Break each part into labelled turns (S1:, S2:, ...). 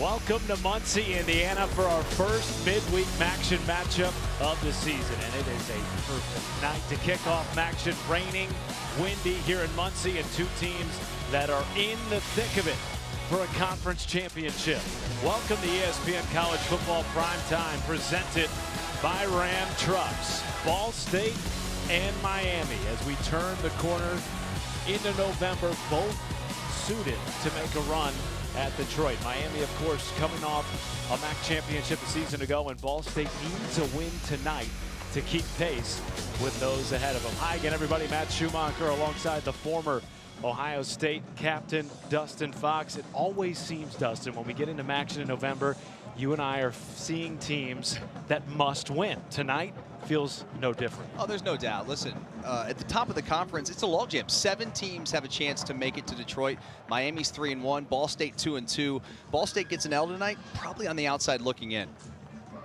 S1: Welcome to Muncie, Indiana for our first midweek MACtion matchup of the season. And it is a perfect night to kick off MACtion. Raining, windy here in Muncie, and two teams that are in the thick of it for a conference championship. Welcome to ESPN College Football Primetime, presented by Ram Trucks. Ball State and Miami as we turn the corner into November, both suited to make a run at Detroit. Miami, of course, coming off a MAC championship a season ago, and Ball State needs a win tonight to keep pace with those ahead of them. Hi again, everybody. Matt Schumacher alongside the former Ohio State captain, Dustin Fox. It always seems, Dustin, when we get into MACtion in November, you and I are seeing teams that must win. Tonight feels no different.
S2: Oh, there's no doubt. Listen, at the top of the conference, it's a logjam. 7 teams have a chance to make it to Detroit. Miami's 3-1, Ball State 2-2. Ball State gets an L tonight, probably on the outside looking in.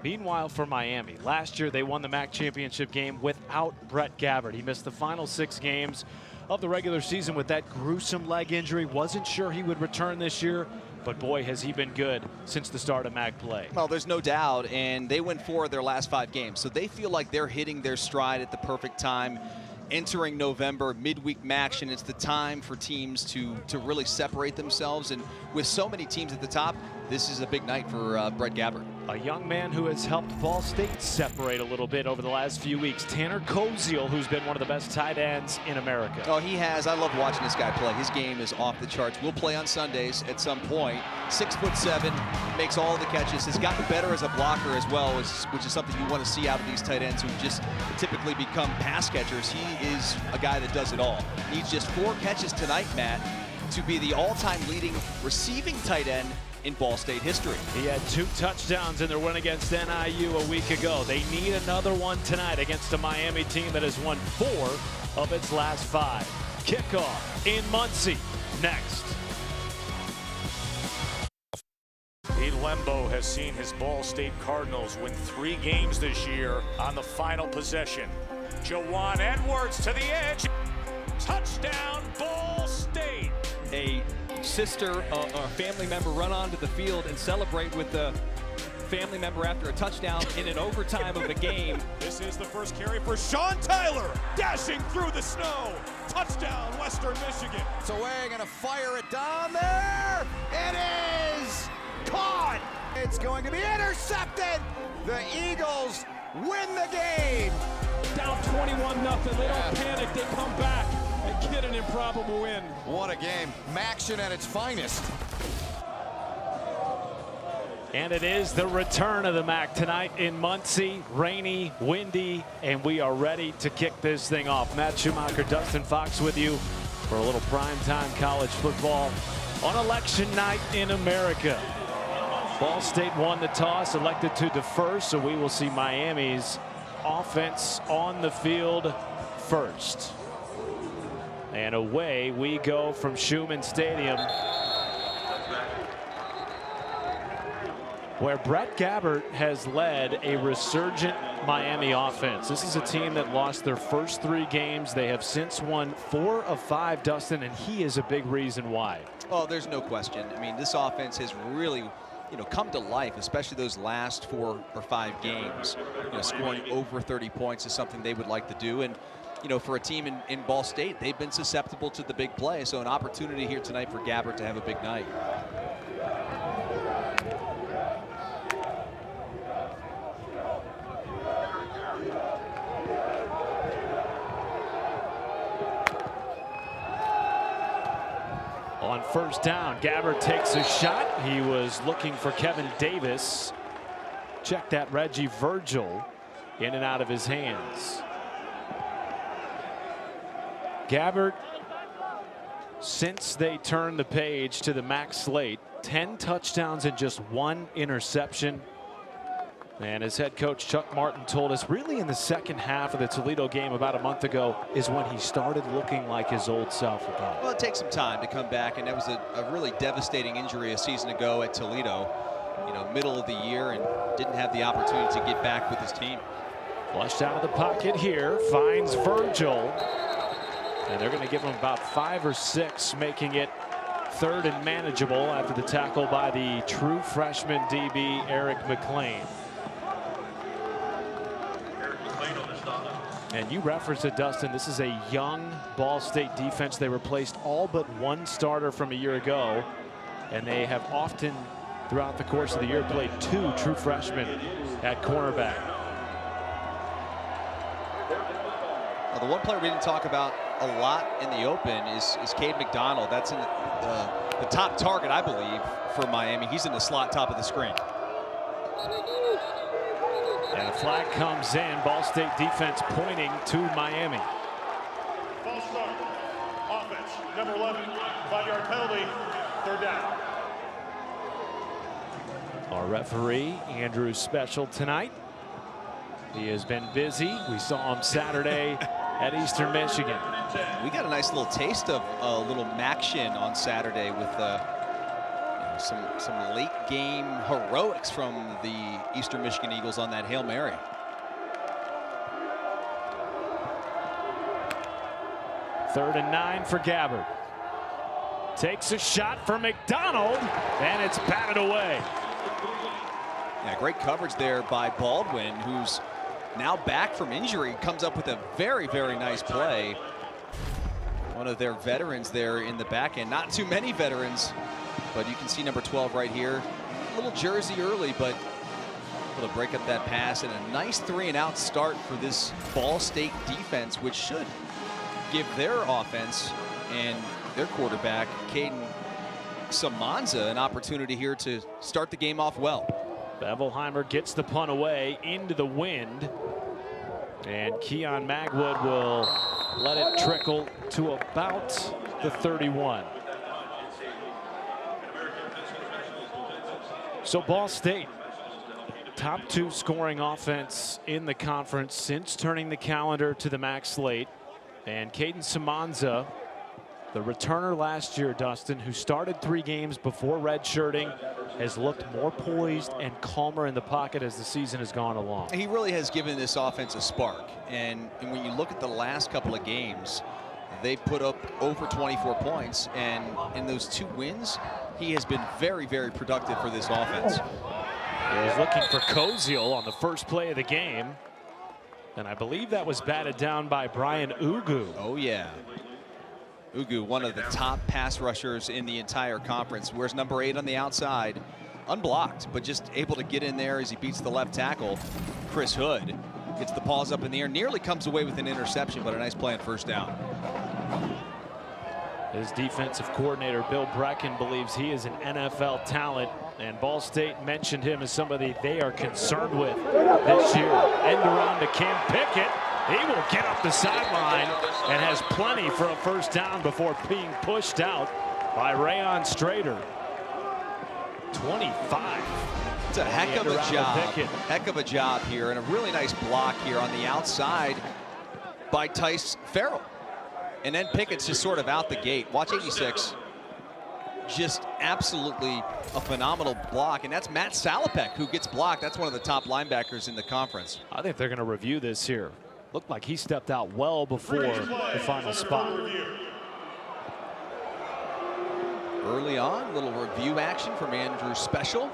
S1: Meanwhile, for Miami, last year they won the MAC championship game without Brett Gabbert. He missed the final 6 games of the regular season with that gruesome leg injury. Wasn't sure he would return this year, but boy, has he been good since the start of MAC play.
S2: Well, there's no doubt, and they win 4 of their last 5 games, so they feel like they're hitting their stride at the perfect time. Entering November, midweek MACtion, it's the time for teams to really separate themselves, and with so many teams at the top, this is a big night for Brett Gabbert.
S1: A young man who has helped Ball State separate a little bit over the last few weeks. Tanner Koziel, who's been one of the best tight ends in America.
S2: Oh, he has. I love watching this guy play. His game is off the charts. We'll play on Sundays at some point. 6'7", makes all the catches. Has gotten better as a blocker as well, which is something you want to see out of these tight ends who just typically become pass catchers. He is a guy that does it all. Needs just 4 catches tonight, Matt, to be the all-time leading receiving tight end in Ball State history.
S1: He had 2 touchdowns in their win against NIU a week ago. They need another one tonight against a Miami team that has won 4 of its last 5. Kickoff in Muncie next.
S3: Pete Lembo has seen his Ball State Cardinals win 3 games this year on the final possession. Jawan Edwards to the edge. Touchdown, Ball State.
S4: A sister or family member run onto the field and celebrate with the family member after a touchdown in an overtime of a game.
S3: This is the first carry for Sean Tyler, dashing through the snow. Touchdown, Western Michigan.
S5: So we're gonna fire it down there. It is caught. It's going to be intercepted. The Eagles win the game.
S6: Down 21-0. They don't panic. They come back and get an improbable win.
S5: What a game. MACtion at its finest.
S1: And it is the return of the MAC tonight in Muncie. Rainy, windy, and we are ready to kick this thing off. Matt Schumacher, Dustin Fox with you for a little primetime college football on election night in America. Ball State won the toss, elected to defer, so we will see Miami's offense on the field first. And away we go from Schumann Stadium, where Brett Gabbert has led a resurgent Miami offense. This is a team that lost their first 3 games. They have since won 4 of 5, Dustin, and he is a big reason why.
S2: Oh, there's no question. I mean, this offense has really, come to life, especially those last 4 or 5 games. Scoring over 30 points is something they would like to do. And, for a team in Ball State, they've been susceptible to the big play. So an opportunity here tonight for Gabbert to have a big night.
S1: On first down, Gabbert takes a shot. He was looking for Kevin Davis. Check that, Reggie Virgil in and out of his hands. Gabbert, since they turned the page to the MAC slate, 10 touchdowns and just 1 interception. And as head coach Chuck Martin told us, really in the second half of the Toledo game about a month ago is when he started looking like his old self again.
S2: Well, it takes some time to come back, and that was a really devastating injury a season ago at Toledo, middle of the year, and didn't have the opportunity to get back with his team.
S1: Flushed out of the pocket here, finds Virgil. And they're going to give him about 5 or 6, making it 3rd and manageable after the tackle by the true freshman DB Eric McLean. And you referenced it, Dustin. This is a young Ball State defense. They replaced all but one starter from a year ago, and they have often throughout the course of the year played 2 true freshmen at cornerback.
S2: Well, the one player we didn't talk about a lot in the open is Cade McDonald. That's in the top target, I believe, for Miami. He's in the slot top of the screen.
S1: And the flag comes in. Ball State defense pointing to Miami.
S7: False start. Offense. Number 11. 5-yard penalty. 3rd down.
S1: Our referee, Andrew Special, tonight. He has been busy. We saw him Saturday at Eastern Michigan.
S2: We got a nice little taste of a little action on Saturday with some late game heroics from the Eastern Michigan Eagles on that Hail Mary.
S1: Third and 9 for Gabbard. Takes a shot for McDonald, and it's batted away.
S2: Yeah, great coverage there by Baldwin, who's now back from injury. Comes up with a very, very nice play. One of their veterans there in the back end. Not too many veterans, but you can see number 12 right here. A little jersey early, but able to break up that pass, and a nice 3-and-out start for this Ball State defense, which should give their offense and their quarterback, Caden Samanza, an opportunity here to start the game off well.
S1: Bevelheimer gets the punt away into the wind, and Keon Magwood will let it trickle to about the 31. So Ball State, top 2 scoring offense in the conference since turning the calendar to the MAC slate. And Caden Samanza, the returner last year, Dustin, who started 3 games before redshirting, has looked more poised and calmer in the pocket as the season has gone along.
S2: He really has given this offense a spark. And when you look at the last couple of games, they put up over 24 points. And in those 2 wins, he has been very, very productive for this offense.
S1: He was looking for Koziel on the first play of the game. And I believe that was batted down by Brian Ugu.
S2: Oh, yeah. Ugu, one of the top pass rushers in the entire conference. Wears number 8 on the outside, unblocked, but just able to get in there as he beats the left tackle. Chris Hood gets the paws up in the air, nearly comes away with an interception, but a nice play on first down.
S1: His defensive coordinator, Bill Brecken, believes he is an NFL talent, and Ball State mentioned him as somebody they are concerned with this year. End around to Cam Pickett. He will get up the sideline and has plenty for a first down before being pushed out by Rayon Strader. 25.
S2: It's a heck of a job. Heck of a job here, and a really nice block here on the outside by Tice Farrell. And then Pickett's just sort of out the gate. Watch 86. Just absolutely a phenomenal block. And that's Matt Salopek who gets blocked. That's one of the top linebackers in the conference.
S1: I think they're going to review this here. Looked like he stepped out well before the final spot.
S2: Early on, little review action from Andrew Special.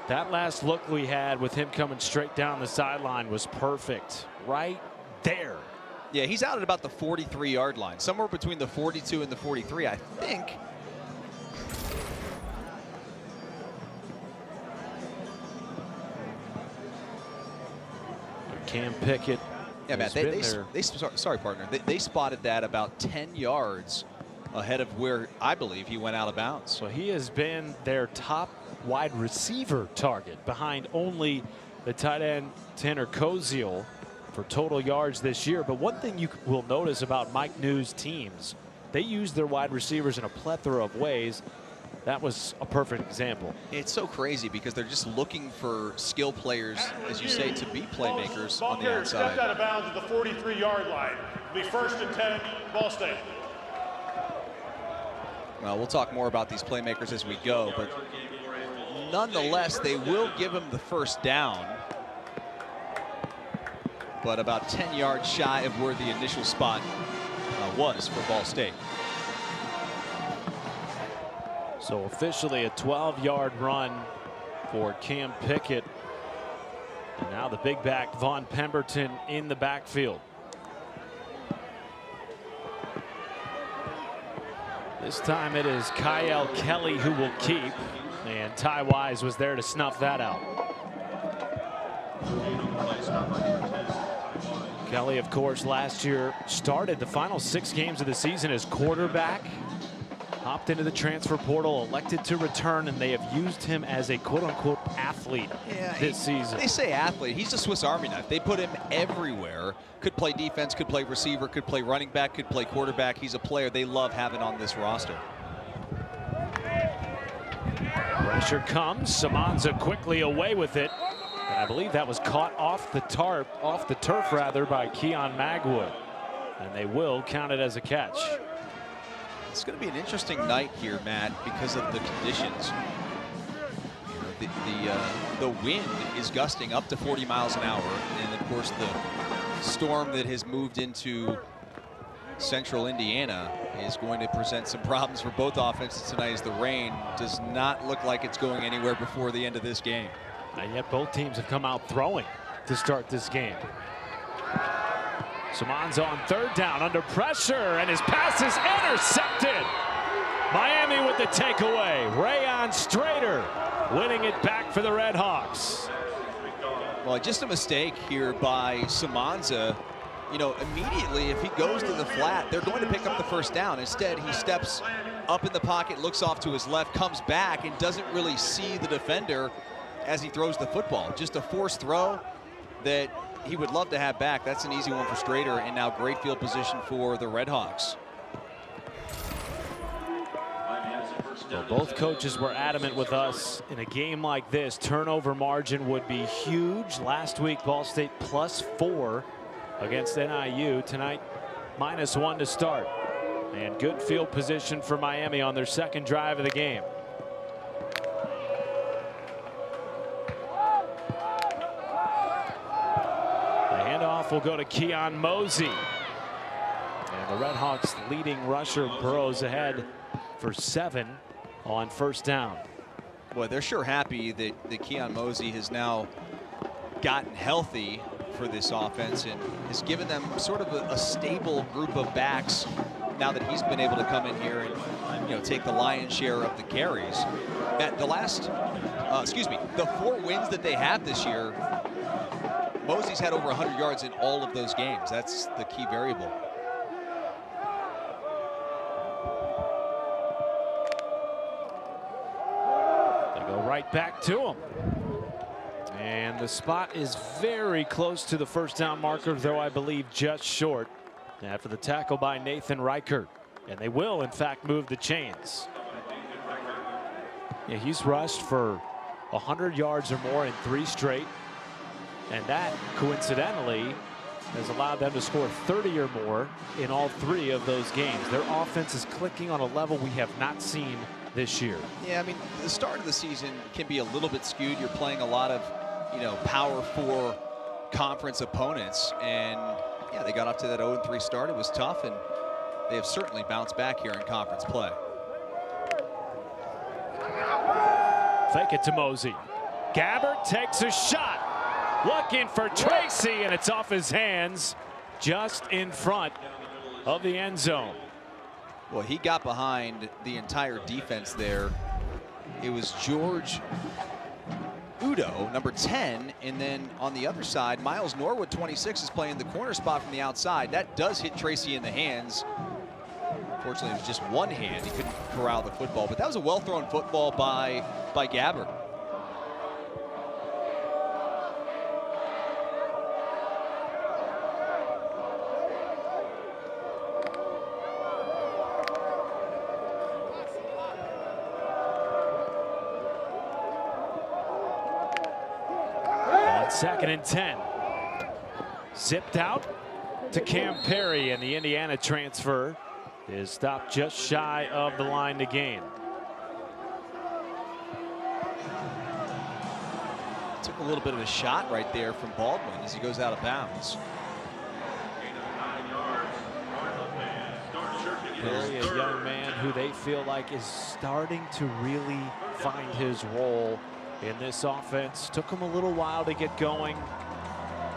S1: That last look we had with him coming straight down the sideline was perfect. Right there.
S2: Yeah, he's out at about the 43-yard line, somewhere between the 42 and the 43, I think.
S1: Cam Pickett.
S2: Yeah, Matt, sorry, partner. They spotted that about 10 yards ahead of where I believe he went out of bounds.
S1: So he has been their top wide receiver target, behind only the tight end Tanner Koziel for total yards this year. But one thing you will notice about Mike New's teams, they use their wide receivers in a plethora of ways. That was a perfect example.
S2: It's so crazy because they're just looking for skill players, as you say, to be playmakers on the outside.
S7: Stepped out of bounds at the 43-yard line. It'll be 1st and 10, Ball State.
S2: Well, we'll talk more about these playmakers as we go, but nonetheless, they will give him the first down, but about 10 yards shy of where the initial spot was for Ball State.
S1: So officially a 12-yard run for Cam Pickett. And now the big back Vaughn Pemberton in the backfield. This time it is Kyle Kelly who will keep, and Ty Wise was there to snuff that out. Kelly, of course, last year started the final 6 games of the season as quarterback. Hopped into the transfer portal, elected to return, and they have used him as a quote-unquote athlete this season.
S2: They say athlete. He's a Swiss Army knife. They put him everywhere. Could play defense, could play receiver, could play running back, could play quarterback. He's a player they love having on this roster.
S1: Pressure comes. Samanza quickly away with it. And I believe that was caught off the turf rather, by Keon Magwood. And they will count it as a catch.
S2: It's going to be an interesting night here, Matt, because of the conditions. You know, the wind is gusting up to 40 miles an hour, and of course the storm that has moved into central Indiana is going to present some problems for both offenses tonight, as the rain does not look like it's going anywhere before the end of this game.
S1: And yet both teams have come out throwing to start this game. Samanza on 3rd down under pressure, and his pass is intercepted. Miami with the takeaway. Rayon Strader winning it back for the Red Hawks.
S2: Well, just a mistake here by Samanza. You know, immediately if he goes to the flat, they're going to pick up the 1st down. Instead, he steps up in the pocket, looks off to his left, comes back, and doesn't really see the defender as he throws the football. Just a forced throw that he would love to have back. That's an easy one for Strader, and now great field position for the Red Hawks.
S1: Well, both coaches were adamant with us in a game like this. Turnover margin would be huge. Last week, Ball State +4 against NIU. Tonight, -1 to start. And good field position for Miami on their 2nd drive of the game. Will go to Keon Mosey, and the Red Hawks leading rusher Burrows ahead for 7 on 1st down.
S2: Boy, they're sure happy that Keon Mosey has now gotten healthy for this offense and has given them sort of a stable group of backs now that he's been able to come in here and, you know, take the lion's share of the carries. Matt, the 4 wins that they have this year, Mosey's had over 100 yards in all of those games. That's the key variable.
S1: They go right back to him. And the spot is very close to the 1st down marker, though I believe just short, after the tackle by Nathan Reichert. And they will, in fact, move the chains. Yeah, he's rushed for 100 yards or more in 3 straight. And that, coincidentally, has allowed them to score 30 or more in all 3 of those games. Their offense is clicking on a level we have not seen this year.
S2: Yeah, I mean, the start of the season can be a little bit skewed. You're playing a lot of, you know, Power 4 conference opponents. And, yeah, they got off to that 0-3 start. It was tough, and they have certainly bounced back here in conference play.
S1: Fake it to Mosey. Gabbert takes a shot. Looking for Tracy, and it's off his hands just in front of the end zone.
S2: Well, he got behind the entire defense there. It was George Udo, number 10, and then on the other side, Miles Norwood, 26, is playing the corner spot from the outside. That does hit Tracy in the hands. Fortunately, it was just one hand. He couldn't corral the football, but that was a well-thrown football by Gabbert.
S1: Second and 10. Zipped out to Cam Perry, and the Indiana transfer is stopped just shy of the line to gain.
S2: Took a little bit of a shot right there from Baldwin as he goes out of bounds.
S1: Very a young man who they feel like is starting to really find his role in this offense. Took him a little while to get going.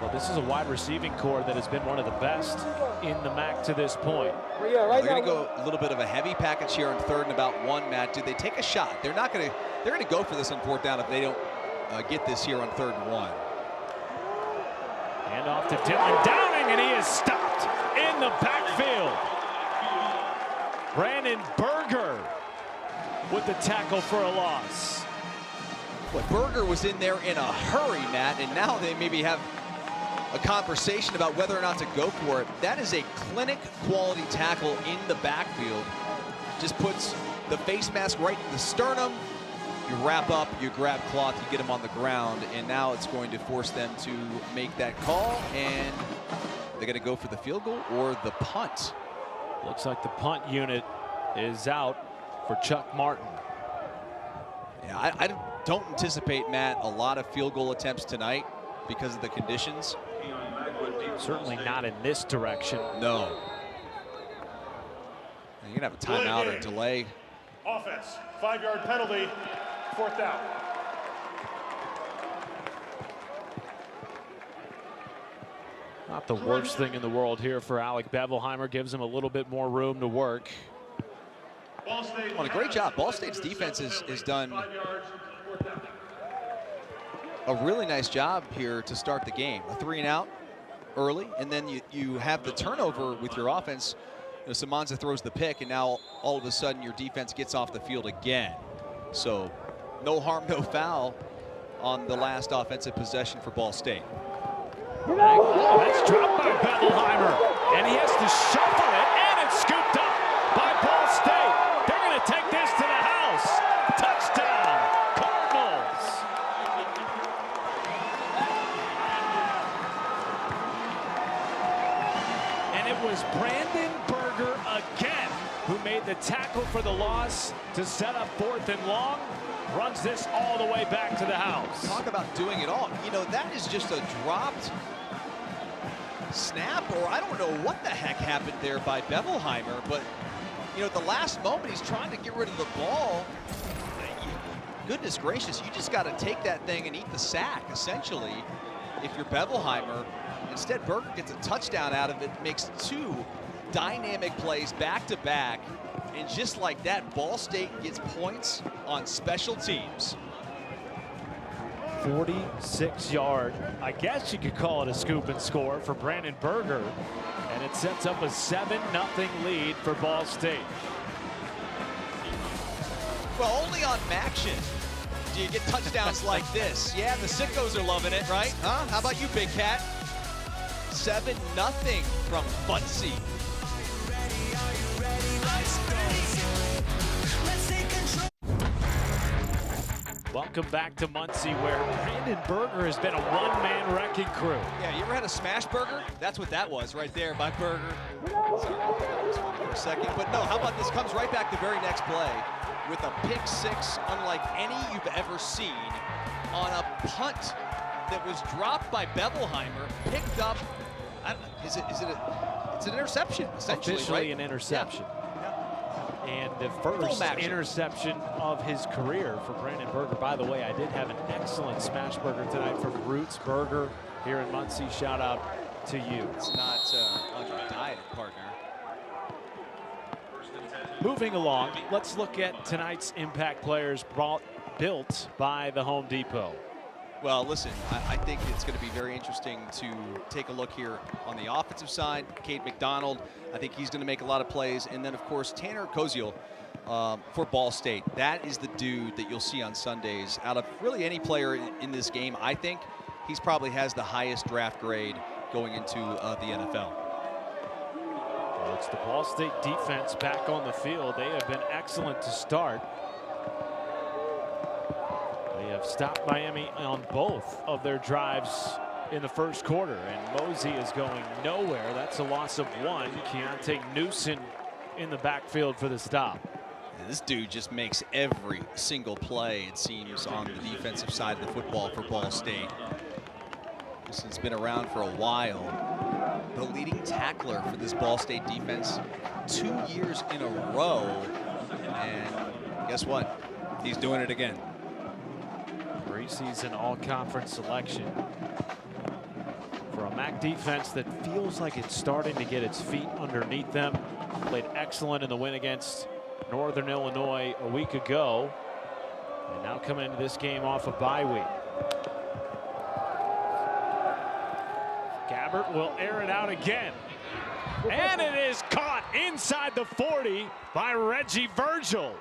S1: Well, this is a wide receiving core that has been one of the best in the MAC to this point.
S2: They're going to go a little bit of a heavy package here on 3rd and about 1, Matt. Do they take a shot? They're not going to. They're going to go for this on 4th down if they don't get this here on 3rd and 1.
S1: Hand off to Dylan Downing, and he is stopped in the backfield. Brandon Berger with the tackle for a loss.
S2: But Berger was in there in a hurry, Matt, and now they maybe have a conversation about whether or not to go for it. That is a clinic quality tackle in the backfield. Just puts the face mask right in the sternum. You wrap up, you grab cloth, you get him on the ground, and now it's going to force them to make that call, and they're going to go for the field goal or the punt.
S1: Looks like the punt unit is out for Chuck Martin.
S2: Yeah, I don't anticipate, Matt, a lot of field goal attempts tonight because of the conditions.
S1: Certainly not in this direction.
S2: No. You're going to have a timeout or delay.
S7: Offense, 5-yard penalty, 4th down.
S1: Not the worst thing in the world here for Alec Bevelheimer. Gives him a little bit more room to work.
S2: Well, a great job. Ball State's defense has done a really nice job here to start the game. A 3-and-out early, and then you have the turnover with your offense. You know, Samanza throws the pick, and now all of a sudden your defense gets off the field again. So no harm, no foul on the last offensive possession for Ball State.
S1: That's dropped by Bevelheimer, and he has to shuffle it, and it's scooped up by Ball State. They're going to take this to the house. Touchdown, Cardinals. And it was Brandon Berger again who made the tackle for the loss to set up 4th and long. Runs this all the way back to the house.
S2: Talk about doing it all. You know, that is just a dropped snap, or I don't know what the heck happened there by Bevelheimer, but, you know, at the last moment, he's trying to get rid of the ball. Goodness gracious, you just got to take that thing and eat the sack, essentially, if you're Bevelheimer. Instead, Berger gets a touchdown out of it, makes 2 dynamic plays back-to-back, and just like that, Ball State gets points on special teams.
S1: 46-yard, I guess you could call it a scoop and score for Brandon Berger, and it sets up a 7-0 lead for Ball State.
S2: Well, only on MACtion do you get touchdowns like this. Yeah, the sickos are loving it, right? Huh? How about you, Big Cat? 7-0 from Bunsey.
S1: Welcome back to Muncie, where Brandon Berger has been a one-man wrecking crew.
S2: Yeah, you ever had a smash burger? That's what that was right there by Berger. Sorry, that was funny for a second. But no, how about this? Comes right back the very next play with a pick 6 unlike any you've ever seen on a punt that was dropped by Bevelheimer, picked up. It's an interception, essentially,
S1: Officially
S2: right?
S1: an interception.
S2: Yeah.
S1: And the first interception of his career for Brandon Berger. By the way, I did have an excellent smash burger tonight from Roots Burger here in Muncie. Shout out to you.
S2: It's not on your diet, partner.
S1: Moving along, let's look at tonight's impact players built by the Home Depot.
S2: Well, listen, I think it's going to be very interesting to take a look here on the offensive side. Cade McDonald, I think he's going to make a lot of plays. And then, of course, Tanner Koziel for Ball State. That is the dude that you'll see on Sundays. Out of really any player in this game, I think he's probably has the highest draft grade going into the NFL.
S1: Well, it's the Ball State defense back on the field. They have been excellent to start. They have stopped Miami on both of their drives in the first quarter, and Mosey is going nowhere. That's a loss of 1. Keontae Newsom in the backfield for the stop.
S2: And this dude just makes every single play, it seems, on the defensive side of the football for Ball State. Newsom's been around for a while. the leading tackler for this Ball State defense 2 years in a row. And guess what? He's doing it again.
S1: Preseason all-conference selection for a MAC defense that feels like it's starting to get its feet underneath them. Played excellent in the win against Northern Illinois a week ago, and now coming into this game off a bye week. Gabbert will air it out again, and it is caught inside the 40 by Reggie Virgil,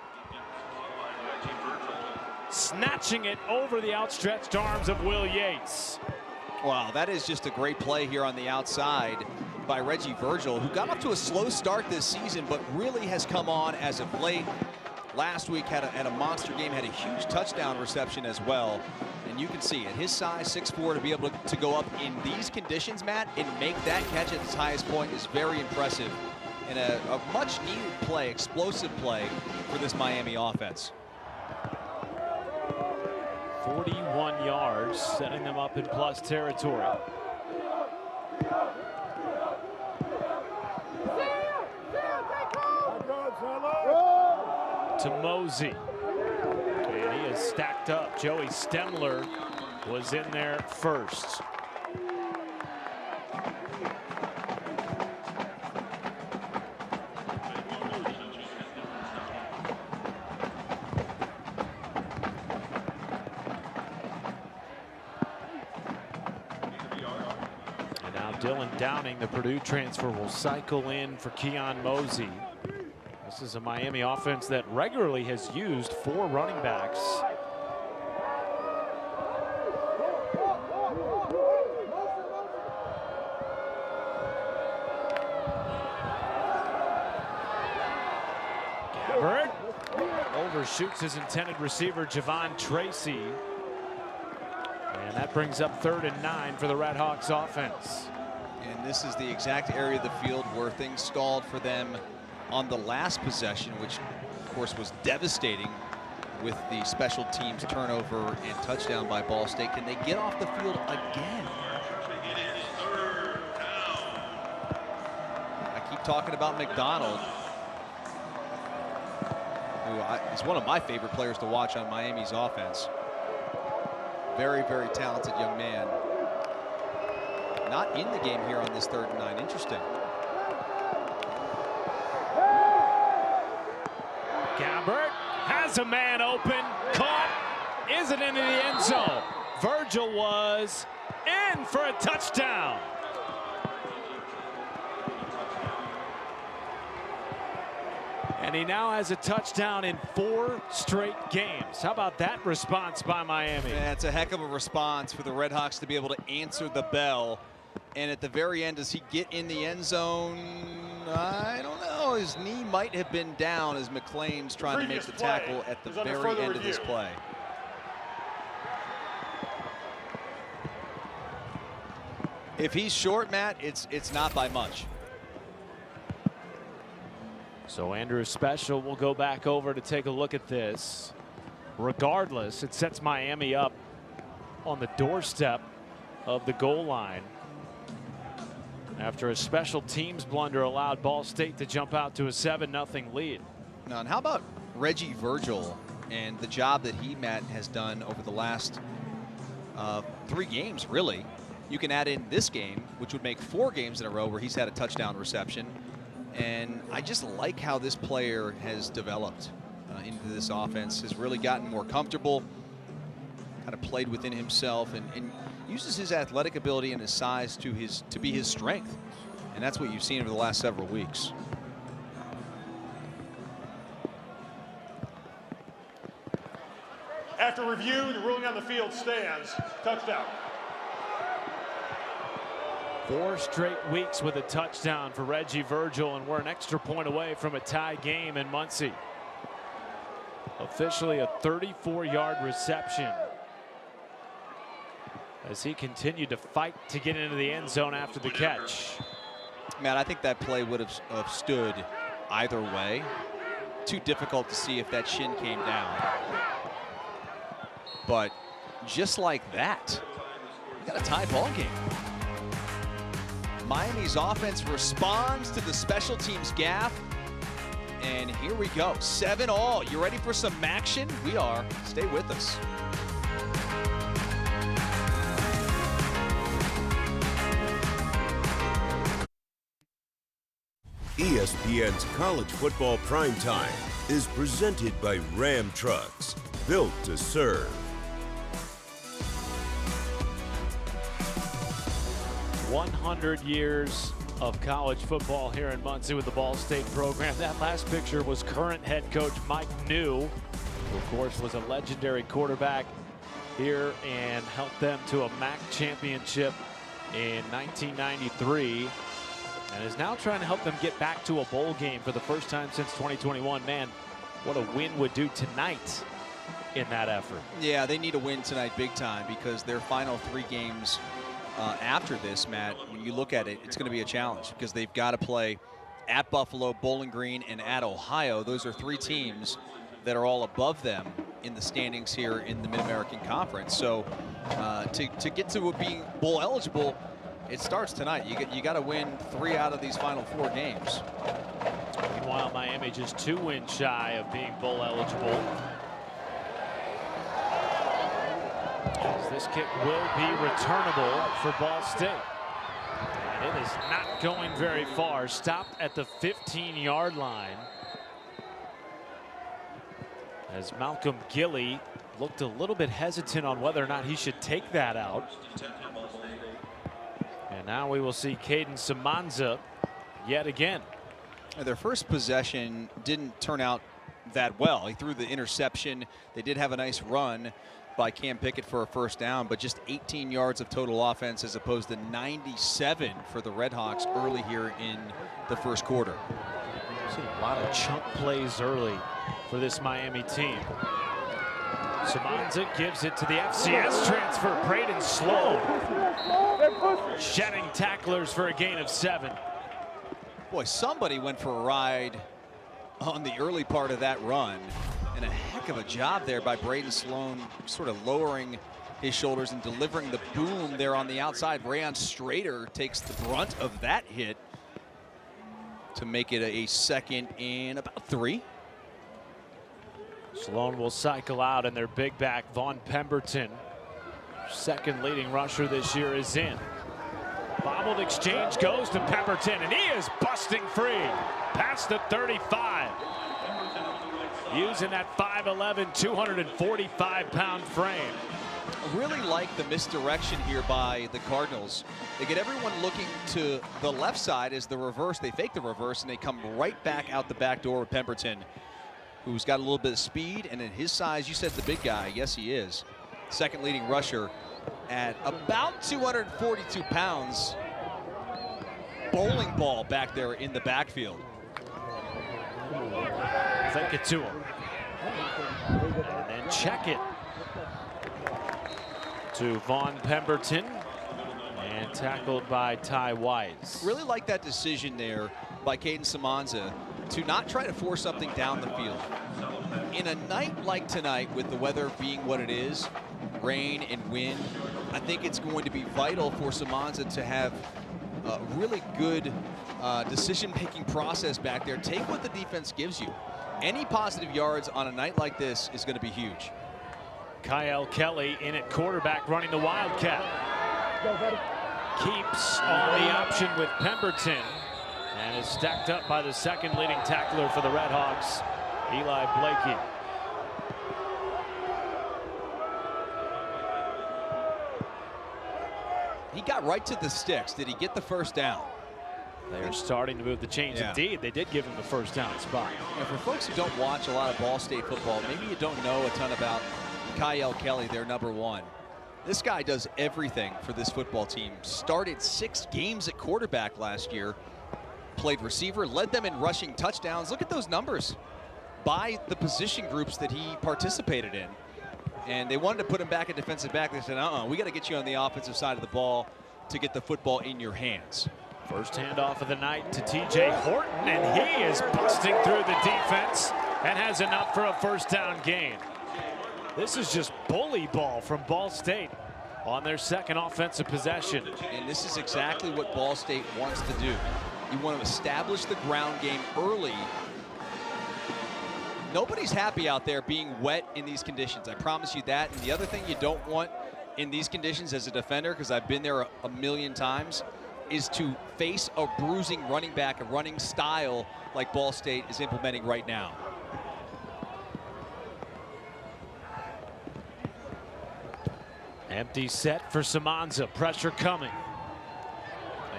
S1: snatching it over the outstretched arms of Will Yates.
S2: Wow, that is just a great play here on the outside by Reggie Virgil, who got off to a slow start this season, but really has come on as of late. Last week had a monster game, had a huge touchdown reception as well. And you can see at his size, 6'4", to be able to go up in these conditions, Matt, and make that catch at its highest point is very impressive. And a much needed play, explosive play for this Miami offense.
S1: 41 yards, setting them up in plus territory. To Mosey. And he is stacked up. Joey Stemler was in there first. Dylan Downing, the Purdue transfer, will cycle in for Keon Mosey. This is a Miami offense that regularly has used 4 running backs. Gabbert overshoots his intended receiver, Javon Tracy. And that brings up 3rd and 9 for the Red Hawks offense.
S2: And this is the exact area of the field where things stalled for them on the last possession, which of course was devastating with the special teams turnover and touchdown by Ball State. Can they get off the field again? I keep talking about McDonald, who is one of my favorite players to watch on Miami's offense. Very, very talented young man. Not in the game here on this 3rd and 9. Interesting.
S1: Gabbert has a man open, caught, isn't into the end zone. Virgil was in for a touchdown. And he now has a touchdown in 4 straight games. How about that response by Miami?
S2: That's a heck of a response for the Red Hawks to be able to answer the bell. And at the very end, does he get in the end zone? I don't know. His knee might have been down as McClain's trying to make the tackle at the very end of this play. If he's short, Matt, it's not by much.
S1: So Andrew Special will go back over to take a look at this. Regardless, it sets Miami up on the doorstep of the goal line after a special teams blunder allowed Ball State to jump out to a 7-0 lead.
S2: Now, and how about Reggie Virgil and the job that he, Matt, has done over the last 3 games, really. You can add in this game, which would make 4 games in a row where he's had a touchdown reception. And I just like how this player has developed into this offense, has really gotten more comfortable, kind of played within himself, and uses his athletic ability and his size to be his strength. And that's what you've seen over the last several weeks.
S7: After review, the ruling on the field stands. Touchdown.
S1: 4 straight weeks with a touchdown for Reggie Virgil, and we're an extra point away from a tie game in Muncie. Officially a 34-yard reception as he continued to fight to get into the end zone after the catch.
S2: Matt, I think that play would have stood either way. Too difficult to see if that shin came down. But just like that, we got a tie ball game. Miami's offense responds to the special teams gaffe. And here we go, 7-all. You ready for some action? We are. Stay with us.
S8: ESPN's College Football Primetime is presented by Ram Trucks, built to serve.
S1: "100 years of college football here in Muncie with the Ball State program." That last picture was current head coach Mike New, who of course was a legendary quarterback here and helped them to a MAC championship in 1993. And is now trying to help them get back to a bowl game for the first time since 2021. Man, what a win would do tonight in that effort.
S2: Yeah, they need a win tonight big time because their final 3 games after this, Matt, when you look at it, it's going to be a challenge because they've got to play at Buffalo, Bowling Green, and at Ohio. Those are 3 teams that are all above them in the standings here in the Mid-American Conference. So to get to being bowl eligible, it starts tonight. You got to win 3 out of these final 4 games.
S1: Meanwhile, Miami just 2 wins shy of being bowl eligible. As this kick will be returnable for Ball State. And it is not going very far. Stopped at the 15-yard line. As Malcolm Gilly looked a little bit hesitant on whether or not he should take that out. And now we will see Caden Samanza yet again.
S2: Their first possession didn't turn out that well. He threw the interception. They did have a nice run by Cam Pickett for a first down, but just 18 yards of total offense as opposed to 97 for the Redhawks early here in the first quarter.
S1: See a lot of chunk plays early for this Miami team. Samanza gives it to the FCS transfer, Braden Sloan. Shedding tacklers for a gain of 7.
S2: Boy, somebody went for a ride on the early part of that run. And a heck of a job there by Braden Sloan, sort of lowering his shoulders and delivering the boom there on the outside. Rayon Strader takes the brunt of that hit to make it a 2nd and about 3.
S1: Sloan will cycle out, and their big back, Vaughn Pemberton, 2nd leading rusher this year, is in. Bobbled exchange goes to Pemberton, and he is busting free past the 35. Using that 5'11", 245-pound frame.
S2: I really like the misdirection here by the Cardinals. They get everyone looking to the left side as the reverse. They fake the reverse, and they come right back out the back door with Pemberton, who's got a little bit of speed, and at his size, you said the big guy. Yes, he is. 2nd leading rusher at about 242 pounds. Bowling ball back there in the backfield.
S1: Fake it to him. And then check it to Vaughn Pemberton. And tackled by Ty Wise.
S2: Really like that decision there by Caden Samanza to not try to force something down the field. In a night like tonight, with the weather being what it is, rain and wind, I think it's going to be vital for Samanza to have a really good decision-making process back there. Take what the defense gives you. Any positive yards on a night like this is going to be huge.
S1: Kyle Kelly in at quarterback, running the Wildcat. Keeps on the option with Pemberton, and is stacked up by the 2nd leading tackler for the Redhawks, Eli Blakey.
S2: He got right to the sticks. Did he get the first down?
S1: They are starting to move the chains.
S2: Yeah.
S1: Indeed, they did give him the first down spot.
S2: And for folks who don't watch a lot of Ball State football, maybe you don't know a ton about Kyle Kelly, their number 1. This guy does everything for this football team. Started 6 games at quarterback last year. Played receiver, led them in rushing touchdowns. Look at those numbers by the position groups that he participated in. And they wanted to put him back at defensive back. They said, we got to get you on the offensive side of the ball to get the football in your hands.
S1: First handoff of the night to TJ Horton, and he is busting through the defense and has enough for a first down gain. This is just bully ball from Ball State. on their second offensive possession.
S2: And this is exactly what Ball State wants to do. You want to establish the ground game early. Nobody's happy out there being wet in these conditions. I promise you that. And the other thing you don't want in these conditions as a defender, because I've been there a million times, is to face a bruising running back, a running style like Ball State is implementing right now.
S1: Empty set for Samanza. Pressure coming.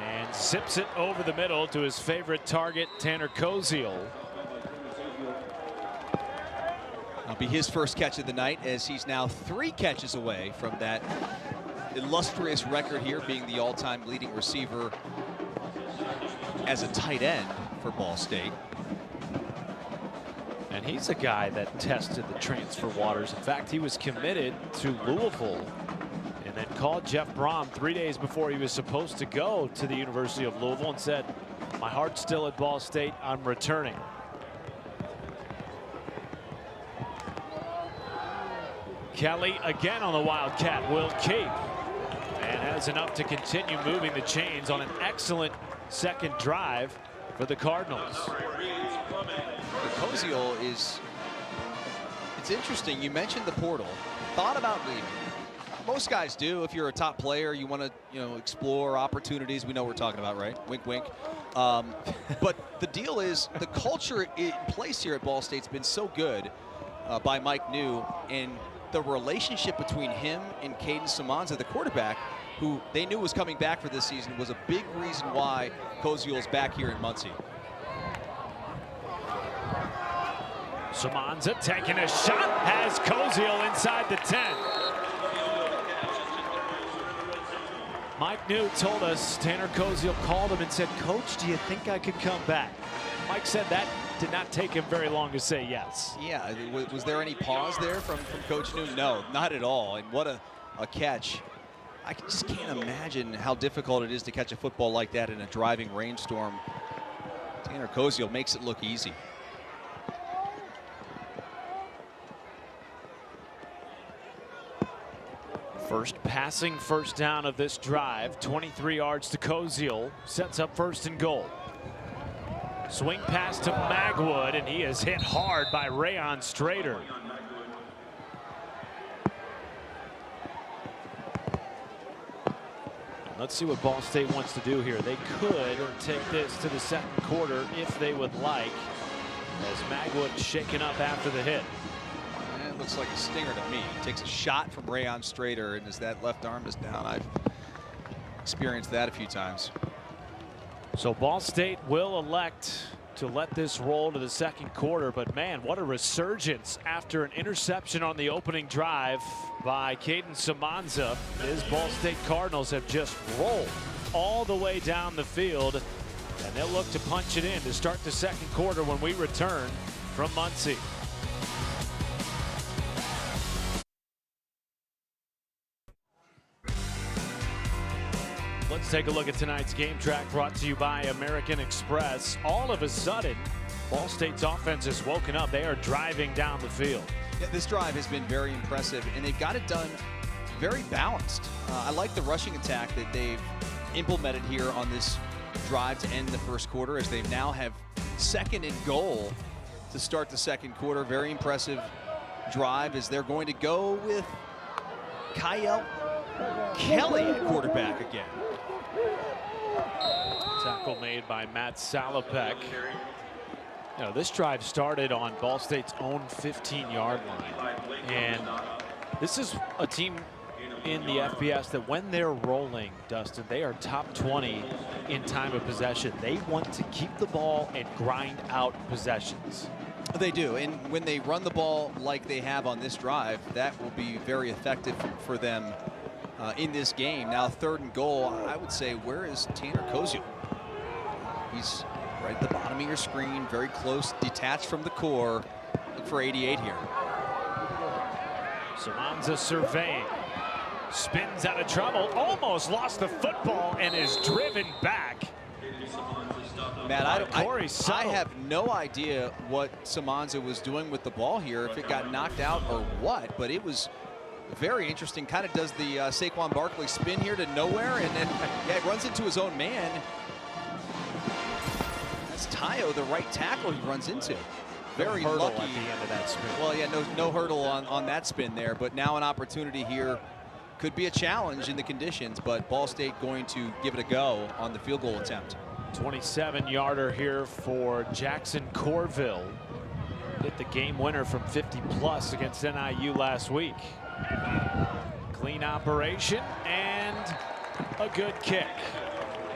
S1: And zips it over the middle to his favorite target, Tanner Koziel.
S2: It'll be his first catch of the night, as he's now 3 catches away from that illustrious record here, being the all-time leading receiver as a tight end for Ball State.
S1: And he's a guy that tested the transfer waters. In fact, he was committed to Louisville and then called Jeff Brom 3 days before he was supposed to go to the University of Louisville and said, "My heart's still at Ball State, I'm returning." Kelly again on the Wildcat, will keep, and has enough to continue moving the chains on an excellent second drive for the Cardinals.
S2: Koziel is, it's interesting, you mentioned the portal, thought about leaving. Most guys do. If you're a top player, you want to, explore opportunities. We know what we're talking about, right? Wink, wink. But the deal is, the culture in place here at Ball State's been so good by Mike New, and the relationship between him and Caden Samanza, the quarterback, who they knew was coming back for this season, was a big reason why Koziel's back here in Muncie.
S1: Samanza taking a shot, has Koziel inside the 10. Mike New told us Tanner Koziel called him and said, "Coach, do you think I could come back?" Mike said that did not take him very long to say yes.
S2: Yeah, was there any pause there from Coach New? No, not at all. And what a catch. I just can't imagine how difficult it is to catch a football like that in a driving rainstorm. Tanner Koziel makes it look easy.
S1: First passing first down of this drive, 23 yards to Koziel, sets up first and goal. Swing pass to Magwood, and he is hit hard by Rayon Strader. Let's see what Ball State wants to do here. They could take this to the second quarter if they would like, as Magwood shaken up after the hit.
S2: It looks like a stinger to me. Takes a shot from Rayon Strader, and as that left arm is down, I've experienced that a few times.
S1: So Ball State will elect to let this roll to the second quarter, but man, what a resurgence after an interception on the opening drive by Caden Samanza. His Ball State Cardinals have just rolled all the way down the field, and they'll look to punch it in to start the second quarter when we return from Muncie. Let's take a look at tonight's game track, brought to you by American Express. All of a sudden, Ball State's offense has woken up. They are driving down the field.
S2: Yeah, this drive has been very impressive, and they've got it done very balanced. I like the rushing attack that they've implemented here on this drive to end the first quarter, as they now have second and goal to start the second quarter. Very impressive drive, as they're going to go with Kyle Kelly at quarterback again.
S1: Tackle made by Matt Salopek. This drive started on Ball State's own 15-yard line. And this is a team in the FBS that when they're rolling, Dustin, they are top 20 in time of possession. They want to keep the ball and grind out possessions.
S2: They do, and when they run the ball like they have on this drive, that will be very effective for them in this game. Now, third and goal, I would say, where is Tanner Koziel? He's right at the bottom of your screen, very close, detached from the core. Look for 88 here.
S1: Samanza surveying, spins out of trouble, almost lost the football and is driven back.
S2: Matt, I have no idea what Samanza was doing with the ball here, if it got knocked out or what, but it was very interesting. Kind of does the Saquon Barkley spin here to nowhere, and then runs into his own man. That's Tayo, the right tackle, he runs into. Very
S1: hurdle
S2: lucky
S1: at the end of that spin.
S2: Well, yeah, no hurdle on that spin there, but now an opportunity here. Could be a challenge in the conditions, but Ball State going to give it a go on the field goal attempt.
S1: 27-yarder here for Jackson Corville. Hit the game winner from 50+ against NIU last week. Clean operation and a good kick.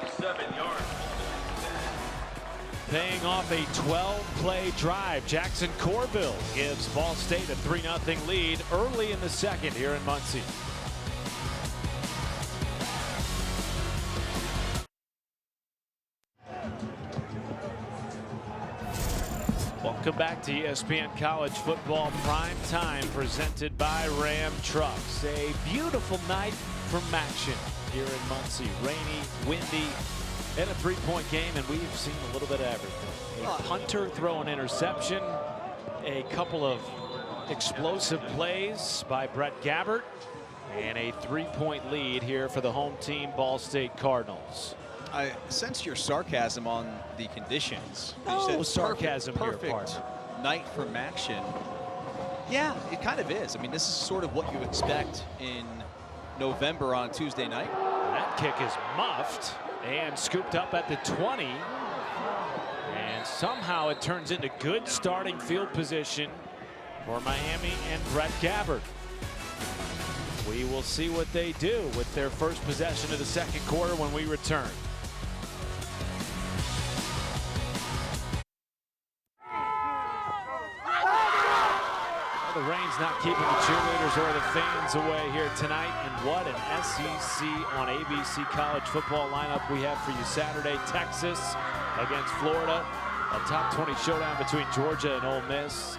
S9: 7 yards.
S1: Paying off a 12-play drive. Jackson Corville gives Ball State a 3-0 lead early in the second here in Muncie. Welcome back to ESPN College Football Prime Time, presented by Ram Trucks. A beautiful night from action here in Muncie. Rainy, windy, and a 3-point game, and we've seen a little bit of everything. A punter throw an interception, a couple of explosive plays by Brett Gabbert, and a 3-point lead here for the home team, Ball State Cardinals.
S2: I sense your sarcasm on the conditions.
S1: No
S2: You said
S1: sarcasm here,
S2: perfect
S1: partner.
S2: night from action. Yeah, it kind of is. I mean, this is sort of what you expect in November on Tuesday night.
S1: That kick is muffed and scooped up at the 20. And somehow it turns into good starting field position for Miami and Brett Gabbert. We will see what they do with their first possession of the second quarter when we return. The rain's not keeping the cheerleaders or the fans away here tonight. And what an SEC on ABC College Football lineup we have for you Saturday. Texas against Florida. A top 20 showdown between Georgia and Ole Miss.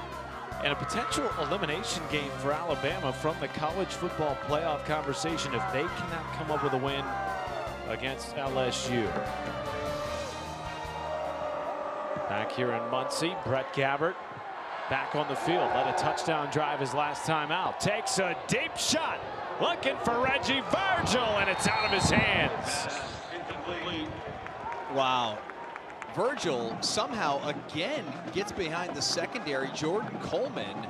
S1: And a potential elimination game for Alabama from the college football playoff conversation if they cannot come up with a win against LSU. Back here in Muncie, Brett Gabbert back on the field. Led a touchdown drive his last time out. Takes a deep shot. Looking for Reggie Virgil, and it's out of his hands.
S2: Wow. Virgil somehow again gets behind the secondary. Jordan Coleman,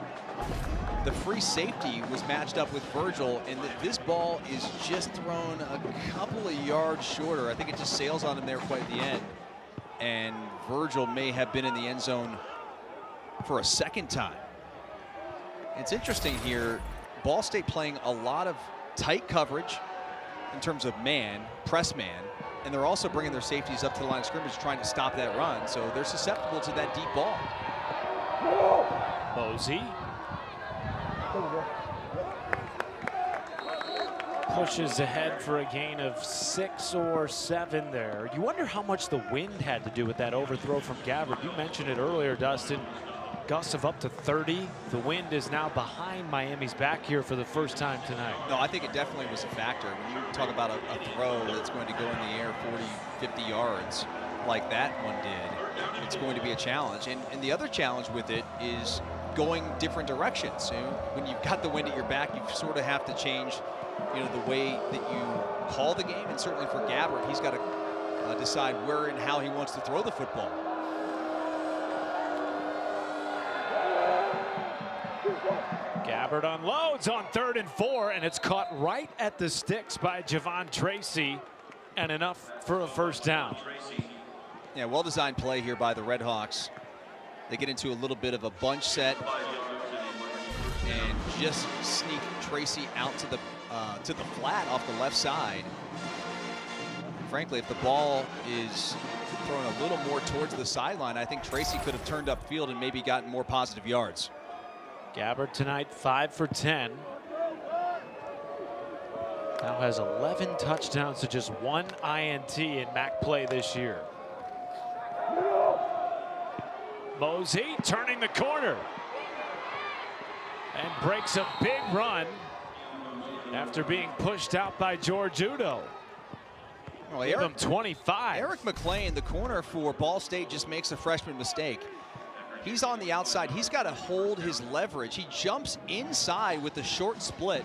S2: the free safety, was matched up with Virgil, and this ball is just thrown a couple of yards shorter. I think it just sails on him there quite at the end. And Virgil may have been in the end zone for a second time. It's interesting here. Ball State playing a lot of tight coverage in terms of man, press man, and they're also bringing their safeties up to the line of scrimmage trying to stop that run, so they're susceptible to that deep ball.
S1: Mosey pushes ahead for a gain of 6 or 7 there. You wonder how much the wind had to do with that overthrow from Gabbert. You mentioned it earlier, Dustin. Gusts of up to 30. The wind is now behind Miami's back here for the first time tonight.
S2: No, I think it definitely was a factor. When you talk about a throw that's going to go in the air 40, 50 yards like that one did, it's going to be a challenge. And the other challenge with it is going different directions. You know, when you've got the wind at your back, you sort of have to change, you know, the way that you call the game. And certainly for Gabbert, he's got to decide where and how he wants to throw the football.
S1: Gabbert unloads on 3rd and 4, and it's caught right at the sticks by Javon Tracy, and enough for a first down.
S2: Yeah, well-designed play here by the Red Hawks. They get into a little bit of a bunch set and just sneak Tracy out to the flat off the left side. Frankly, if the ball is thrown a little more towards the sideline, I think Tracy could have turned upfield and maybe gotten more positive yards.
S1: Gabbert tonight 5 for 10. Now has 11 touchdowns to just 1 INT in MAC play this year. Mosey turning the corner and breaks a big run after being pushed out by George Udo.
S2: Well,
S1: Give him 25.
S2: Eric McLean, the corner for Ball State, just makes a freshman mistake. He's on the outside. He's got to hold his leverage. He jumps inside with the short split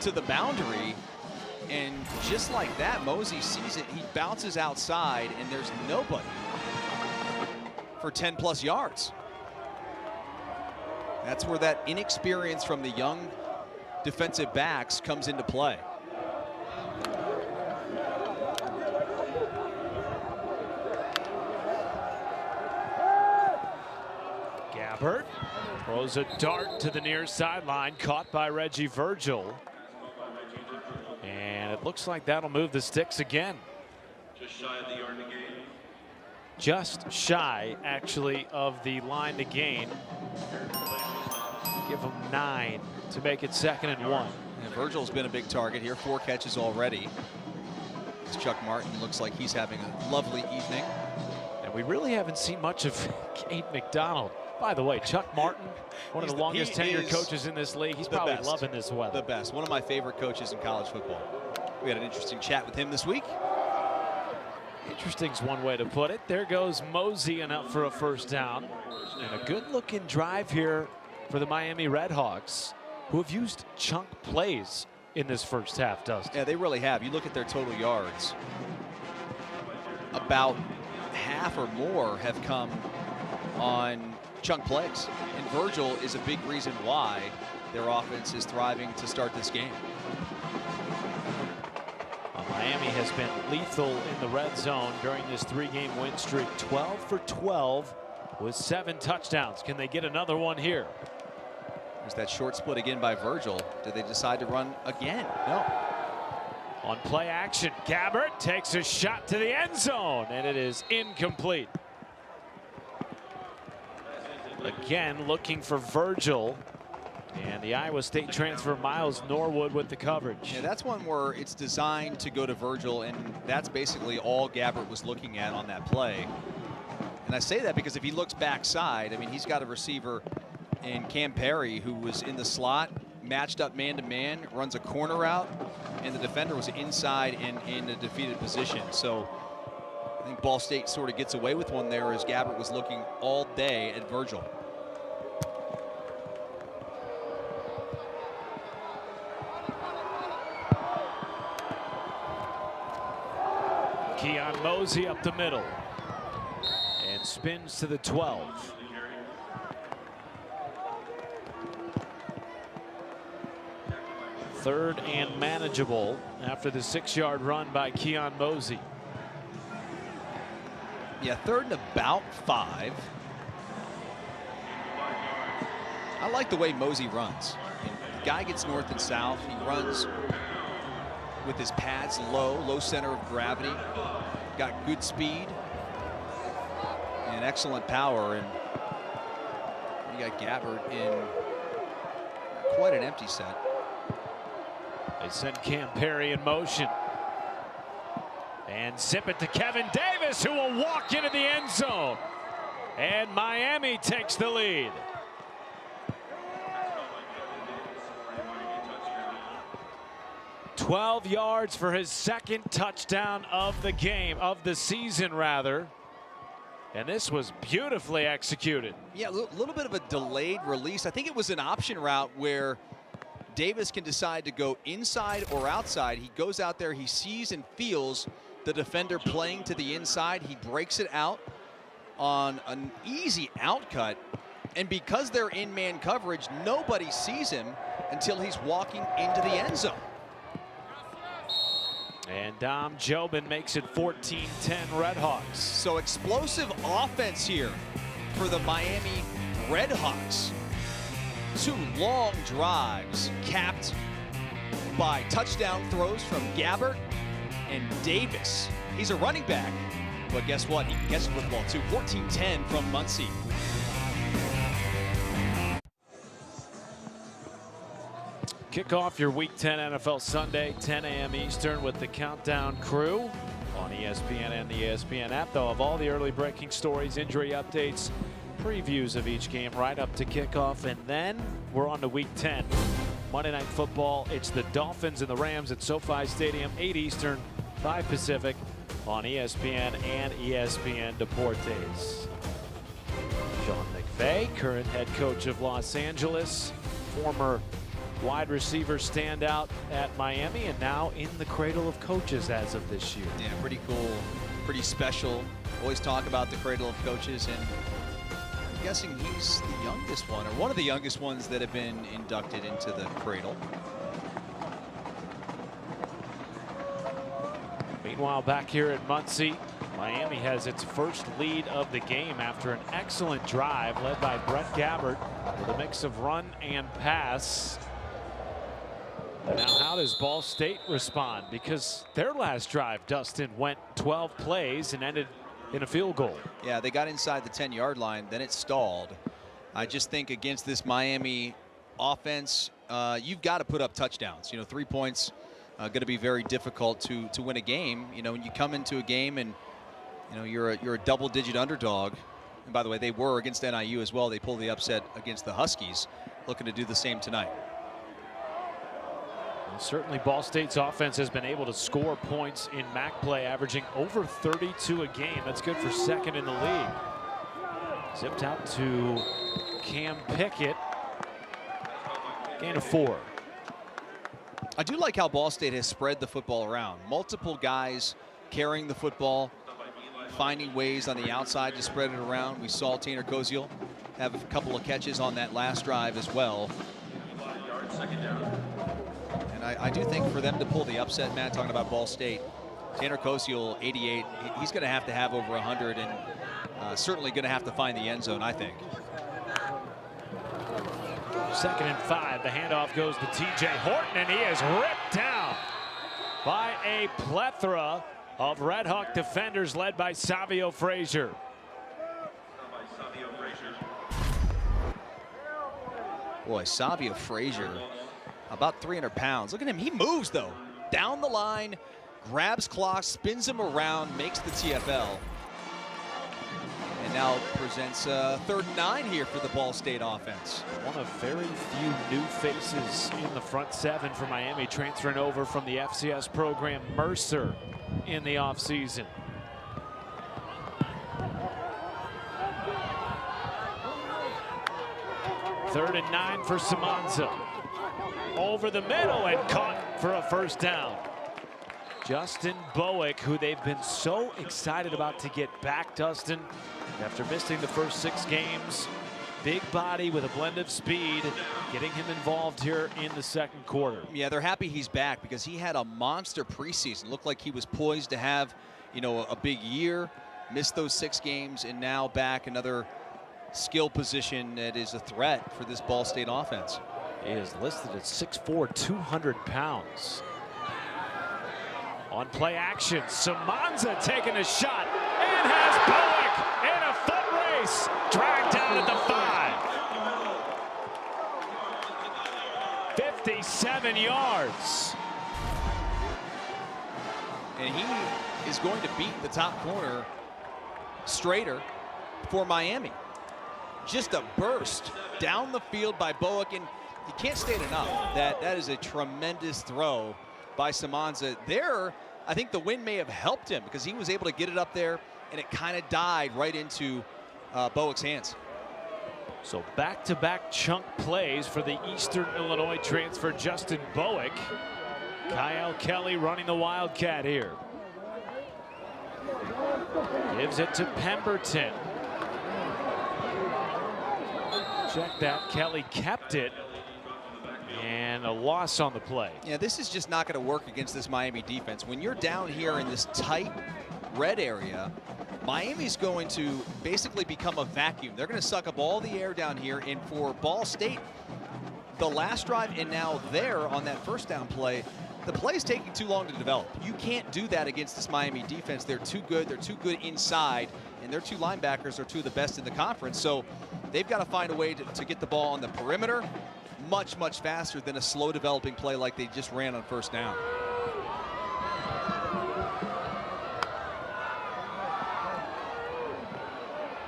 S2: to the boundary. And just like that, Mosey sees it. He bounces outside, and there's nobody for 10+ yards. That's where that inexperience from the young defensive backs comes into play.
S1: Gabbert throws a dart to the near sideline, caught by Reggie Virgil. And it looks like that'll move the sticks again.
S9: Just shy of the yard to gain.
S1: Just shy, actually, of the line to gain. Give him 9 to make it 2nd and 1.
S2: And Virgil's been a big target here, 4 catches already. As Chuck Martin looks like he's having a lovely evening.
S1: And we really haven't seen much of Kate McDonald. By the way, Chuck Martin, one of the longest tenured coaches in this league. He's probably loving this weather.
S2: The best. One of my favorite coaches in college football. We had an interesting chat with him this week.
S1: Interesting's one way to put it. There goes Mosey and up for a 1st down. And a good-looking drive here for the Miami Redhawks, who have used chunk plays in this first half, Dustin.
S2: Yeah, they really have. You look at their total yards. About half or more have come on chunk plays. And Virgil is a big reason why their offense is thriving to start this game.
S1: Miami has been lethal in the red zone during this 3-game win streak. 12 for 12 with 7 touchdowns. Can they get another one here?
S2: There's that short split again by Virgil. Do they decide to run again? No.
S1: On play action, Gabbert takes a shot to the end zone, and it is incomplete. Again, looking for Virgil. And the Iowa State transfer Miles Norwood with the coverage.
S2: Yeah, that's one where it's designed to go to Virgil, and that's basically all Gabbert was looking at on that play. And I say that because if he looks backside, I mean, he's got a receiver in Cam Perry who was in the slot, matched up man-to-man, runs a corner route, and the defender was inside and in a defeated position. So I think Ball State sort of gets away with one there as Gabbert was looking all day at Virgil.
S1: Keon Mosey up the middle and spins to the 12. Third and manageable after the 6-yard run by Keon Mosey.
S2: Yeah, 3rd and about 5. I like the way Mosey runs. The guy gets north and south. He runs with his pads low center of gravity. Got good speed and excellent power. And you got Gabbert in quite an empty set.
S1: They send Cam Perry in motion. And zip it to Kevin Davis, who will walk into the end zone. And Miami takes the lead. $12 yards for his 2nd touchdown of the game, of the season rather. And this was beautifully executed.
S2: Yeah, a little bit of a delayed release. I think it was an option route where Davis can decide to go inside or outside. He goes out there, he sees and feels the defender playing to the inside. He breaks it out on an easy out cut. And because they're in man coverage, nobody sees him until he's walking into the end zone.
S1: And Dom Jobin makes it 14-10 Redhawks.
S2: So explosive offense here for the Miami Redhawks. 2 long drives capped by touchdown throws from Gabbert and Davis. He's a running back, but guess what? He can catch the football too. 14-10 from Muncie.
S1: Kick off your Week 10 NFL Sunday, 10 a.m. Eastern with the Countdown Crew on ESPN and the ESPN app. They'll have all the early breaking stories, injury updates, previews of each game right up to kickoff. And then we're on to Week 10. Monday Night Football. It's the Dolphins and the Rams at SoFi Stadium, 8 Eastern, 5 Pacific on ESPN and ESPN Deportes. Sean McVay, current head coach of Los Angeles, former wide receiver standout at Miami, and now in the cradle of coaches as of this year.
S2: Yeah, pretty cool, pretty special. Always talk about the cradle of coaches, and I'm guessing he's the youngest one, or one of the youngest ones that have been inducted into the cradle.
S1: Meanwhile, back here at Muncie, Miami has its first lead of the game after an excellent drive led by Brett Gabbert with a mix of run and pass. Now, how does Ball State respond? Because their last drive, Dustin, went 12 plays and ended in a field goal.
S2: Yeah, they got inside the 10-yard line, then it stalled. I just think against this Miami offense, you've got to put up touchdowns. 3 points going to be very difficult to win a game. When you come into a game and you're a double-digit underdog. And by the way, they were against NIU as well. They pulled the upset against the Huskies, looking to do the same tonight.
S1: Well, certainly Ball State's offense has been able to score points in MAC play, averaging over 32 a game. That's good for second in the league. Zipped out to Cam Pickett. Gain of 4.
S2: I do like how Ball State has spread the football around. Multiple guys carrying the football, finding ways on the outside to spread it around. We saw Tanner Koziel have a couple of catches on that last drive as well. And I do think for them to pull the upset, Matt, talking about Ball State, Tanner Koziel, 88, he's going to have over 100, and certainly going to have to find the end zone, I think.
S1: 2nd and 5. The handoff goes to TJ Horton, and he is ripped down by a plethora of Red Hawk defenders led by Savio Frazier.
S2: Boy, Savio Frazier, about 300 pounds. Look at him. He moves, though. Down the line, grabs clock, spins him around, makes the TFL. And now presents 3rd and 9 here for the Ball State offense.
S1: One of very few new faces in the front 7 for Miami, transferring over from the FCS program, Mercer, in the offseason. Third and 9 for Samanza. Over the middle and caught for a first down. Justin Bowick, who they've been so excited about to get back, Dustin, after missing the first 6 games. Big body with a blend of speed, getting him involved here in the 2nd quarter.
S2: Yeah, they're happy he's back because he had a monster preseason. Looked like he was poised to have, a big year. Missed those 6 games, and now back, another skill position that is a threat for this Ball State offense.
S1: He is listed at 6'4", 200 pounds. On play action, Samanza taking a shot and has Bowick in a foot race, dragged down at the 5. 57 yards.
S2: And he is going to beat the top corner straighter for Miami. Just a burst down the field by Bowick, and you can't state enough that is a tremendous throw by Samanza. There, I think the wind may have helped him because he was able to get it up there, and it kind of died right into Bowick's hands.
S1: So back-to-back chunk plays for the Eastern Illinois transfer Justin Bowick. Kyle Kelly running the Wildcat here. Gives it to Pemberton. Check that, Kelly kept it. And a loss on the play.
S2: Yeah, this is just not going to work against this Miami defense. When you're down here in this tight red area, Miami's going to basically become a vacuum. They're going to suck up all the air down here. And for Ball State, the last drive and now there on that first down play, the play is taking too long to develop. You can't do that against this Miami defense. They're too good. They're too good inside. And their 2 linebackers are 2 of the best in the conference. So they've got to find a way to get the ball on the perimeter much, much faster than a slow developing play like they just ran on first down.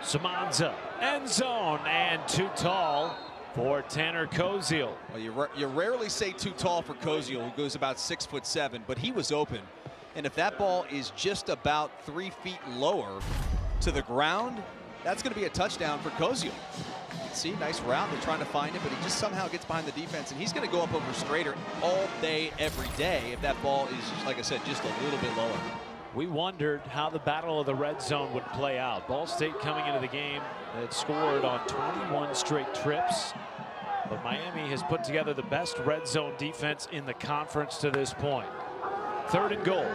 S1: Samanza, end zone, and too tall for Tanner Koziel.
S2: Well, you rarely say too tall for Koziel, who goes about 6'7", but he was open. And if that ball is just about 3 feet lower to the ground, that's going to be a touchdown for Koziel. See, nice route. They're trying to find it, but he just somehow gets behind the defense, and he's going to go up over Strader all day, every day if that ball is, like I said, just a little bit lower.
S1: We wondered how the battle of the red zone would play out. Ball State coming into the game had scored on 21 straight trips, but Miami has put together the best red zone defense in the conference to this point. 3rd and goal.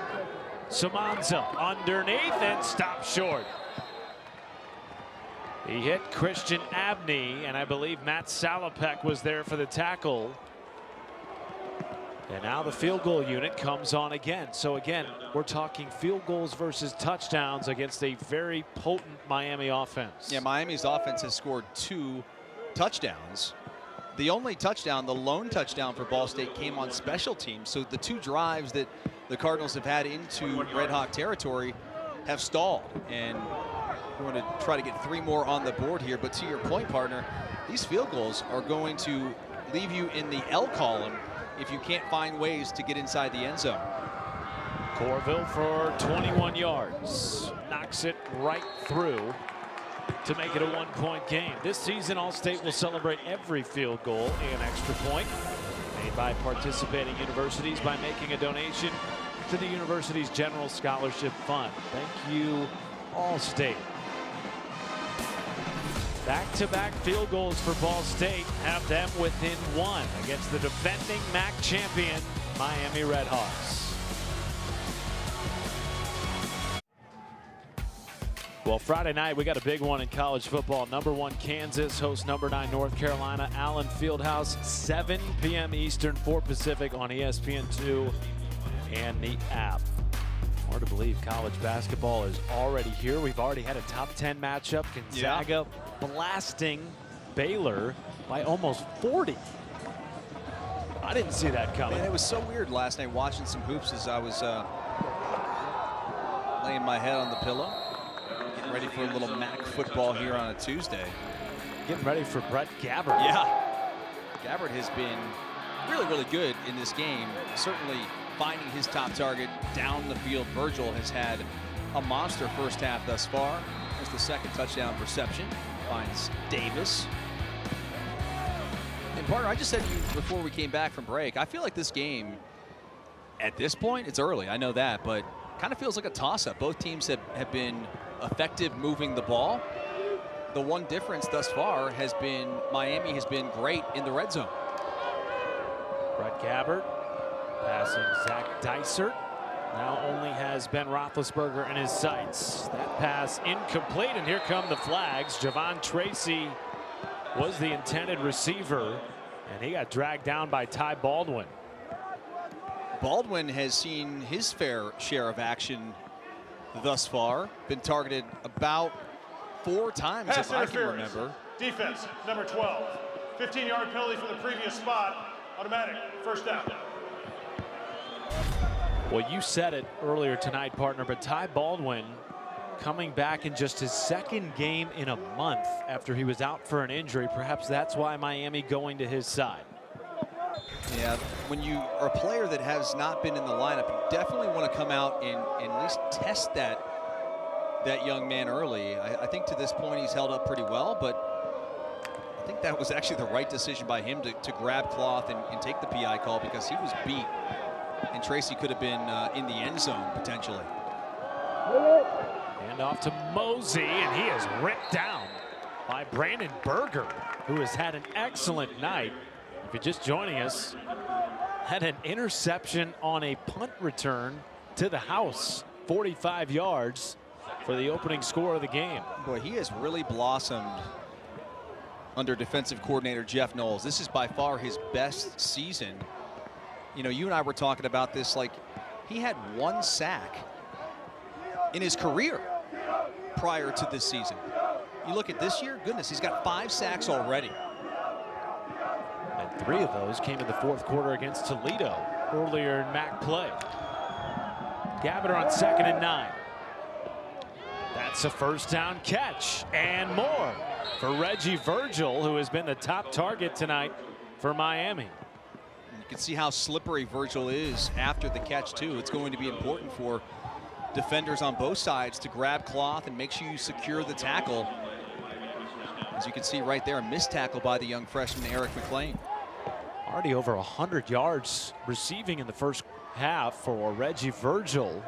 S1: Samanza underneath and stopped short. He hit Christian Abney, and I believe Matt Salopek was there for the tackle. And now the field goal unit comes on again. So again, we're talking field goals versus touchdowns against a very potent Miami offense.
S2: Yeah, Miami's offense has scored 2 touchdowns. The only touchdown, the lone touchdown for Ball State, came on special teams. So the 2 drives that the Cardinals have had into Red Hawk territory have stalled. And we're going to try to get 3 more on the board here. But to your point, partner, these field goals are going to leave you in the L column if you can't find ways to get inside the end zone.
S1: Corville for 21 yards. Knocks it right through to make it a 1-point game. This season, All-State will celebrate every field goal and extra point made by participating universities by making a donation to the university's General Scholarship Fund. Thank you, All-State. Back-to-back field goals for Ball State have them within 1 against the defending MAC champion, Miami Redhawks. Well, Friday night, we got a big one in college football. Number 1 Kansas hosts number 9 North Carolina. Allen Fieldhouse, 7 p.m. Eastern, 4 Pacific on ESPN2 and the app. Hard to believe college basketball is already here. We've already had a top 10 matchup. Gonzaga blasting Baylor by almost 40. I didn't see that coming.
S2: Man, it was so weird last night watching some hoops as I was laying my head on the pillow. Getting ready for a little MAC football here on a Tuesday.
S1: Getting ready for Brett Gabbert.
S2: Yeah. Gabbert has been really, really good in this game. Certainly finding his top target down the field. Virgil has had a monster first half thus far. There's the 2nd touchdown reception. Finds Davis. And partner, I just said to you before we came back from break, I feel like this game, at this point, it's early, I know that, but kind of feels like a toss-up. Both teams have been effective moving the ball. The one difference thus far has been Miami has been great in the red zone.
S1: Brett Gabbert passing Zach Dysert. Now only has Ben Roethlisberger in his sights. That pass incomplete, and here come the flags. Javon Tracy was the intended receiver, and he got dragged down by Ty Baldwin.
S2: Baldwin has seen his fair share of action thus far. Been targeted about 4 times,
S7: Pass
S2: if I can remember.
S7: Defense, number 12. 15-yard penalty from the previous spot. Automatic, first down.
S1: Well, you said it earlier tonight, partner, but Ty Baldwin coming back in just his 2nd game in a month after he was out for an injury. Perhaps that's why Miami going to his side.
S2: Yeah, when you are a player that has not been in the lineup, you definitely want to come out and at least test that young man early. I think to this point he's held up pretty well, but I think that was actually the right decision by him to grab cloth and take the PI call, because he was beat. And Tracy could have been in the end zone potentially.
S1: Hand off to Mosey, and he is ripped down by Brandon Berger, who has had an excellent night. If you're just joining us, had an interception on a punt return to the house, 45 yards for the opening score of the game.
S2: Boy, he has really blossomed under defensive coordinator Jeff Knowles. This is by far his best season. You know, you and I were talking about this, like, he had 1 sack in his career prior to this season. You look at this year, goodness, he's got 5 sacks already.
S1: And 3 of those came in the 4th quarter against Toledo earlier in MAC play. Gabbert on 2nd and 9. That's a first down catch and more for Reggie Virgil, who has been the top target tonight for Miami.
S2: You can see how slippery Virgil is after the catch too. It's going to be important for defenders on both sides to grab cloth and make sure you secure the tackle. As you can see right there, a missed tackle by the young freshman Eric McLean.
S1: Already over 100 yards receiving in the first half for Reggie Virgil.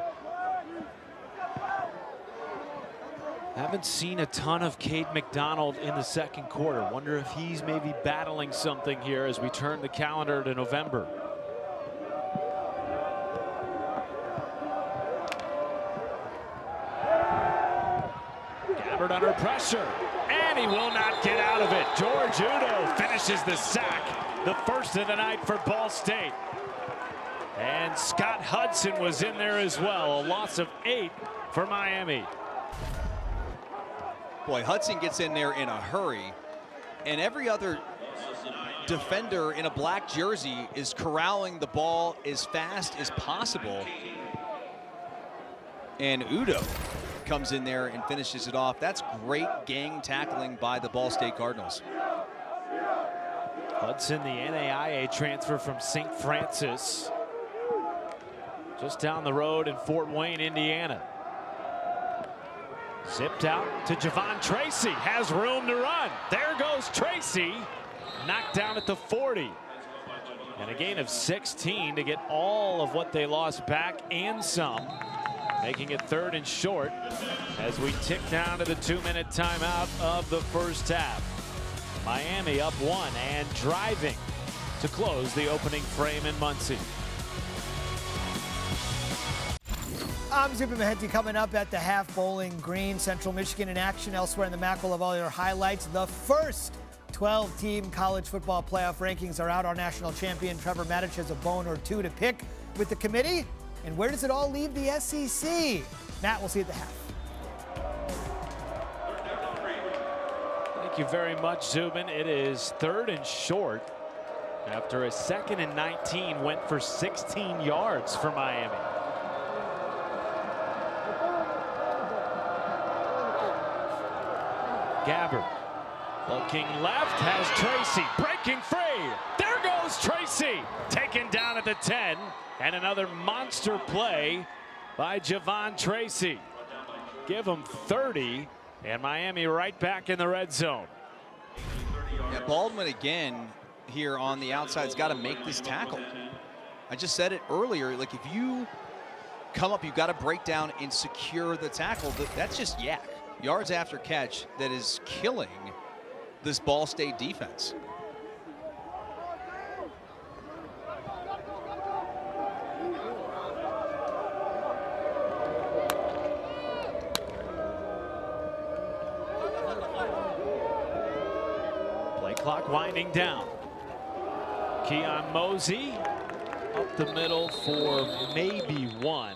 S1: Haven't seen a ton of Cade McDonald in the second quarter. Wonder if he's maybe battling something here as we turn the calendar to November. Gabbert under pressure, and he will not get out of it. George Udo finishes the sack, the first of the night for Ball State. And Scott Hudson was in there as well, a loss of 8 for Miami.
S2: Boy, Hudson gets in there in a hurry, and every other defender in a black jersey is corralling the ball as fast as possible. And Udo comes in there and finishes it off. That's great gang tackling by the Ball State Cardinals.
S1: Hudson, the NAIA transfer from St. Francis, just down the road in Fort Wayne, Indiana. Zipped out to Javon Tracy, has room to run. There goes Tracy, knocked down at the 40. And a gain of 16 to get all of what they lost back and some, making it 3rd and short as we tick down to the 2-minute timeout of the first half. Miami up 1 and driving to close the opening frame in Muncie.
S10: I'm Zubin Mehenti. Coming up at the half, Bowling Green, Central Michigan in action. Elsewhere in the MAC, we'll have all your highlights. The first 12-team college football playoff rankings are out. Our national champion, Trevor Matich, has a bone or two to pick with the committee. And where does it all leave the SEC? Matt, we'll see you at the half.
S1: Thank you very much, Zubin. It is 3rd and short after a 2nd and 19 went for 16 yards for Miami. Gabbert looking left, has Tracy breaking free. There goes Tracy, taken down at the 10, and another monster play by Javon Tracy. Give him 30, and Miami right back in the red zone.
S2: Yeah, Baldwin again here on the outside has got to make this tackle. I just said it earlier, like if you come up, you've got to break down and secure the tackle. That's just yak. Yards after catch that is killing this Ball State defense.
S1: Play clock winding down. Keon Mosey up the middle for maybe 1.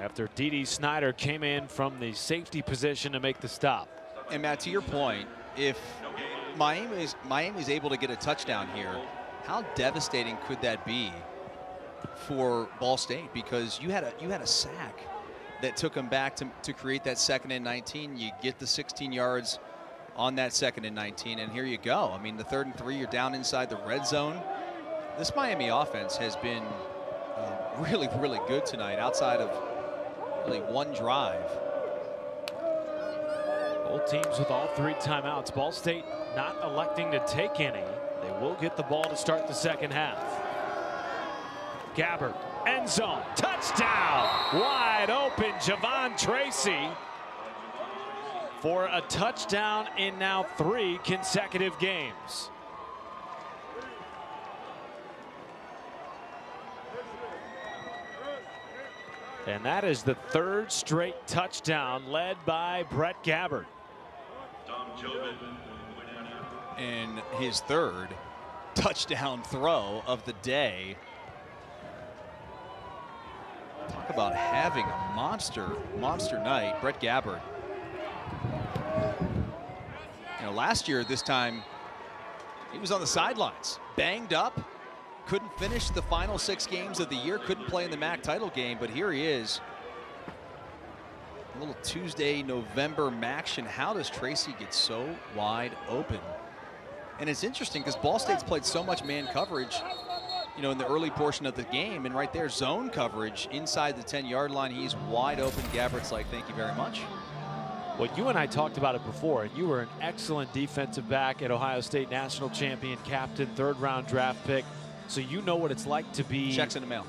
S1: After Dede Snyder came in from the safety position to make the stop.
S2: And Matt, to your point, if Miami is able to get a touchdown here, how devastating could that be for Ball State? Because you had a sack that took them back to create that 2nd and 19. You get the 16 yards on that 2nd and 19, and here you go. I mean, the 3rd and 3, you're down inside the red zone. This Miami offense has been really, really good tonight outside of really one drive.
S1: Both teams with all 3 timeouts. Ball State not electing to take any. They will get the ball to start the second half. Gabbert, end zone, touchdown! Wide open, Javon Tracy for a touchdown in now 3 consecutive games. And that is the 3rd straight touchdown led by Brett Gabbert.
S2: And his 3rd touchdown throw of the day. Talk about having a monster night. Brett Gabbert. You know, last year this time he was on the sidelines, banged up. Couldn't finish the final 6 games of the year, couldn't play in the MAC title game, but here he is. A little Tuesday, November MACtion. How does Tracy get so wide open? And it's interesting because Ball State's played so much man coverage, you know, in the early portion of the game, and right there, zone coverage inside the 10-yard line. He's wide open. Gabbert's like, thank you very much.
S1: Well, you and I talked about it before, and you were an excellent defensive back at Ohio State national champion, captain, third-round draft pick. So you know what it's like to be...
S2: Checks in the mail.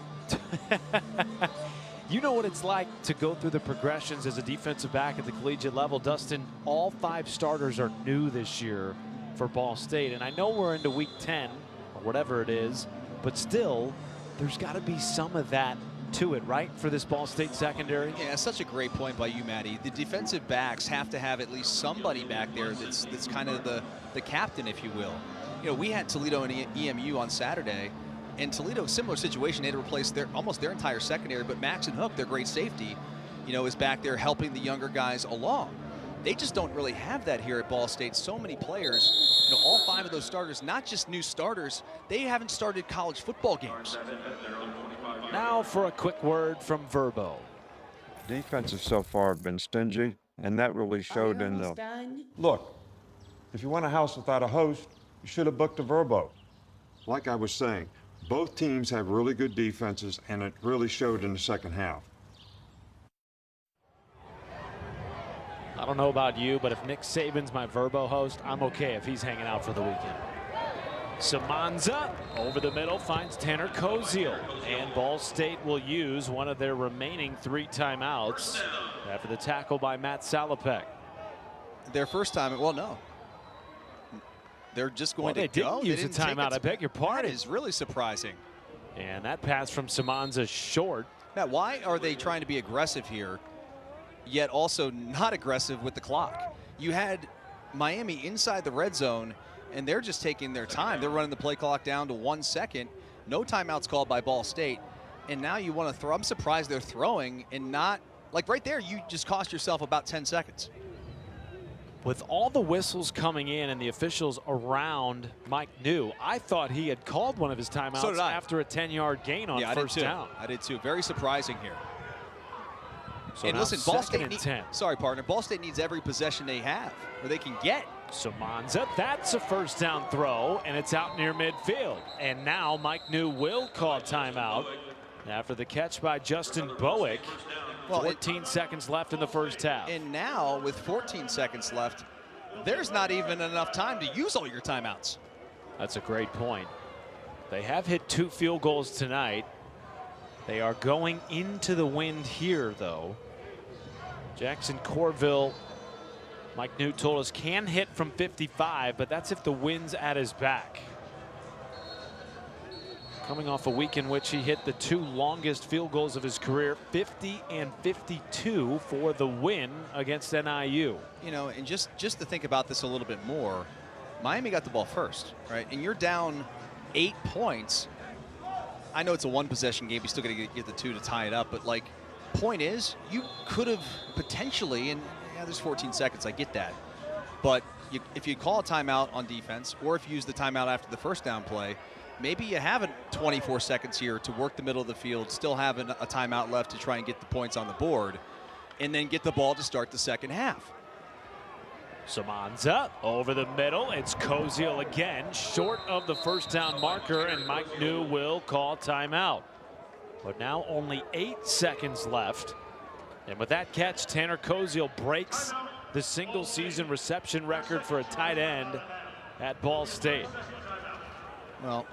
S1: You know what it's like to go through the progressions as a defensive back at the collegiate level. Dustin, all 5 starters are new this year for Ball State. And I know we're into week 10 or whatever it is, but still, there's got to be some of that to it, right, for this Ball State secondary?
S2: Yeah, such a great point by you, Maddie. The defensive backs have to have at least somebody back there that's kind of the captain, if you will. You know, we had Toledo and EMU on Saturday, and Toledo, similar situation. They had to replace almost their entire secondary, but Max and Hook, their great safety, you know, is back there helping the younger guys along. They just don't really have that here at Ball State. So many players, you know, all 5 of those starters, not just new starters, they haven't started college football games.
S1: Now for a quick word from Verbo.
S11: Defenses so far have been stingy, and that really showed in the... Look, if you want a house without a host, you should have booked a Verbo. Like I was saying, both teams have really good defenses, and it really showed in the second half.
S1: I don't know about you, but if Nick Saban's my Verbo host, I'm okay if he's hanging out for the weekend. Samanza over the middle finds Tanner Koziel, and Ball State will use one of their remaining 3 timeouts after the tackle by Matt Salopek.
S2: Their first time, well, no. They're just going to go.
S1: They didn't use a timeout. I beg your pardon.
S2: That is really surprising.
S1: And that pass from Samanza short.
S2: Matt, why are they trying to be aggressive here, yet also not aggressive with the clock? You had Miami inside the red zone, and they're just taking their time. They're running the play clock down to 1 second. No timeouts called by Ball State. And now you want to throw. I'm surprised they're throwing and not, like right there, you just cost yourself about 10 seconds.
S1: With all the whistles coming in and the officials around Mike New, I thought he had called one of his timeouts after a 10-yard gain on first down.
S2: I did too. Very surprising here.
S1: So
S2: and
S1: now
S2: listen, Ball State sorry, partner. Ball State needs every possession they have, or they can get.
S1: Samanza, that's a first down throw, and it's out near midfield. And now Mike New will call timeout after the catch by Justin Bowick. 14 seconds left in the first half.
S2: And now, with 14 seconds left, there's not even enough time to use all your timeouts.
S1: That's a great point. They have hit 2 field goals tonight. They are going into the wind here, though. Jackson Corville, Mike New told us, can hit from 55, but that's if the wind's at his back. Coming off a week in which he hit the 2 longest field goals of his career, 50 and 52 for the win against NIU.
S2: You know, and just to think about this a little bit more, Miami got the ball first, right? And you're down 8 points. I know it's a 1-possession game. You still got to get the 2 to tie it up. But, like, point is, you could have potentially, and yeah, there's 14 seconds. I get that. But if you call a timeout on defense, or if you use the timeout after the first down play, maybe you have 24 seconds here to work the middle of the field, still have a timeout left to try and get the points on the board, and then get the ball to start the second half.
S1: Samanza over the middle. It's Koziel again, short of the first down marker, and Mike New will call timeout. But now only 8 seconds left. And with that catch, Tanner Koziel breaks the single-season reception record for a tight end at Ball State.
S2: Well,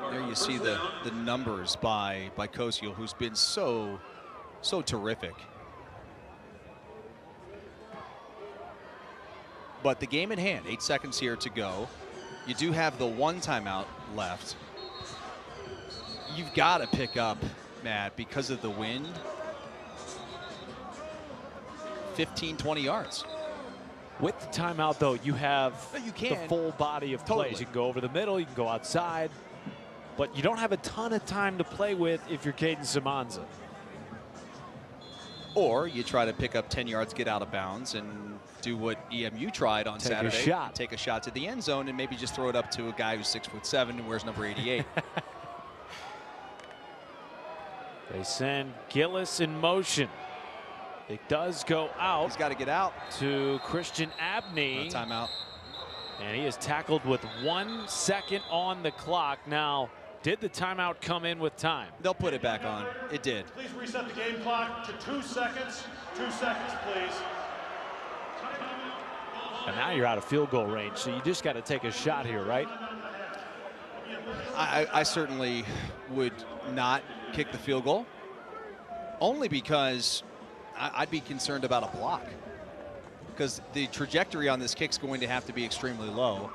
S2: there you see the numbers by Koziel, who's been so terrific. But the game in hand, 8 seconds here to go. You do have the 1 timeout left. You've got to pick up, Matt, because of the wind, 15, 20 yards.
S1: With the timeout, though, you have the full body of plays. You can go over the middle, you can go outside, but you don't have a ton of time to play with if you're Caden Samanza.
S2: Or you try to pick up 10 yards, get out of bounds, and do what EMU tried on Saturday. Take a shot to the end zone and maybe just throw it up to a guy who's 6'7" and wears number 88.
S1: They send Gillis in motion. It does go out.
S2: He's got to get out.
S1: To Christian Abney.
S2: Timeout.
S1: And he is tackled with 1 second on the clock. Now, did the timeout come in with time?
S2: They'll put it back on. It did.
S7: Please reset the game clock to 2 seconds. 2 seconds, please.
S1: And now you're out of field goal range, so you just got to take a shot here, right?
S2: I certainly would not kick the field goal, only because I'd be concerned about a block, because the trajectory on this kick's going to have to be extremely low.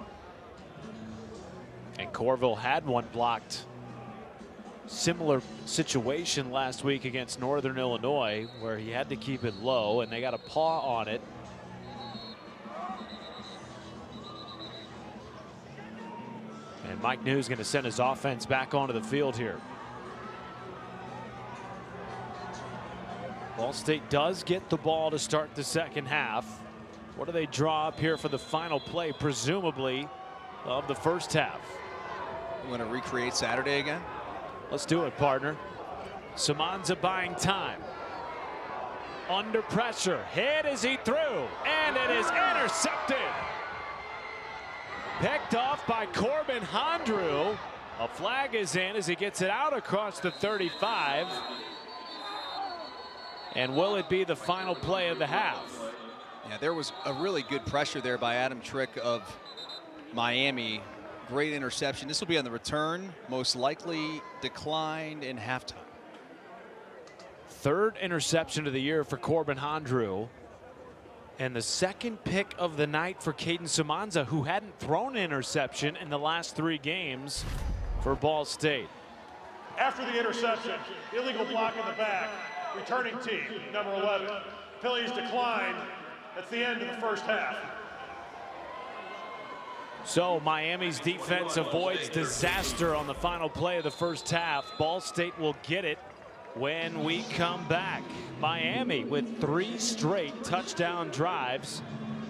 S1: And Corville had one blocked. Similar situation last week against Northern Illinois, where he had to keep it low, and they got a paw on it. And Mike New is going to send his offense back onto the field here. Ball State does get the ball to start the second half. What do they draw up here for the final play, presumably, of the first half?
S2: You want to recreate Saturday again?
S1: Let's do it, partner. Samanza buying time. Under pressure. Hit as he threw. And it is intercepted. Picked off by Corbin Hondrew. A flag is in as he gets it out across the 35. And will it be the final play of the half?
S2: Yeah, there was a really good pressure there by Adam Trick of Miami. Great interception. This will be on the return, most likely declined in halftime.
S1: Third interception of the year for Corbin Hondrew. And the second pick of the night for Caden Samanza, who hadn't thrown an interception in the last 3 games for Ball State.
S7: After the interception, illegal block in the back, returning team, number 11. Penalties declined. That's the end of the first half.
S1: So Miami's defense avoids disaster on the final play of the first half. Ball State will get it when we come back. Miami with 3 straight touchdown drives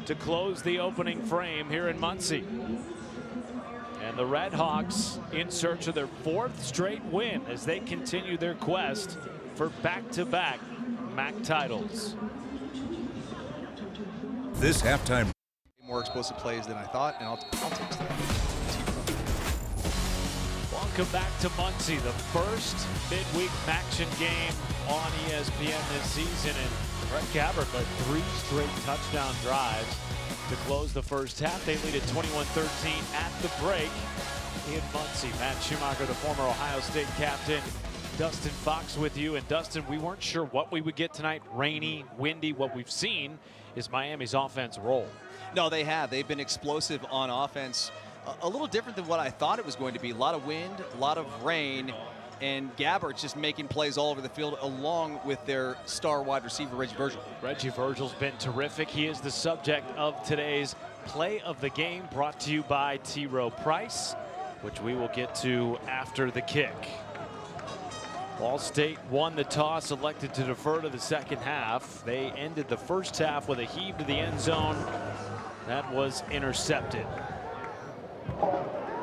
S1: to close the opening frame here in Muncie. And the Red Hawks in search of their 4th straight win as they continue their quest for back-to-back MAC titles.
S8: This halftime.
S2: More explosive plays than I thought, and I'll take that.
S1: Welcome back to Muncie, the first midweek Maction game on ESPN this season, and Brett Gabbert led 3 straight touchdown drives to close the first half. They lead at 21-13 at the break in Muncie. Matt Schumacher, the former Ohio State captain, Dustin Fox with you. And Dustin, we weren't sure what we would get tonight. Rainy, windy. What we've seen is Miami's offense roll.
S2: No, they have. They've been explosive on offense. A little different than what I thought it was going to be. A lot of wind, a lot of rain, and Gabbert's just making plays all over the field along with their star wide receiver, Reggie Virgil.
S1: Reggie Virgil's been terrific. He is the subject of today's play of the game, brought to you by T. Rowe Price, which we will get to after the kick. Ball State won the toss, elected to defer to the second half. They ended the first half with a heave to the end zone. That was intercepted.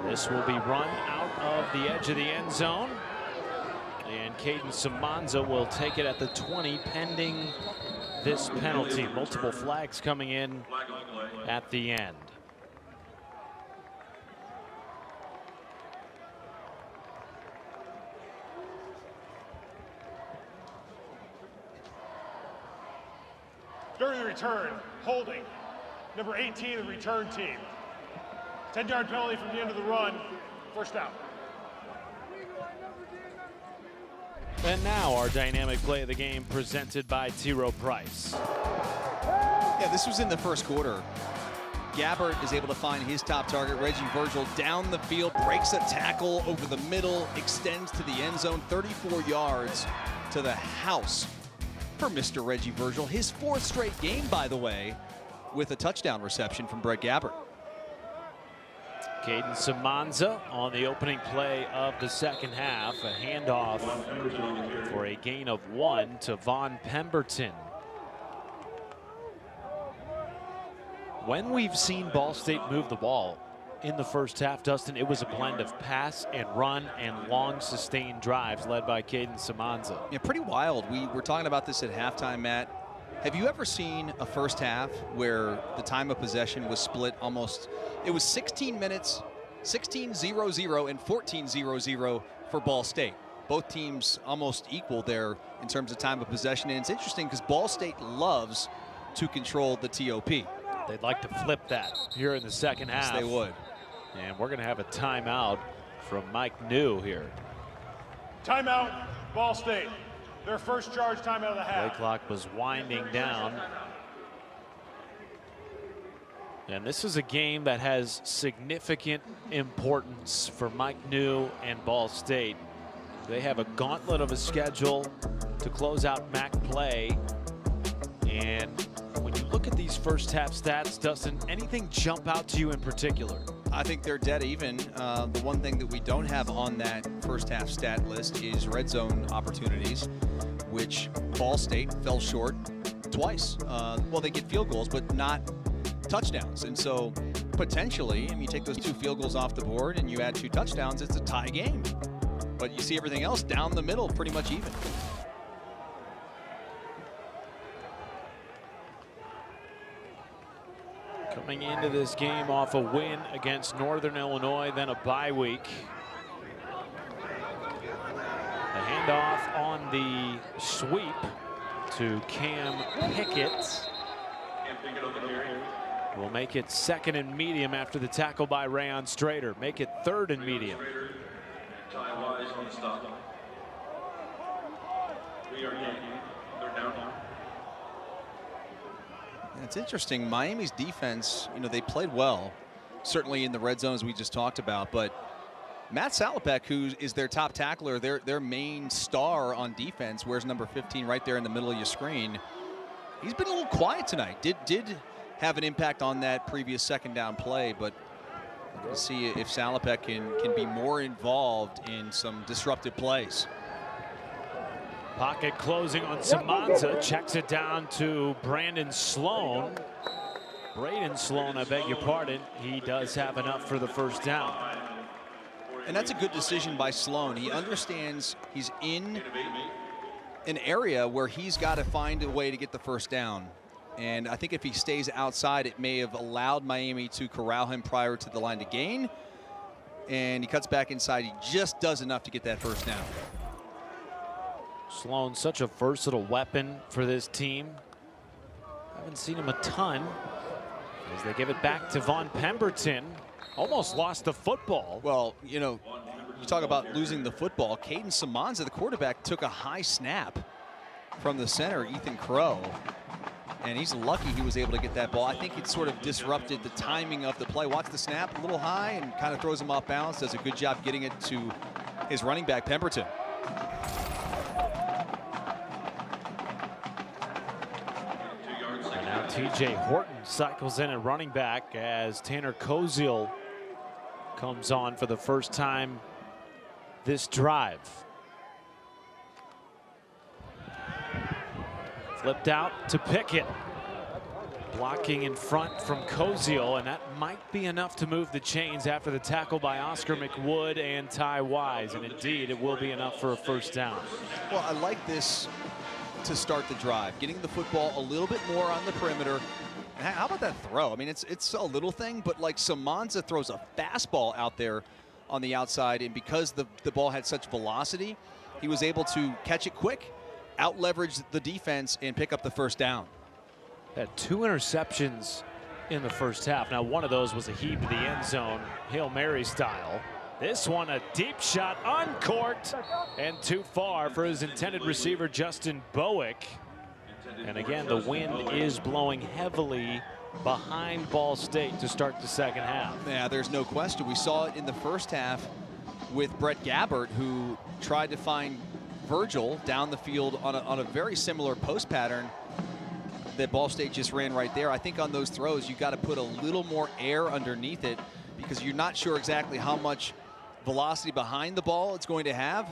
S1: This will be run out of the edge of the end zone. And Caden Samanza will take it at the 20 pending this penalty. Multiple flags coming in at the end.
S7: During the return, holding, number 18 of the return team. 10-yard penalty from the end of the run, first down.
S1: And now our dynamic play of the game presented by T. Rowe Price.
S2: Yeah, this was in the first quarter. Gabbert is able to find his top target, Reggie Virgil, down the field, breaks a tackle over the middle, extends to the end zone, 34 yards to the house for Mr. Reggie Virgil. His 4th straight game, by the way, with a touchdown reception from Brett Gabbert.
S1: Caden Samanza on the opening play of the second half. A handoff for a gain of 1 to Vaughn Pemberton. When we've seen Ball State move the ball in the first half, Dustin, it was a blend of pass and run and long sustained drives led by Caden Samanza.
S2: Yeah, pretty wild. We were talking about this at halftime, Matt. Have you ever seen a first half where the time of possession was split almost? It was 16 minutes, 16-0-0 and 14-0-0 for Ball State. Both teams almost equal there in terms of time of possession. And it's interesting because Ball State loves to control the TOP.
S1: They'd like to flip that here in the second half.
S2: Yes, they would.
S1: And we're going to have a timeout from Mike New here.
S7: Timeout, Ball State. Their first charge timeout of the half.
S1: Play clock was winding down. And this is a game that has significant importance for Mike New and Ball State. They have a gauntlet of a schedule to close out MAC play. And when you look at these first half stats, doesn't anything jump out to you in particular?
S2: I think they're dead even. The one thing that we don't have on that first half stat list is red zone opportunities, which Ball State fell short twice. Well, they get field goals, but not touchdowns. And so potentially, you take those 2 field goals off the board and you add 2 touchdowns, it's a tie game. But you see everything else down the middle, pretty much even.
S1: Coming into this game off a win against Northern Illinois, then a bye week. The handoff on the sweep to Cam Pickett. Will make it 2nd and medium after the tackle by Rayon Strader. Make it 3rd and medium.
S9: Ty Wise on the stop. 3-yard gain. They're down.
S2: It's interesting. Miami's defense, they played well, certainly in the red zone as we just talked about. But Matt Salopek, who is their top tackler, their main star on defense, wears number 15 right there in the middle of your screen. He's been a little quiet tonight. Did have an impact on that previous 2nd down play, but we'll see if Salopek can be more involved in some disruptive plays.
S1: Pocket closing on Samanza, checks it down to Brandon Sloan. Braden Sloan, I beg your pardon. He does have enough for the first down.
S2: And that's a good decision by Sloan. He understands he's in an area where he's got to find a way to get the first down. And I think if he stays outside, it may have allowed Miami to corral him prior to the line to gain. And he cuts back inside. He just does enough to get that first down.
S1: Sloan, such a versatile weapon for this team. Haven't seen him a ton as they give it back to Von Pemberton. Almost lost the football.
S2: Well, you talk about losing the football. Caden Samanza, the quarterback, took a high snap from the center, Ethan Crow. And he's lucky he was able to get that ball. I think it sort of disrupted the timing of the play. Watch the snap, a little high, and kind of throws him off balance. Does a good job getting it to his running back, Pemberton.
S1: And now TJ Horton cycles in at running back as Tanner Koziel comes on for the first time this drive. Flipped out to Pickett. Blocking in front from Koziel, and that might be enough to move the chains after the tackle by Oscar McWood and Ty Wise. And indeed, it will be enough for a first down.
S2: Well, I like this to start the drive. Getting the football a little bit more on the perimeter. And how about that throw? I mean, it's a little thing, but like Samanza throws a fastball out there on the outside, and because the ball had such velocity, he was able to catch it quick, out-leverage the defense, and pick up the first down.
S1: Had 2 interceptions in the first half. Now, one of those was a heave to the end zone, Hail Mary style. This one, a deep shot, uncorked, and too far for his intended receiver, Justin Bowick. And again, the wind is blowing heavily behind Ball State to start the second half.
S2: Yeah, there's no question. We saw it in the first half with Brett Gabbert, who tried to find Virgil down the field on a very similar post pattern that Ball State just ran right there. I think on those throws, you got to put a little more air underneath it because you're not sure exactly how much velocity behind the ball it's going to have,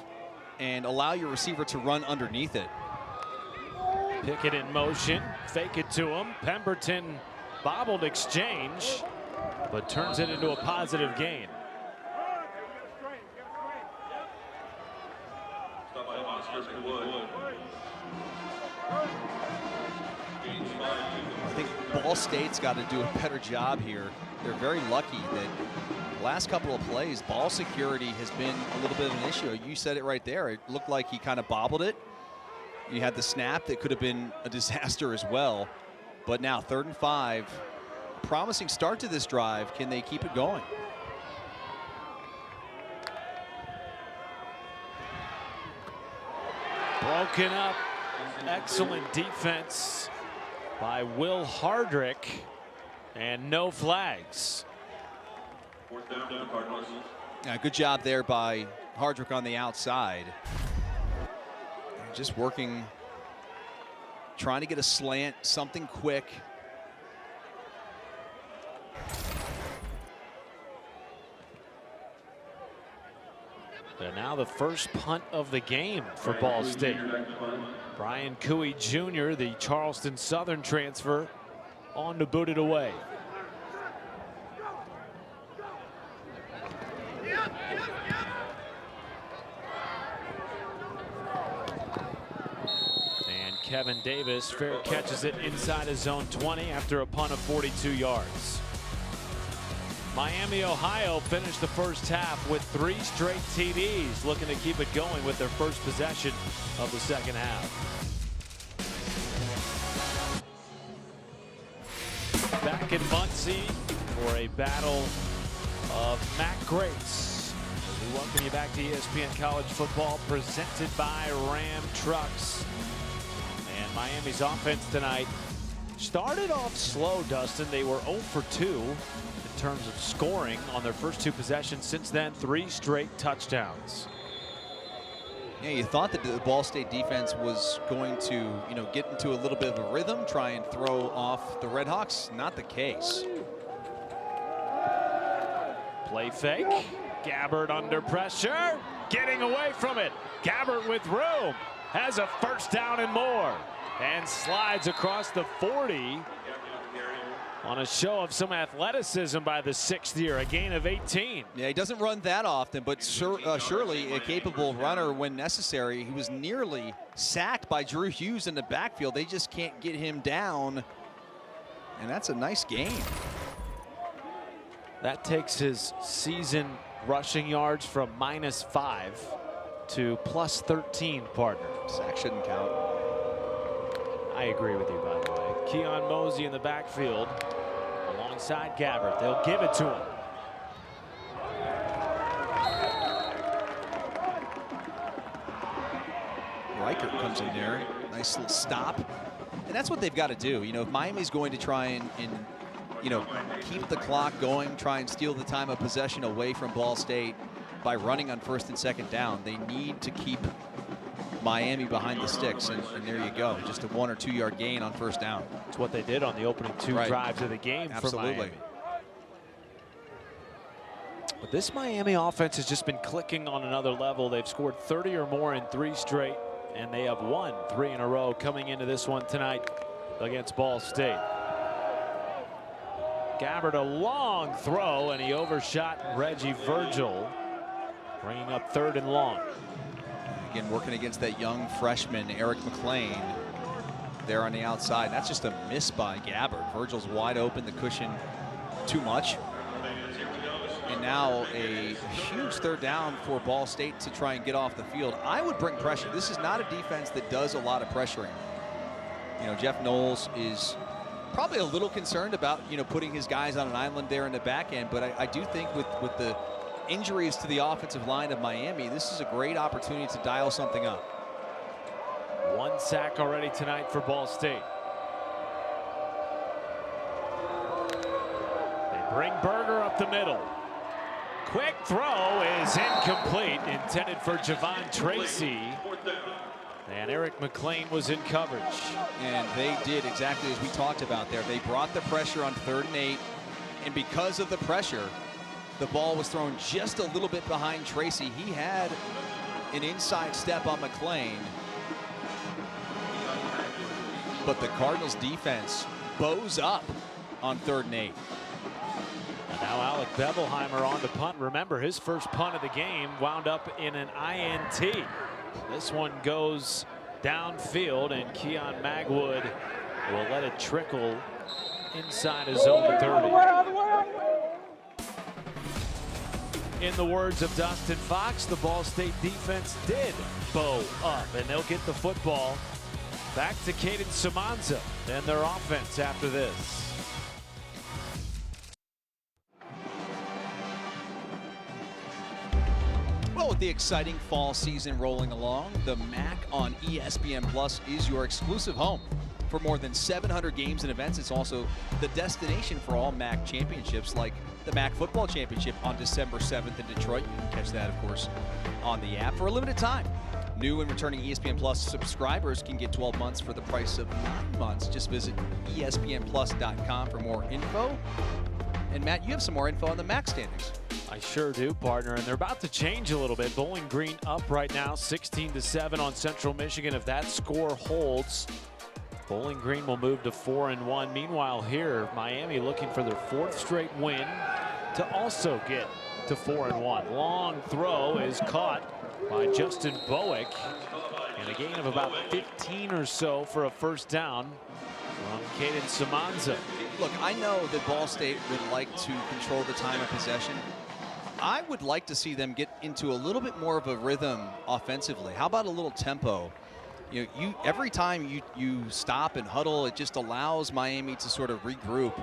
S2: and allow your receiver to run underneath it.
S1: Pickett in motion, fake it to him. Pemberton bobbled exchange, but turns it into a positive gain.
S2: I think Ball State's got to do a better job here. They're very lucky that the last couple of plays, ball security has been a little bit of an issue. You said it right there. It looked like he kind of bobbled it. You had the snap that could have been a disaster as well. But now 3rd and 5, promising start to this drive. Can they keep it going?
S1: Broken up. Excellent defense by Will Hardrick, and no flags.
S9: Fourth down to the Cardinals.
S2: Yeah, good job there by Hardrick on the outside. Just working, trying to get a slant, something quick.
S1: And now the first punt of the game for Ball State. Brian Cooey Jr., the Charleston Southern transfer, on to boot it away. And Kevin Davis fair catches it inside his zone 20 after a punt of 42 yards. Miami, Ohio finished the first half with 3 straight TDs, looking to keep it going with their first possession of the second half. Back in Muncie for a battle of Matt Grace. We welcome you back to ESPN College Football, presented by Ram Trucks. And Miami's offense tonight started off slow, Dustin. They were 0 for 2 in terms of scoring on their first 2 possessions. Since then, 3 straight touchdowns.
S2: Yeah, you thought that the Ball State defense was going to, get into a little bit of a rhythm, try and throw off the Redhawks. Not the case.
S1: Play fake. Gabbert under pressure. Getting away from it. Gabbert with room. Has a first down and more. And slides across the 40 on a show of some athleticism by the 6th year. A gain of 18.
S2: Yeah, he doesn't run that often, but surely a capable runner when necessary. He was nearly sacked by Drew Hughes in the backfield. They just can't get him down. And that's a nice gain.
S1: That takes his season rushing yards from -5 to +13, partner.
S2: Sack shouldn't count.
S1: I agree with you, by the way. Keon Mosey in the backfield alongside Gabbert. They'll give it to him.
S2: Reichert comes in there. Nice little stop. And that's what they've got to do. If Miami's going to try and keep the clock going, try and steal the time of possession away from Ball State by running on 1st and 2nd down, they need to keep Miami behind the sticks, and there you go. Just a 1 or 2 yard gain on 1st down.
S1: It's what they did on the opening 2 drives of the game.
S2: Absolutely.
S1: For Miami. But this Miami offense has just been clicking on another level. They've scored 30 or more in 3 straight, and they have won 3 in a row coming into this one tonight against Ball State. Gabbert, a long throw, and he overshot Reggie Virgil, bringing up 3rd and long.
S2: Again, working against that young freshman, Eric McLean, there on the outside. That's just a miss by Gabbert. Virgil's wide open, the cushion too much. And now a huge 3rd down for Ball State to try and get off the field. I would bring pressure. This is not a defense that does a lot of pressuring. Jeff Knowles is probably a little concerned about, putting his guys on an island there in the back end. But I do think with the injuries to the offensive line of Miami, this is a great opportunity to dial something up.
S1: 1 sack already tonight for Ball State. They bring Berger up the middle. Quick throw is incomplete, intended for Javon Tracy. And Eric McLean was in coverage.
S2: And they did exactly as we talked about there. They brought the pressure on 3rd and 8. And because of the pressure, the ball was thrown just a little bit behind Tracy. He had an inside step on McLean. But the Cardinals defense bows up on 3rd and 8.
S1: And now Alec Bevelheimer on the punt. Remember, his first punt of the game wound up in an INT. This one goes downfield, and Keon Magwood will let it trickle inside his own 30. In the words of Dustin Fox, the Ball State defense did bow up, and they'll get the football back to Caden Simonza and their offense after this.
S2: Well, with the exciting fall season rolling along, the MAC on ESPN Plus is your exclusive home. For more than 700 games and events, it's also the destination for all MAC championships, like the MAC Football Championship on December 7th in Detroit. You can catch that, of course, on the app for a limited time. New and returning ESPN Plus subscribers can get 12 months for the price of 9 months. Just visit ESPNplus.com for more info. And Matt, you have some more info on the MAC standings.
S1: I sure do, partner, and they're about to change a little bit. Bowling Green up right now, 16-7 on Central Michigan. If that score holds, Bowling Green will move to 4-1. Meanwhile, here, Miami looking for their 4th straight win to also get to 4-1. Long throw is caught by Justin Bowick, and a gain of about 15 or so for a first down from Caden Samanza.
S2: Look, I know that Ball State would like to control the time of possession. I would like to see them get into a little bit more of a rhythm offensively. How about a little tempo? You know, every time you stop and huddle, it just allows Miami to sort of regroup,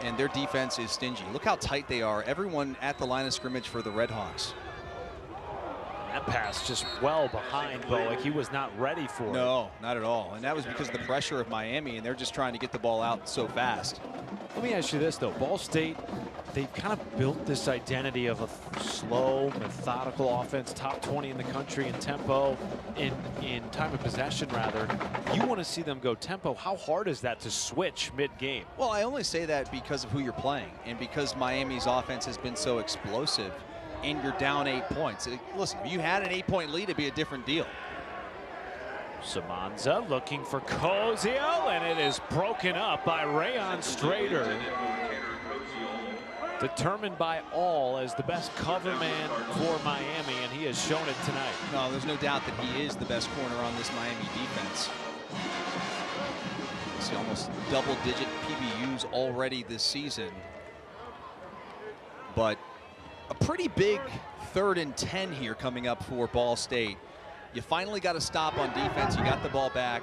S2: and their defense is stingy. Look how tight they are. Everyone at the line of scrimmage for the Red Hawks.
S1: That pass just well behind Bowick. He was not ready for it.
S2: No, not at all. And that was because of the pressure of Miami, and they're just trying to get the ball out so fast.
S1: Let me ask you this, though. Ball State, they've kind of built this identity of a slow, methodical offense, top 20 in the country in tempo, in time of possession, rather. You want to see them go tempo. How hard is that to switch mid-game?
S2: Well, I only say that because of who you're playing and because Miami's offense has been so explosive, and you're down 8 points. Listen, if you had an 8-point lead, it'd be a different deal.
S1: Samanza looking for Cozio, and it is broken up by Rayon Strader. Determined by all as the best cover man for Miami, and he has shown it tonight.
S2: No, there's no doubt that he is the best corner on this Miami defense. See almost double-digit PBUs already this season. But a pretty big 3rd and 10 here coming up for Ball State. You finally got to stop on defense. You got the ball back.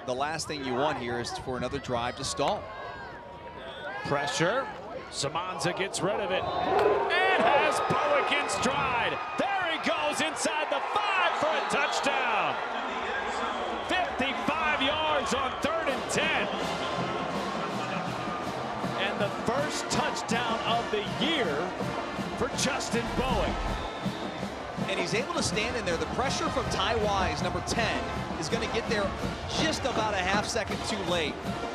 S2: The last thing you want here is for another drive to stall.
S1: Pressure. Samanza gets rid of it and has Bowick in stride. There he goes inside the 5 for a touchdown. 55 yards on 3rd and 10. And the first touchdown of the year for Justin Bowick.
S2: And he's able to stand in there. The pressure from Ty Wise, number 10, is going to get there just about a half-second too late.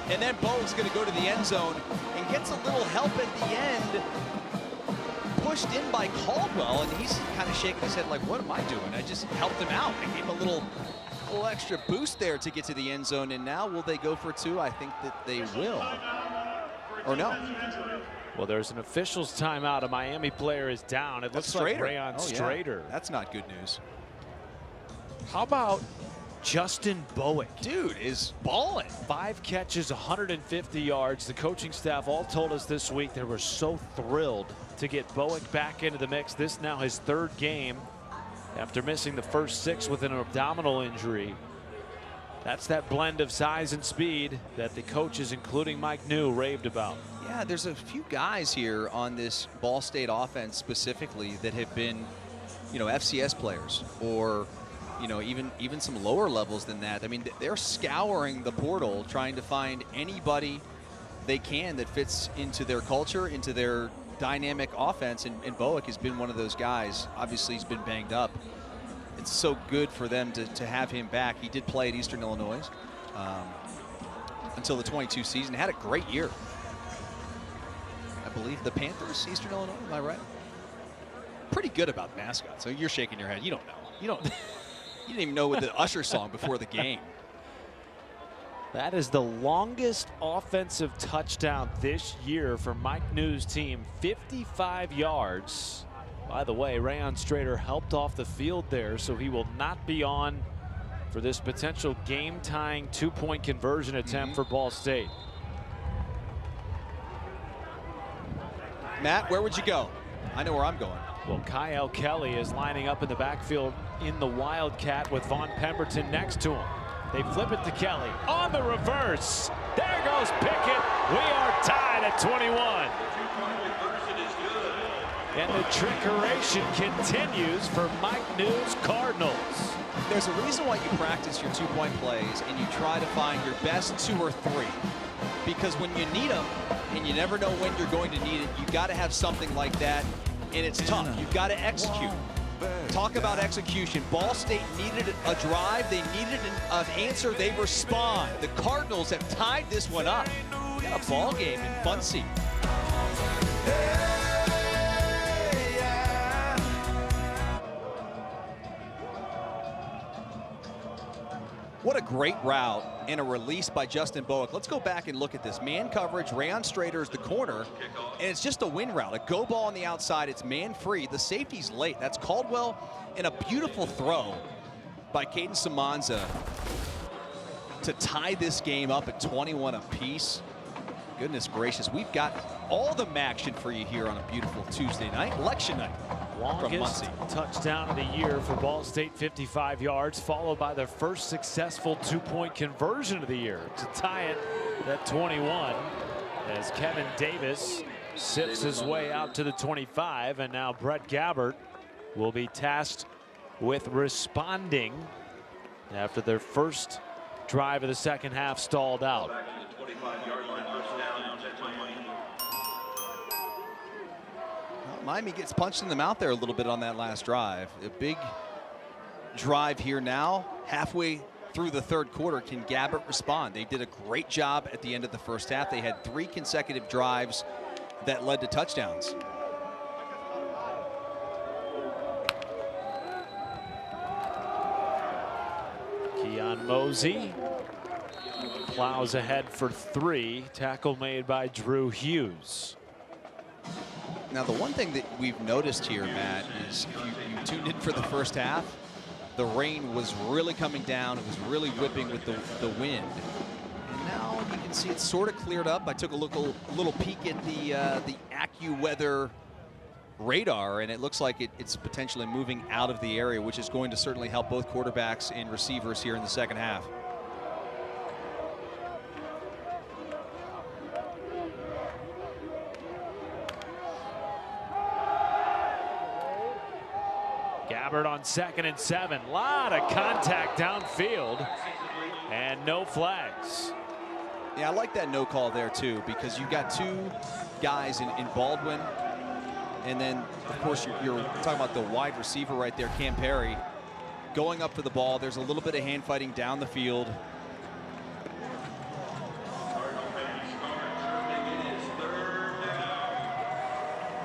S2: And then Bowick's going to go to the end zone and gets a little help at the end. Pushed in by Caldwell, and he's kind of shaking his head like, what am I doing? I just helped him out. I gave him a little extra boost there to get to the end zone. And now will they go for 2? I think that they will. Or no.
S1: Well, there's an official's timeout. A Miami player is down. It looks like Rayon Strader.
S2: Yeah. That's not good news.
S1: How about Justin Bowick?
S2: Dude is balling.
S1: 5 catches, 150 yards. The coaching staff all told us this week they were so thrilled to get Bowick back into the mix. This now his 3rd game after missing the first 6 with an abdominal injury. That's that blend of size and speed that the coaches, including Mike New, raved about.
S2: Yeah, there's a few guys here on this Ball State offense specifically that have been, you know, FCS players or, you know, even some lower levels than that. I mean, they're scouring the portal trying to find anybody they can that fits into their culture, into their dynamic offense, and Bowick has been one of those guys. Obviously, he's been banged up. It's so good for them to have him back. He did play at Eastern Illinois until the 22 season. Had a great year. I believe the Panthers, Eastern Illinois, am I right? Pretty good about mascots. So you're shaking your head. You don't know. You didn't even know with the Usher song before the game.
S1: That is the longest offensive touchdown this year for Mike New's team, 55 yards. By the way, Rayon Strader helped off the field there, so he will not be on for this potential game-tying 2-point conversion attempt for Ball State.
S2: Matt, where would you go? I know where I'm going.
S1: Well, Kyle Kelly is lining up in the backfield in the Wildcat with Vaughn Pemberton next to him. They flip it to Kelly on the reverse. There goes Pickett. We are tied at 21. And the trickeration continues for Mike News Cardinals.
S2: There's a reason why you practice your two-point plays and you try to find your best 2 or 3. Because when you need them, and you never know when you're going to need it, you've got to have something like that, and it's tough. You've got to execute. Talk about execution. Ball State needed a drive. They needed an answer. They respond. The Cardinals have tied this one up. Got a ball game in Muncie. What a great route and a release by Justin Bowick. Let's go back and look at this. Man coverage, Rayon Strader is the corner, and it's just a win route. A go ball on the outside, it's man free. The safety's late. That's Caldwell, and a beautiful throw by Caden Samanza to tie this game up at 21 apiece. Goodness gracious, we've got all the action for you here on a beautiful Tuesday night, election night.
S1: Longest touchdown of the year for Ball State, 55 yards, followed by their first successful 2-point conversion of the year to tie it at 21 as Kevin Davis sips his way out to the 25, and now Brett Gabbert will be tasked with responding after their first drive of the second half stalled out.
S2: Miami gets punched in the mouth there a little bit on that last drive. A big drive here now, halfway through the third quarter. Can Gabbert respond? They did a great job at the end of the first half. They had 3 consecutive drives that led to touchdowns.
S1: Keon Mosey plows ahead for 3. Tackle made by Drew Hughes.
S2: Now, the one thing that we've noticed here, Matt, is if you tuned in for the first half, the rain was really coming down. It was really whipping with the wind. And now you can see it's sort of cleared up. I took a little peek at the AccuWeather radar, and it looks like it's potentially moving out of the area, which is going to certainly help both quarterbacks and receivers here in the second half.
S1: Gabbert on 2nd and 7. Lot of contact downfield and no flags.
S2: Yeah, I like that no call there too, because you've got 2 guys in Baldwin, and then of course you're talking about the wide receiver right there, Cam Perry, going up for the ball. There's a little bit of hand fighting down the field.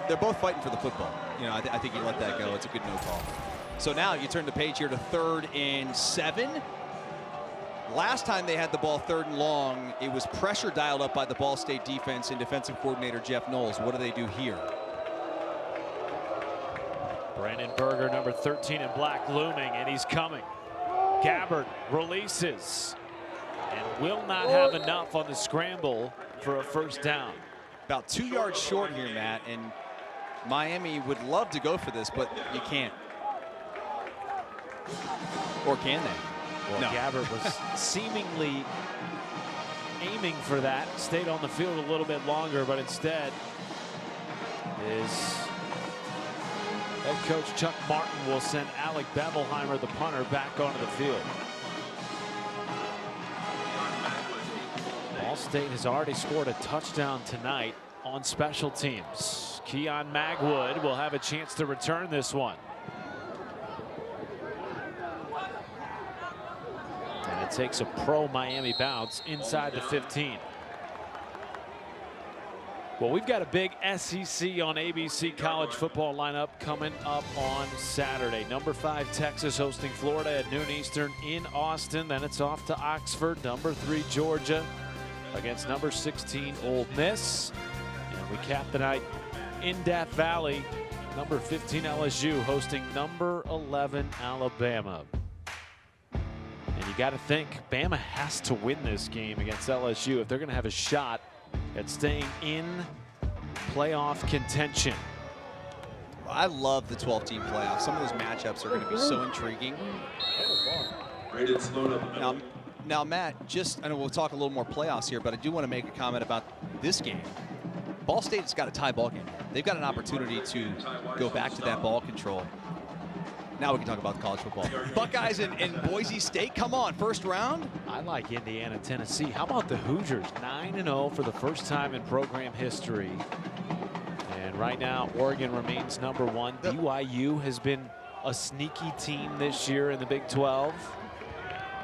S2: They're both fighting for the football. You know, I think you let that go. It's a good no call. So now you turn the page here to 3rd and 7. Last time they had the ball 3rd and long, it was pressure dialed up by the Ball State defense and defensive coordinator Jeff Knowles. What do they do here?
S1: Brandon Berger, number 13 in black, looming, and he's coming. Gabbert releases and will not have enough on the scramble for a first down.
S2: About 2 yards short here, Matt, and Miami would love to go for this, but you can't. Or can they?
S1: Well, no. Gabbert was seemingly aiming for that, stayed on the field a little bit longer, but instead is head coach Chuck Martin will send Alec Bevelheimer, the punter, back onto the field. Ball State has already scored a touchdown tonight on special teams. Keon Magwood will have a chance to return this one. And it takes a pro-Miami bounce inside the 15. Well, we've got a big SEC on ABC college football lineup coming up on Saturday. Number 5 Texas hosting Florida at noon Eastern in Austin. Then it's off to Oxford. Number 3 Georgia against number 16 Ole Miss. And we cap the night in Death Valley. Number 15 LSU hosting number 11 Alabama. And you got to think Bama has to win this game against LSU if they're going to have a shot at staying in playoff contention.
S2: I love the 12-team playoffs. Some of those matchups are going to be so intriguing. Now, Matt, I know we'll talk a little more playoffs here, but I do want to make a comment about this game. Ball State's got a tie ball game. They've got an opportunity to go back to that ball control. Now we can talk about college football. Buckeyes and Boise State, come on, first round.
S1: I like Indiana, Tennessee. How about the Hoosiers? 9-0 for the first time in program history. And right now, Oregon remains #1. BYU has been a sneaky team this year in the Big 12.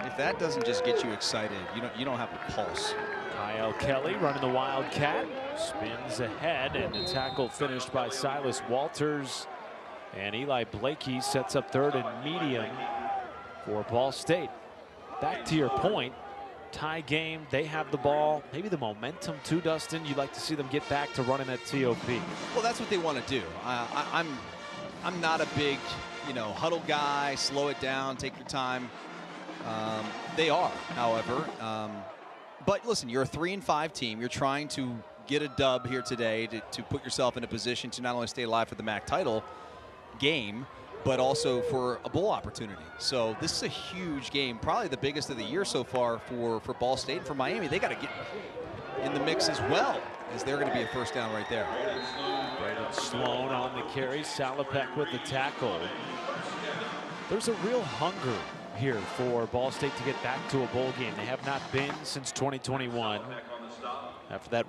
S2: If that doesn't just get you excited, you don't have a pulse.
S1: Kyle Kelly running the Wildcat, spins ahead, and the tackle finished by Silas Walters. And Eli Blakey sets up third and medium for Ball State. Back to your point, tie game, they have the ball, maybe the momentum too, Dustin. You'd like to see them get back to running that TOP.
S2: Well, that's what they want to do. I'm not a big, huddle guy, slow it down, take your time. They are, however. But listen, you're a 3-5 team. You're trying to get a dub here today to put yourself in a position to not only stay alive for the MAC title game, but also for a bowl opportunity. So this is a huge game, probably the biggest of the year so far for Ball State and for Miami. They got to get in the mix as well, as they're going to be a first down right there.
S1: Braden Sloan on the carry, Salopek with the tackle. There's a real hunger here for Ball State to get back to a bowl game. They have not been since 2021. After that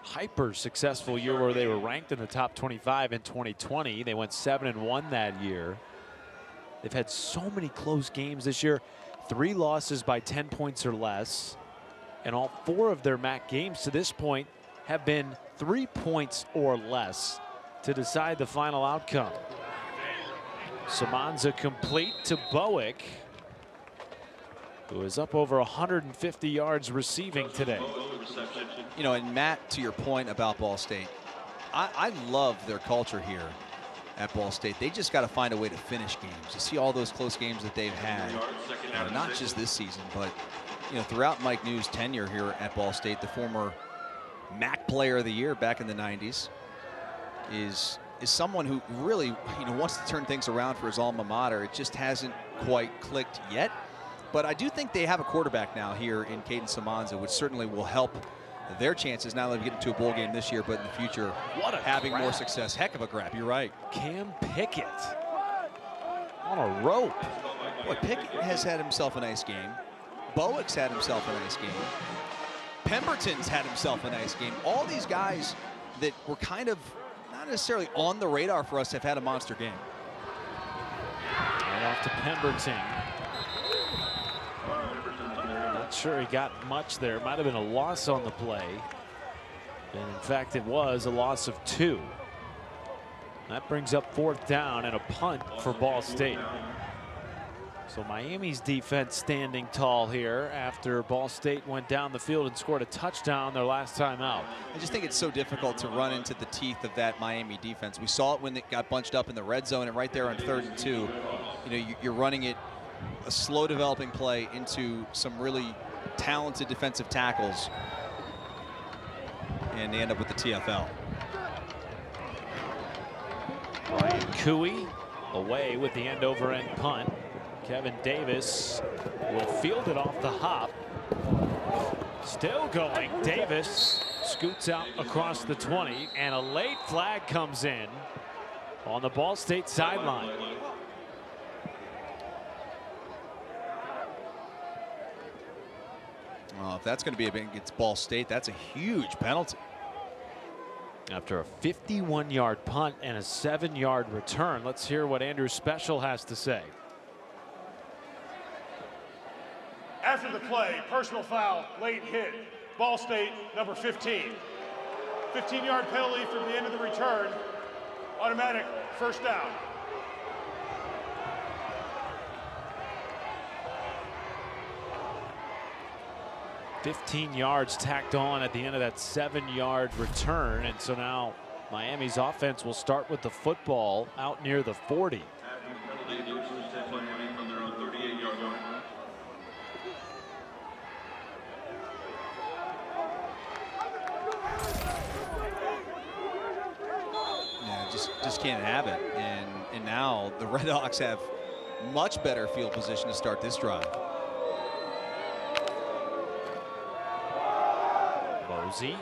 S1: hyper successful year where they were ranked in the top 25 in 2020. They went 7-1 that year. They've had so many close games this year. 3 losses by 10 points or less. And all 4 of their MAC games to this point have been 3 points or less to decide the final outcome. Samanza complete to Bowick, who is up over 150 yards receiving today.
S2: And Matt, to your point about Ball State, I love their culture here at Ball State. They just got to find a way to finish games. You see all those close games that they've had, not just this season, but throughout Mike New's tenure here at Ball State. The former MAC Player of the Year back in the 90s is someone who really wants to turn things around for his alma mater. It just hasn't quite clicked yet. But I do think they have a quarterback now here in Caden Samanza, which certainly will help their chances not only to get into a bowl game this year, but in the future having more success. Heck of a grab, you're right.
S1: Cam Pickett on a rope.
S2: Boy, Pickett has had himself a nice game. Bowick's had himself a nice game. Pemberton's had himself a nice game. All these guys that were kind of not necessarily on the radar for us have had a monster game.
S1: Right off to Pemberton. Not sure he got much there. Might have been a loss on the play. And in fact, it was a loss of 2. That brings up 4th down and a punt for Ball State. So Miami's defense standing tall here after Ball State went down the field and scored a touchdown their last time out.
S2: I just think it's so difficult to run into the teeth of that Miami defense. We saw it when it got bunched up in the red zone and right there on 3rd and 2. You're running it, a slow developing play into some really talented defensive tackles, and they end up with the TFL.
S1: Ryan Cooey away with the end over end punt. Kevin Davis will field it off the hop. Still going. Davis scoots out across the 20, and a late flag comes in on the Ball State sideline.
S2: Well, if that's going to be against Ball State, that's a huge penalty.
S1: After a 51-yard punt and a 7-yard return, let's hear what Andrew Special has to say.
S7: After the play, personal foul, late hit, Ball State, number 15. 15-yard penalty from the end of the return, automatic first down.
S1: $15 yards tacked on at the end of that 7-yard return, and so now Miami's offense will start with the football out near the 40.
S2: Yeah, just can't have it, and now the Red Hawks have much better field position to start this drive.
S1: Mosey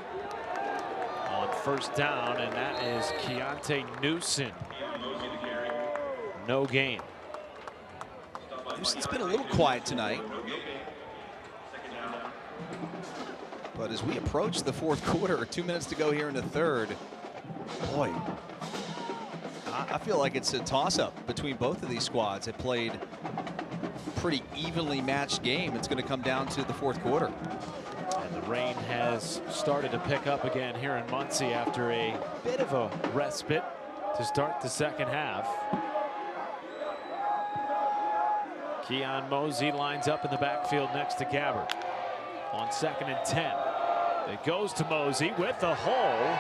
S1: on first down, and that is Keontae Newsom. No gain.
S2: Newsom's been a little quiet tonight. But as we approach the fourth quarter, 2 minutes to go here in the third, boy, I feel like it's a toss-up between both of these squads. They played a pretty evenly matched game. It's going to come down to the fourth quarter.
S1: And the rain has started to pick up again here in Muncie after a bit of a respite to start the second half. Keon Mosey lines up in the backfield next to Gabbert. On 2nd and 10. It goes to Mosey with the hole.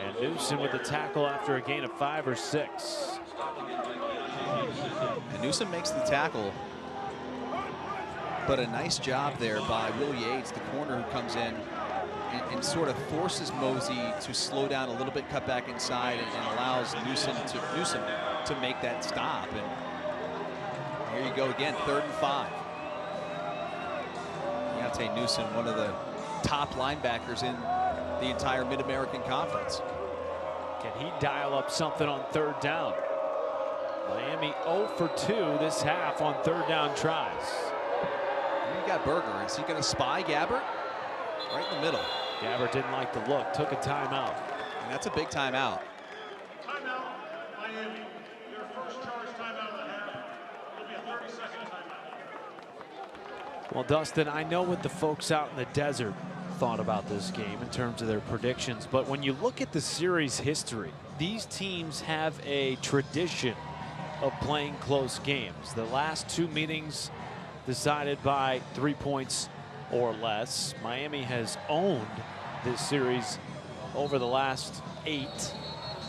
S1: And Newsom with the tackle after a gain of 5 or 6.
S2: And Newsom makes the tackle. But a nice job there by Will Yates, the corner who comes in and sort of forces Mosey to slow down a little bit, cut back inside, and allows Newsom to make that stop. And here you go again, 3rd and 5. Keontae Newsom, one of the top linebackers in the entire Mid-American Conference.
S1: Can he dial up something on 3rd down? Miami 0 for 2 this half on 3rd down tries.
S2: You got Berger. Is he going to spy Gabbert? Right in the middle.
S1: Gabbert didn't like the look, took a timeout.
S2: And that's a big timeout.
S7: Timeout, Miami. Their first charge timeout of the half. It'll be a 30-second timeout.
S1: Well, Dustin, I know what the folks out in the desert thought about this game in terms of their predictions, but when you look at the series history, these teams have a tradition of playing close games. The last 2 meetings decided by 3 points or less. Miami has owned this series over the last 8,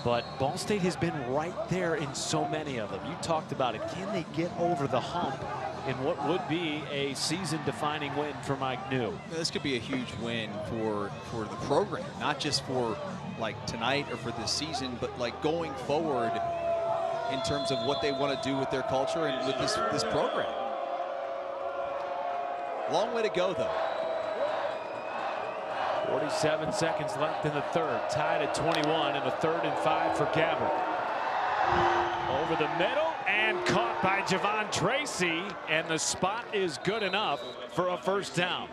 S1: but Ball State has been right there in so many of them. You talked about it. Can they get over the hump in what would be a season-defining win for Mike New?
S2: This could be a huge win for the program, not just for like tonight or for this season, but like going forward in terms of what they want to do with their culture and with this program. Long way to go, though.
S1: 47 seconds left in the third. Tied at 21 and a 3rd and 5 for Gabbert. Over the middle and caught by Javon Tracy, and the spot is good enough for a first down.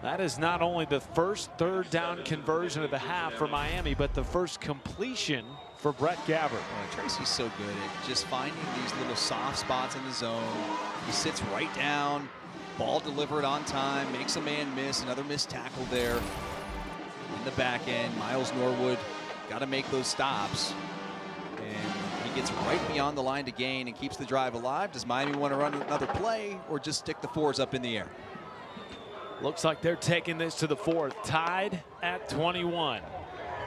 S1: That is not only the first 3rd down conversion of the half for Miami, but the first completion for Brett Gabbert.
S2: Oh, Tracy's so good at just finding these little soft spots in the zone. He sits right down, ball delivered on time, makes a man miss, another missed tackle there. In the back end, Miles Norwood got to make those stops. And he gets right beyond the line to gain and keeps the drive alive. Does Miami want to run another play or just stick the 4s up in the air?
S1: Looks like they're taking this to the 4th, tied at 21.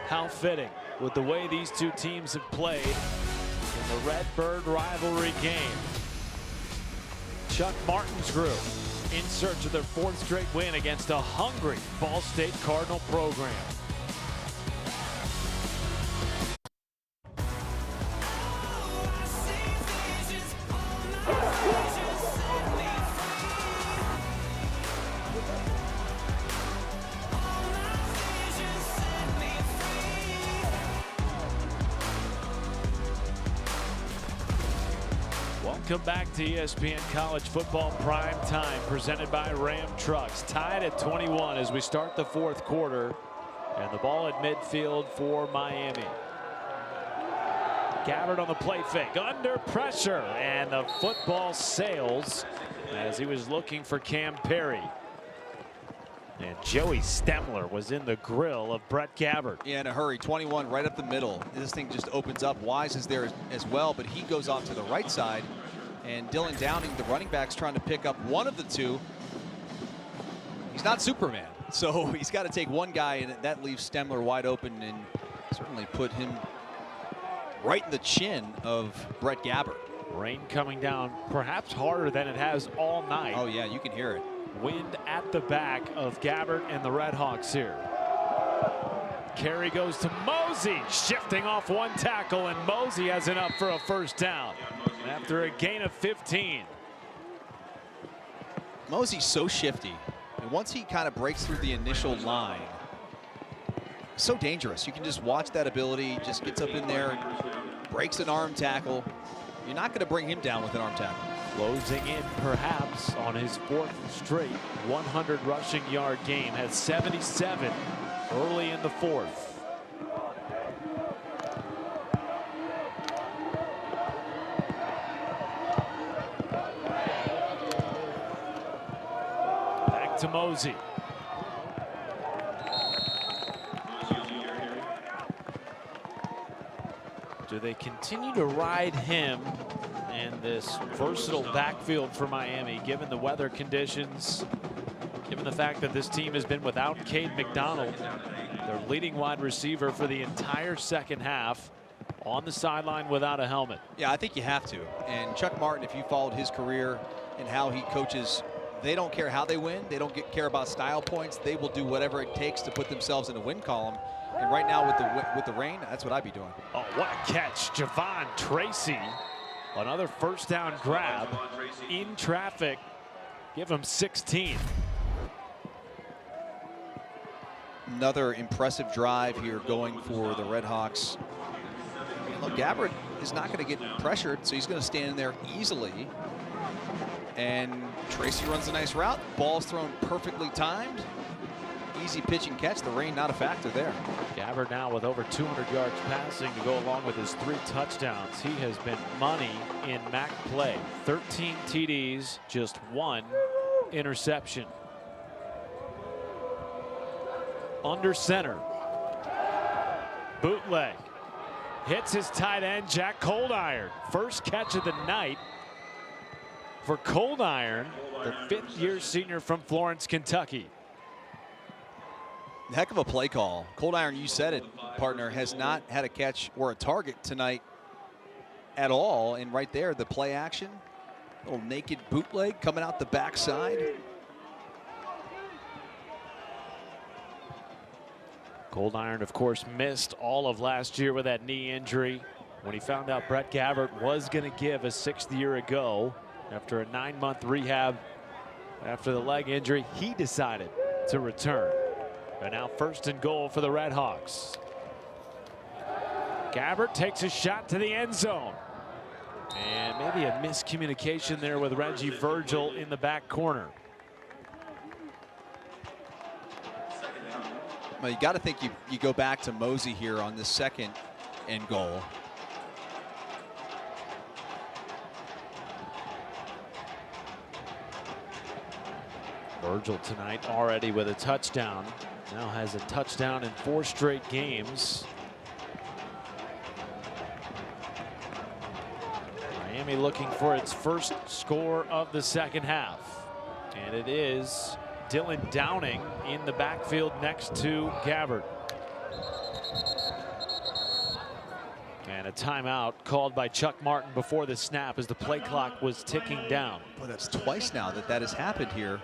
S1: How fitting with the way these two teams have played in the Redbird rivalry game. Chuck Martin's group in search of their 4th straight win against a hungry Ball State Cardinal program. Welcome back to ESPN College Football Prime Time, presented by Ram Trucks. Tied at 21 as we start the 4th quarter, and the ball at midfield for Miami. Gabbert on the play fake, under pressure, and the football sails as he was looking for Cam Perry. And Joey Stemler was in the grill of Brett Gabbert.
S2: Yeah, in a hurry. 21 right up the middle. This thing just opens up. Wise is there as well, but he goes off to the right side. And Dylan Downing, the running back's trying to pick up one of the two. He's not Superman, so he's got to take one guy, and that leaves Stemler wide open and certainly put him right in the chin of Brett Gabbert.
S1: Rain coming down perhaps harder than it has all night.
S2: Oh, yeah, you can hear it.
S1: Wind at the back of Gabbert and the Redhawks here. Carry goes to Mosey, shifting off one tackle, and Mosey has enough for a first down after a gain of 15.
S2: Mosey's so shifty, and once he kind of breaks through the initial line, so dangerous. You can just watch that ability, just gets up in there, breaks an arm tackle. You're not going to bring him down with an arm tackle.
S1: Closing in perhaps on his 4th straight 100 rushing yard game. Had 77 early in the 4th. Back to Mosey. Do they continue to ride him and this versatile backfield for Miami, given the weather conditions, given the fact that this team has been without Cade McDonald, their leading wide receiver for the entire second half, on the sideline without a helmet?
S2: Yeah, I think you have to. And Chuck Martin, if you followed his career and how he coaches, they don't care how they win. They don't care about style points. They will do whatever it takes to put themselves in a win column. And right now with the rain, that's what I'd be doing.
S1: Oh, what a catch. Javon Tracy. Another first down grab in traffic. Give him 16.
S2: Another impressive drive here going for the Red Hawks. Look, Gabbert is not going to get pressured, so he's going to stand there easily. And Tracy runs a nice route. Ball's thrown perfectly timed. Easy pitch and catch. The rain not a factor there.
S1: Gabbert now with over 200 yards passing to go along with his 3 touchdowns. He has been money in MAC play. 13 TDs, just 1 interception. Under center. Bootleg. Hits his tight end, Jack Coldiron. First catch of the night for Coldiron, the 5th-year senior from Florence, Kentucky.
S2: Heck of a play call. Coldiron, you said it, partner, has not had a catch or a target tonight at all. And right there, the play action, little naked bootleg coming out the backside.
S1: Coldiron, of course, missed all of last year with that knee injury. When he found out Brett Gabbert was going to give a 6th year ago, after a 9-month rehab after the leg injury, he decided to return. And now 1st and goal for the Red Hawks. Gabbert takes a shot to the end zone. And maybe a miscommunication there with Reggie Virgil in the back corner.
S2: Well, you got to think you go back to Mosey here on the 2nd and goal.
S1: Virgil tonight already with a touchdown. Now has a touchdown in 4 straight games. Miami looking for its first score of the second half. And it is Dylan Downing in the backfield next to Gabbert. And a timeout called by Chuck Martin before the snap as the play clock was ticking down.
S2: Well, that's twice now that has happened here.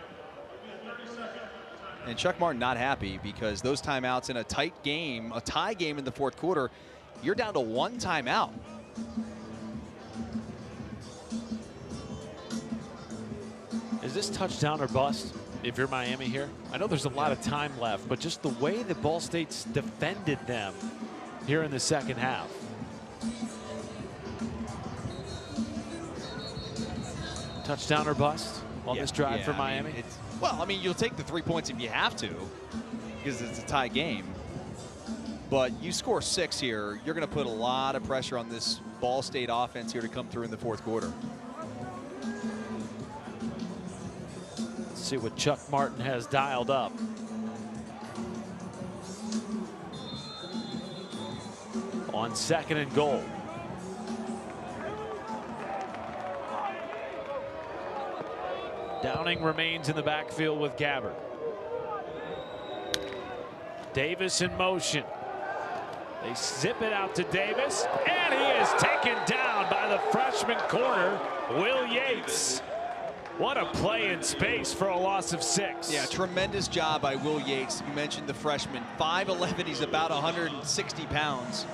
S2: And Chuck Martin not happy because those timeouts in a tight game, a tie game in the 4th quarter, you're down to 1 timeout.
S1: Is this touchdown or bust if you're Miami here? I know there's a lot of time left, but just the way that Ball State's defended them here in the second half. Touchdown or bust on this drive for Miami?
S2: Well, I mean, you'll take the 3 points if you have to because it's a tie game. But you score 6 here, you're going to put a lot of pressure on this Ball State offense here to come through in the 4th quarter.
S1: Let's see what Chuck Martin has dialed up. On 2nd and goal. Downing remains in the backfield with Gabbert. Davis in motion. They zip it out to Davis, and he is taken down by the freshman corner, Will Yates. What a play in space for a loss of 6.
S2: Yeah, tremendous job by Will Yates. You mentioned the freshman. 5'11", he's about 160 pounds.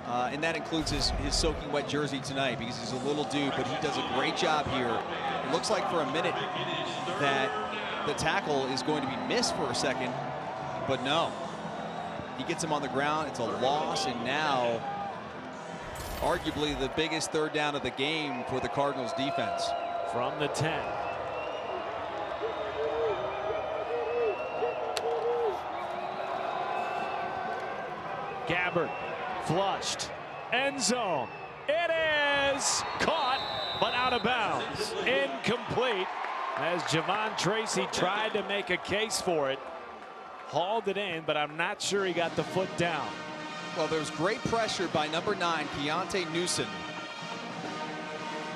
S2: And that includes his soaking wet jersey tonight because he's a little dude, but he does a great job here. It looks like for a minute that the tackle is going to be missed for a second, but no. He gets him on the ground. It's a loss, and now arguably the biggest third down of the game for the Cardinals defense.
S1: From the 10. Gabbert flushed. End zone. It is caught, but out of bounds. Incomplete as Javon Tracy tried to make a case for it. Hauled it in, but I'm not sure he got the foot down.
S2: Well, there's great pressure by number 9, Keontae Newsom.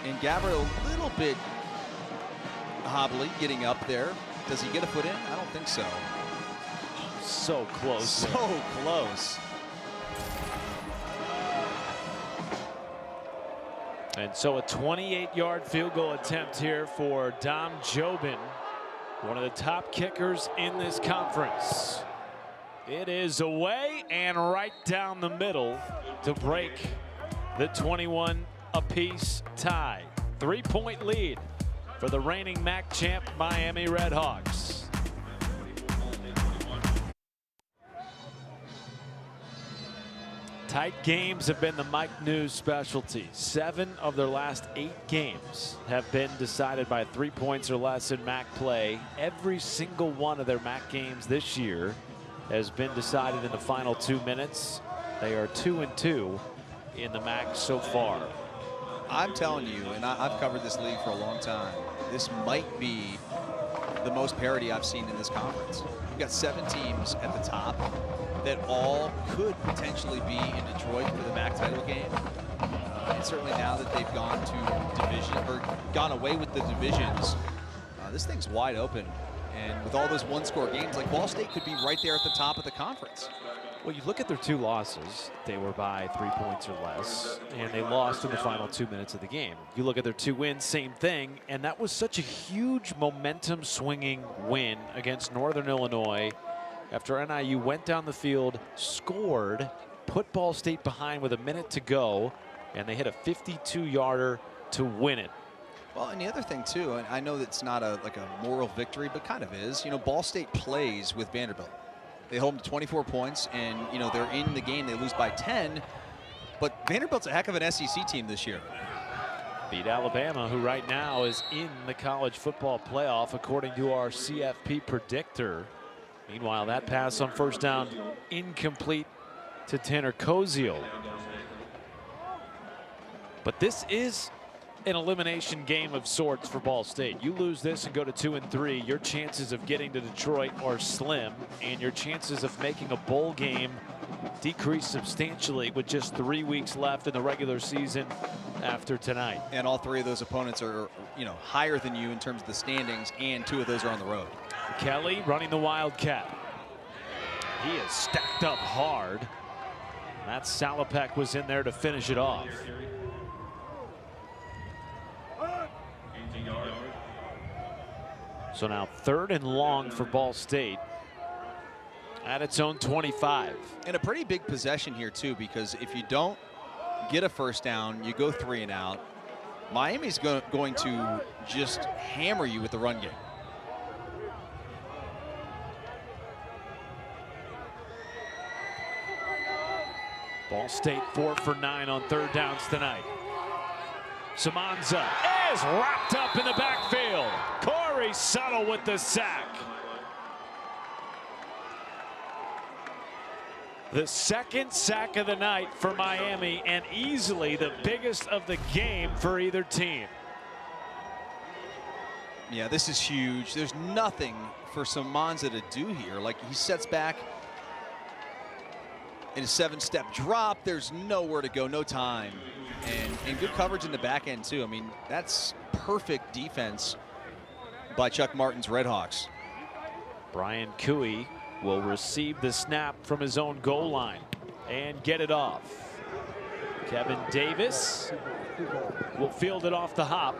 S2: And Gabbert a little bit hobbly getting up there. Does he get a foot in? I don't think so.
S1: So close.
S2: So close.
S1: And so a 28-yard field goal attempt here for Dom Jobin, one of the top kickers in this conference. It is away and right down the middle to break the 21 apiece tie. 3-point lead for the reigning MAC champ Miami Redhawks. Tight games have been the Mike News specialty. 7 of their last 8 games have been decided by 3 points or less in MAC play. Every single one of their MAC games this year has been decided in the final 2 minutes. They are 2-2 in the MAC so far.
S2: I'm telling you, and I've covered this league for a long time, this might be the most parity I've seen in this conference. You've got 7 teams at the top that all could potentially be in Detroit for the MAC title game. And certainly now that they've gone to division, or gone away with the divisions, this thing's wide open. And with all those one-score games, like Ball State could be right there at the top of the conference.
S1: Well, you look at their 2 losses, they were by 3 points or less, and they lost in the final 2 minutes of the game. You look at their 2 wins, same thing, and that was such a huge momentum swinging win against Northern Illinois after NIU went down the field, scored, put Ball State behind with a minute to go, and they hit a 52-yarder to win it.
S2: Well, and the other thing too, and I know that's not like a moral victory, but kind of is, you know, Ball State plays with Vanderbilt. They hold them to 24 points, and you know they're in the game. They lose by 10, but Vanderbilt's a heck of an SEC team this year.
S1: Beat Alabama, who right now is in the college football playoff according to our CFP predictor. Meanwhile, that pass on first down incomplete to Tanner Koziel. But this is an elimination game of sorts for Ball State. You lose this and go to 2-3, your chances of getting to Detroit are slim, and your chances of making a bowl game decrease substantially with just 3 weeks left in the regular season after tonight.
S2: And all 3 of those opponents are, you know, higher than you in terms of the standings, and 2 of those are on the road.
S1: Kelly running the Wildcat. He is stacked up hard. Matt Salopek was in there to finish it off. So now 3rd and long for Ball State at its own 25.
S2: And a pretty big possession here too, because if you don't get a first down, you go 3 and out. Miami's going to just hammer you with the run game.
S1: Ball State 4 for 9 on 3rd downs tonight. Samanza is wrapped up in the backfield. Corey Settle with the sack. The 2nd sack of the night for Miami, and easily the biggest of the game for either team.
S2: Yeah, this is huge. There's nothing for Samanza to do here. Like, he sets back in a 7-step drop. There's nowhere to go, no time. And good coverage in the back end too. I mean, that's perfect defense by Chuck Martin's Redhawks.
S1: Brian Cooey will receive the snap from his own goal line and get it off. Kevin Davis will field it off the hop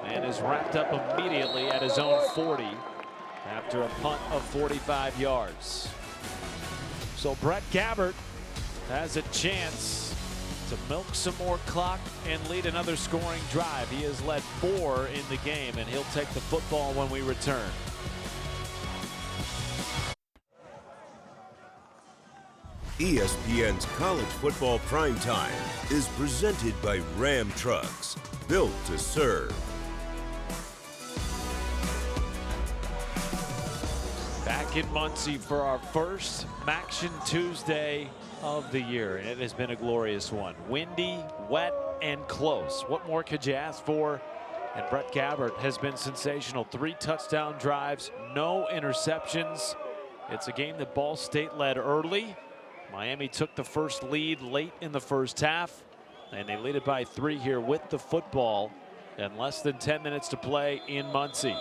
S1: and is wrapped up immediately at his own 40 after a punt of 45 yards. So Brett Gabbert has a chance to milk some more clock and lead another scoring drive. He has led 4 in the game, and he'll take the football when we return.
S8: ESPN's College Football Primetime is presented by Ram Trucks, built to serve.
S1: Back in Muncie for our first Maction Tuesday of the year, and it has been a glorious one. Windy, wet, and close. What more could you ask for? And Brett Gabbert has been sensational. 3 touchdown drives, no interceptions. It's a game that Ball State led early. Miami took the first lead late in the first half, and they lead it by 3 here with the football and less than 10 minutes to play in Muncie.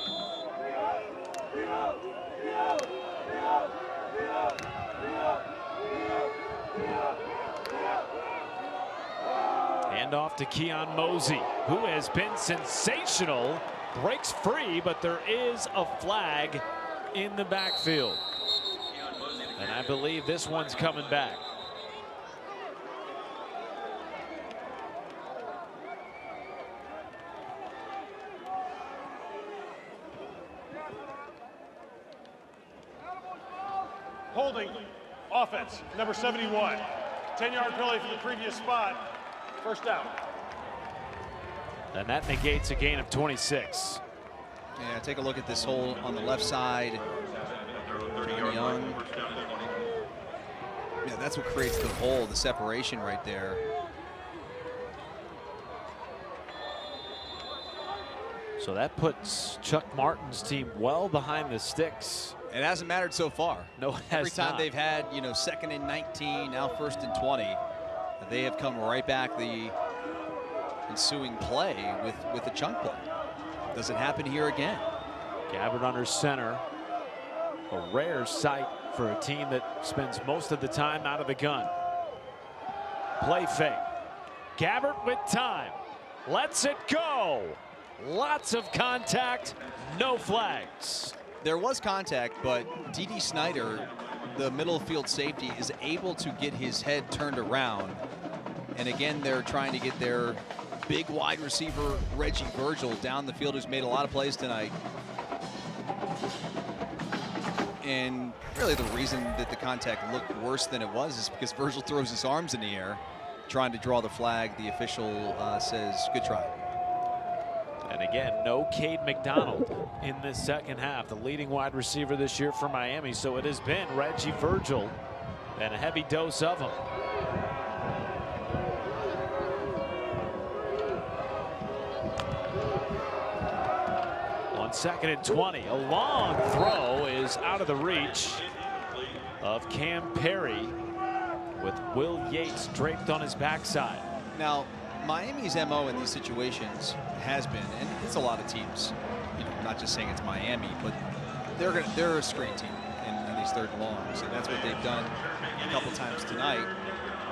S1: Hand off to Keon Mosey, who has been sensational. Breaks free, but there is a flag in the backfield. And I believe this one's coming back.
S7: Holding, offense, number 71. 10-yard penalty for the previous spot. First down.
S1: And that negates a gain of 26.
S2: Yeah, take a look at this hole on the left side. Young. Yeah, that's what creates the hole, the separation right there.
S1: So that puts Chuck Martin's team well behind the sticks.
S2: It hasn't mattered so far.
S1: No, it has
S2: Every time
S1: not.
S2: they've had, 2nd and 19, now 1st and 20, they have come right back the ensuing play with a chunk play. Does it happen here again?
S1: Gabbert under center. A rare sight for a team that spends most of the time out of the gun. Play fake. Gabbert with time. Lets it go. Lots of contact. No flags.
S2: There was contact, but D.D. Snyder, the middle field safety, is able to get his head turned around. And again, they're trying to get their big wide receiver, Reggie Virgil, down the field, who's made a lot of plays tonight. And really the reason that the contact looked worse than it was is because Virgil throws his arms in the air, trying to draw the flag. The official says, good try.
S1: And again, no Cade McDonald in this second half, the leading wide receiver this year for Miami. So it has been Reggie Virgil and a heavy dose of him. On 2nd and 20, a long throw is out of the reach of Cam Perry with Will Yates draped on his backside.
S2: Now, Miami's MO in these situations has been, and it's a lot of teams, I'm not just saying it's Miami, but they're a screen team in these 3rd and longs, and that's what they've done a couple times tonight.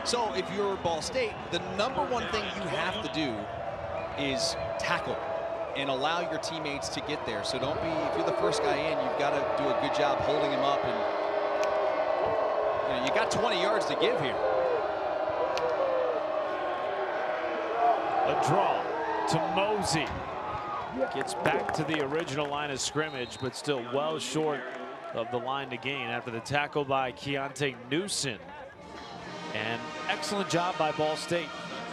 S2: So if you're Ball State, the #1 thing you have to do is tackle and allow your teammates to get there. So don't be, if you're the first guy in, you've got to do a good job holding him up, and you got 20 yards to give here.
S1: A draw to Mosey. Gets back to the original line of scrimmage, but still well short of the line to gain after the tackle by Keontae Newson. And excellent job by Ball State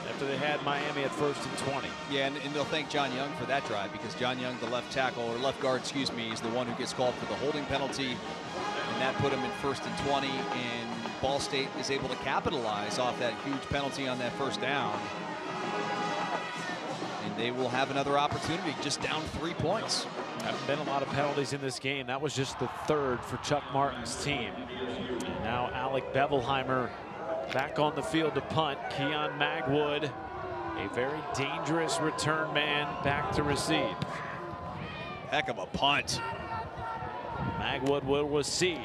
S1: after they had Miami at 1st and 20.
S2: Yeah, and they'll thank John Young for that drive, because John Young, the left tackle, or left guard, excuse me, is the one who gets called for the holding penalty, and that put him in 1st and 20, and Ball State is able to capitalize off that huge penalty on that 1st down. And they will have another opportunity, just down 3 points.
S1: Haven't been a lot of penalties in this game. That was just the 3rd for Chuck Martin's team. And now Alec Bevelheimer back on the field to punt. Keon Magwood, a very dangerous return man, back to receive.
S2: Heck of a punt.
S1: Magwood will receive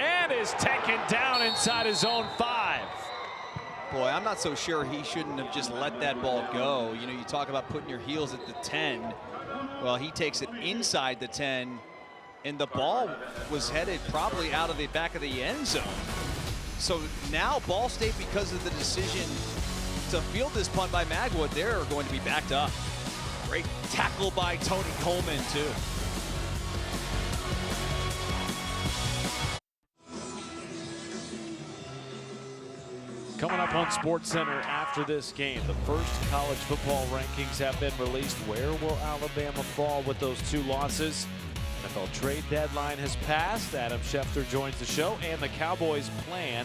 S1: and is taken down inside his own 5.
S2: Boy, I'm not so sure he shouldn't have just let that ball go. You talk about putting your heels at the 10. Well, he takes it inside the 10, and the ball was headed probably out of the back of the end zone. So now Ball State, because of the decision to field this punt by Magwood, they're going to be backed up. Great tackle by Tony Coleman, too.
S1: Coming up on SportsCenter after this game, the first college football rankings have been released. Where will Alabama fall with those 2 losses? NFL trade deadline has passed. Adam Schefter joins the show, and the Cowboys' plan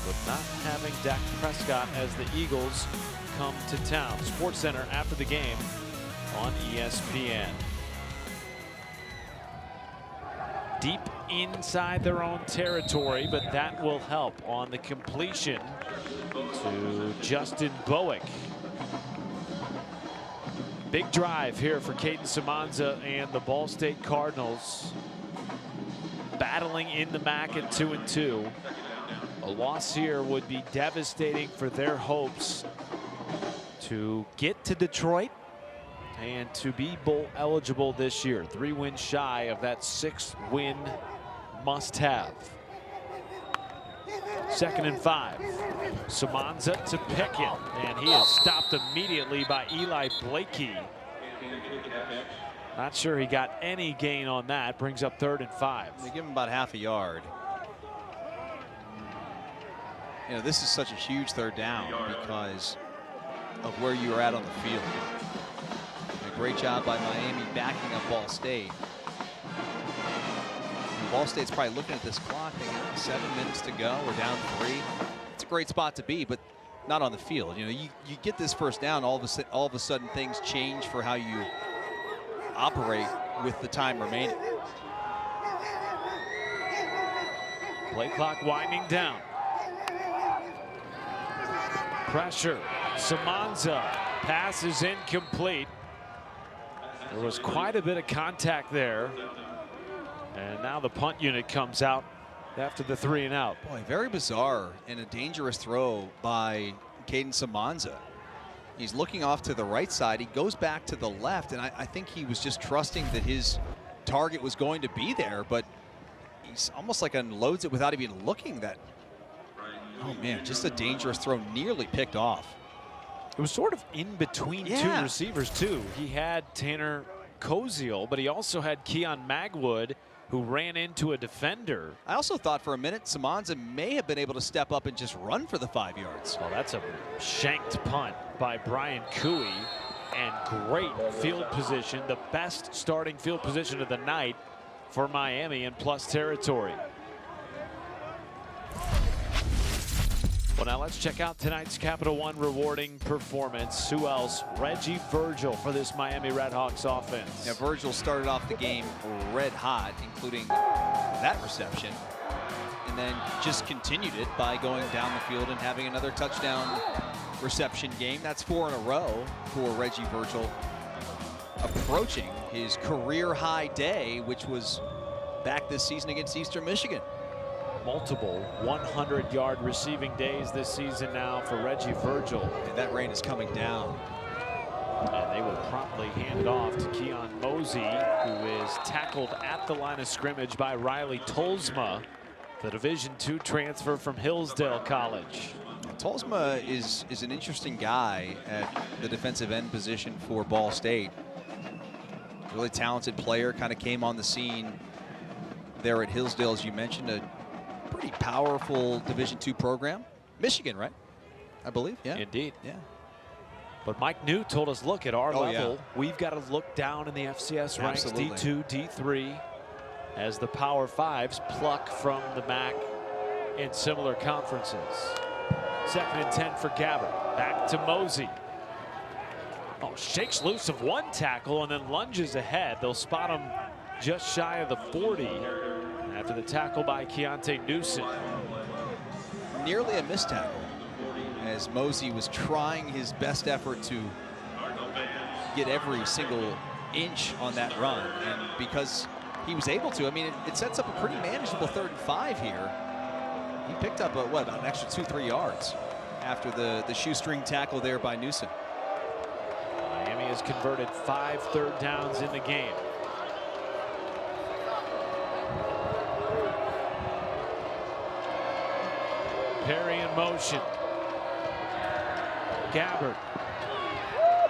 S1: with not having Dak Prescott as the Eagles come to town. SportsCenter after the game on ESPN. Deep inside their own territory, but that will help on the completion to Justin Bowick. Big drive here for Caden Samanza and the Ball State Cardinals, battling in the MAC at 2-2. A loss here would be devastating for their hopes to get to Detroit and to be bowl eligible this year. 3 wins shy of that 6-win must-have. 2nd and 5. Samanza to Pickett, and he is stopped immediately by Eli Blakey. Not sure he got any gain on that. Brings up 3rd and 5.
S2: They give him about half a yard. You know, this is such a huge 3rd down because of where you are at on the field. A great job by Miami backing up Ball State. And Ball State's probably looking at this clock thinking 7 minutes to go, we're down 3. It's a great spot to be, but not on the field. You know, you get this 1st down, all of a sudden things change for how you operate with the time remaining.
S1: Play clock winding down. Pressure. Samanza. Pass is incomplete. There was quite a bit of contact there. And now the punt unit comes out after the 3 and out.
S2: Boy, very bizarre and a dangerous throw by Caden Samanza. He's looking off to the right side. He goes back to the left, and I think he was just trusting that his target was going to be there, but he's almost like unloads it without even looking. That, oh man, just a dangerous throw, nearly picked off.
S1: It was sort of in between 2 receivers too. He had Tanner Koziel, but he also had Keon Magwood, who ran into a defender.
S2: I also thought for a minute Samanza may have been able to step up and just run for the 5 yards.
S1: Well, that's a shanked punt by Brian Cooey, and great field position, the best starting field position of the night for Miami in plus territory. Well, now let's check out tonight's Capital One rewarding performance. Who else? Reggie Virgil for this Miami Redhawks offense.
S2: Yeah, Virgil started off the game red hot, including that reception, and then just continued it by going down the field and having another touchdown reception game. That's 4 in a row for Reggie Virgil, approaching his career high day, which was back this season against Eastern Michigan.
S1: Multiple 100-yard receiving days this season now for Reggie Virgil.
S2: And that rain is coming down.
S1: And they will promptly hand it off to Keon Mosey, who is tackled at the line of scrimmage by Riley Tolsma, the Division II transfer from Hillsdale College.
S2: Tolsma is an interesting guy at the defensive end position for Ball State. Really talented player, kind of came on the scene there at Hillsdale, as you mentioned, a pretty powerful Division II program. Michigan, right? I believe, yeah.
S1: Indeed.
S2: Yeah.
S1: But Mike New told us, look, at our level, we've got to look down in the FCS ranks, D2, D3, as the Power Fives pluck from the MAC in similar conferences. 2nd and 10 for Gabbert. Back to Mosey. Oh, shakes loose of one tackle and then lunges ahead. They'll spot him just shy of the 40 after the tackle by Keontae Newsom.
S2: Nearly a missed tackle, as Mosey was trying his best effort to get every single inch on that run, and because he was able to, I mean, it sets up a pretty manageable 3rd and 5 here. He picked up about an extra 2-3 yards after the shoestring tackle there by Newsom.
S1: Miami has converted 5 third downs in the game. Perry in motion. Gabbert.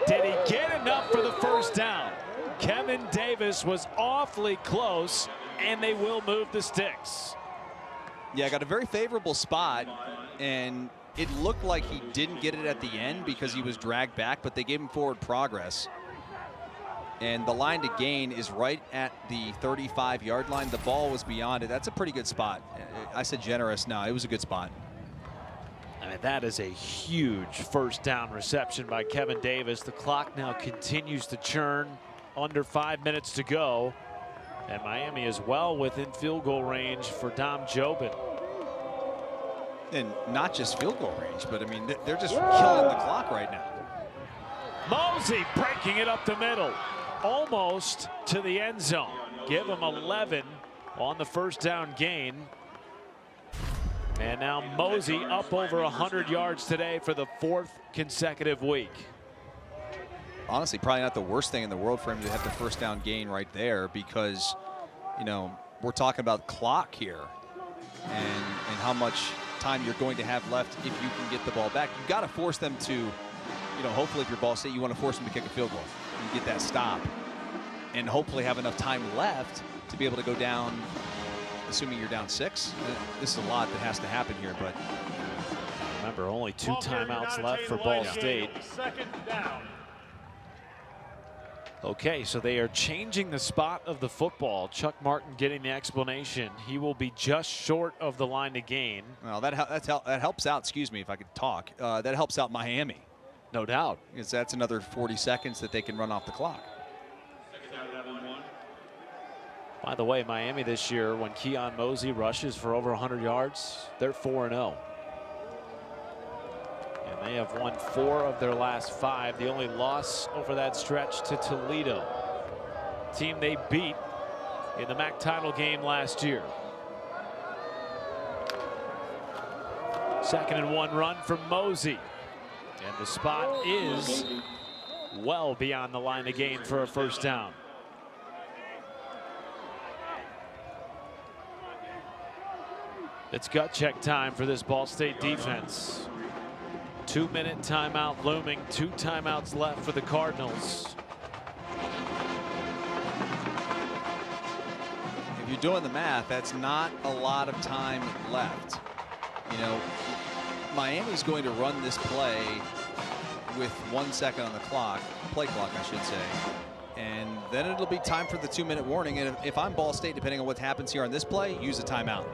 S1: Did he get enough for the 1st down? Kevin Davis was awfully close, and they will move the sticks.
S2: Yeah, got a very favorable spot, and It looked like he didn't get it at the end because he was dragged back, but they gave him forward progress. And the line to gain is right at the 35-yard line. The ball was beyond it. That's a pretty good spot. I said generous. No, it was a good spot.
S1: I mean, that is a huge first down reception by Kevin Davis. The clock now continues to churn. Under 5 minutes to go. And Miami is well within field goal range for Dom Jobin.
S2: And not just field goal range, but I mean, they're just killing the clock right now.
S1: Mosey breaking it up the middle. Almost to the end zone. Give him 11 on the first down gain. And now Mosey up over 100 yards today for the 4th consecutive week.
S2: Honestly, probably not the worst thing in the world for him to have the first down gain right there, because, you know, we're talking about clock here and how much time you're going to have left if you can get the ball back. You've got to force them to, you know, hopefully if you're Ball State, you want to force them to kick a field goal and get that stop and hopefully have enough time left to be able to go down, assuming you're down 6. This is a lot that has to happen here, but
S1: remember, only 2 timeouts left for Ball State.
S7: Second down.
S1: Okay, so they are changing the spot of the football. Chuck Martin getting the explanation. He will be just short of the line to gain.
S2: Well, that helps out, excuse me if I could talk, that helps out Miami.
S1: No doubt.
S2: Because that's another 40 seconds that they can run off the clock.
S1: By the way, Miami this year, when Keon Mosey rushes for over 100 yards, they're 4-0. And they have won 4 of their last 5. The only loss over that stretch to Toledo, team they beat in the MAC title game last year. 2nd and 1 run for Mosey. And the spot is well beyond the line to gain for a first down. It's gut check time for this Ball State defense. 2-minute timeout looming. 2 timeouts left for the Cardinals.
S2: If you're doing the math, that's not a lot of time left. You know, Miami's going to run this play with 1 second on the clock, play clock, I should say. And then it'll be time for the 2-minute warning. And if I'm Ball State, depending on what happens here on this play, use a timeout.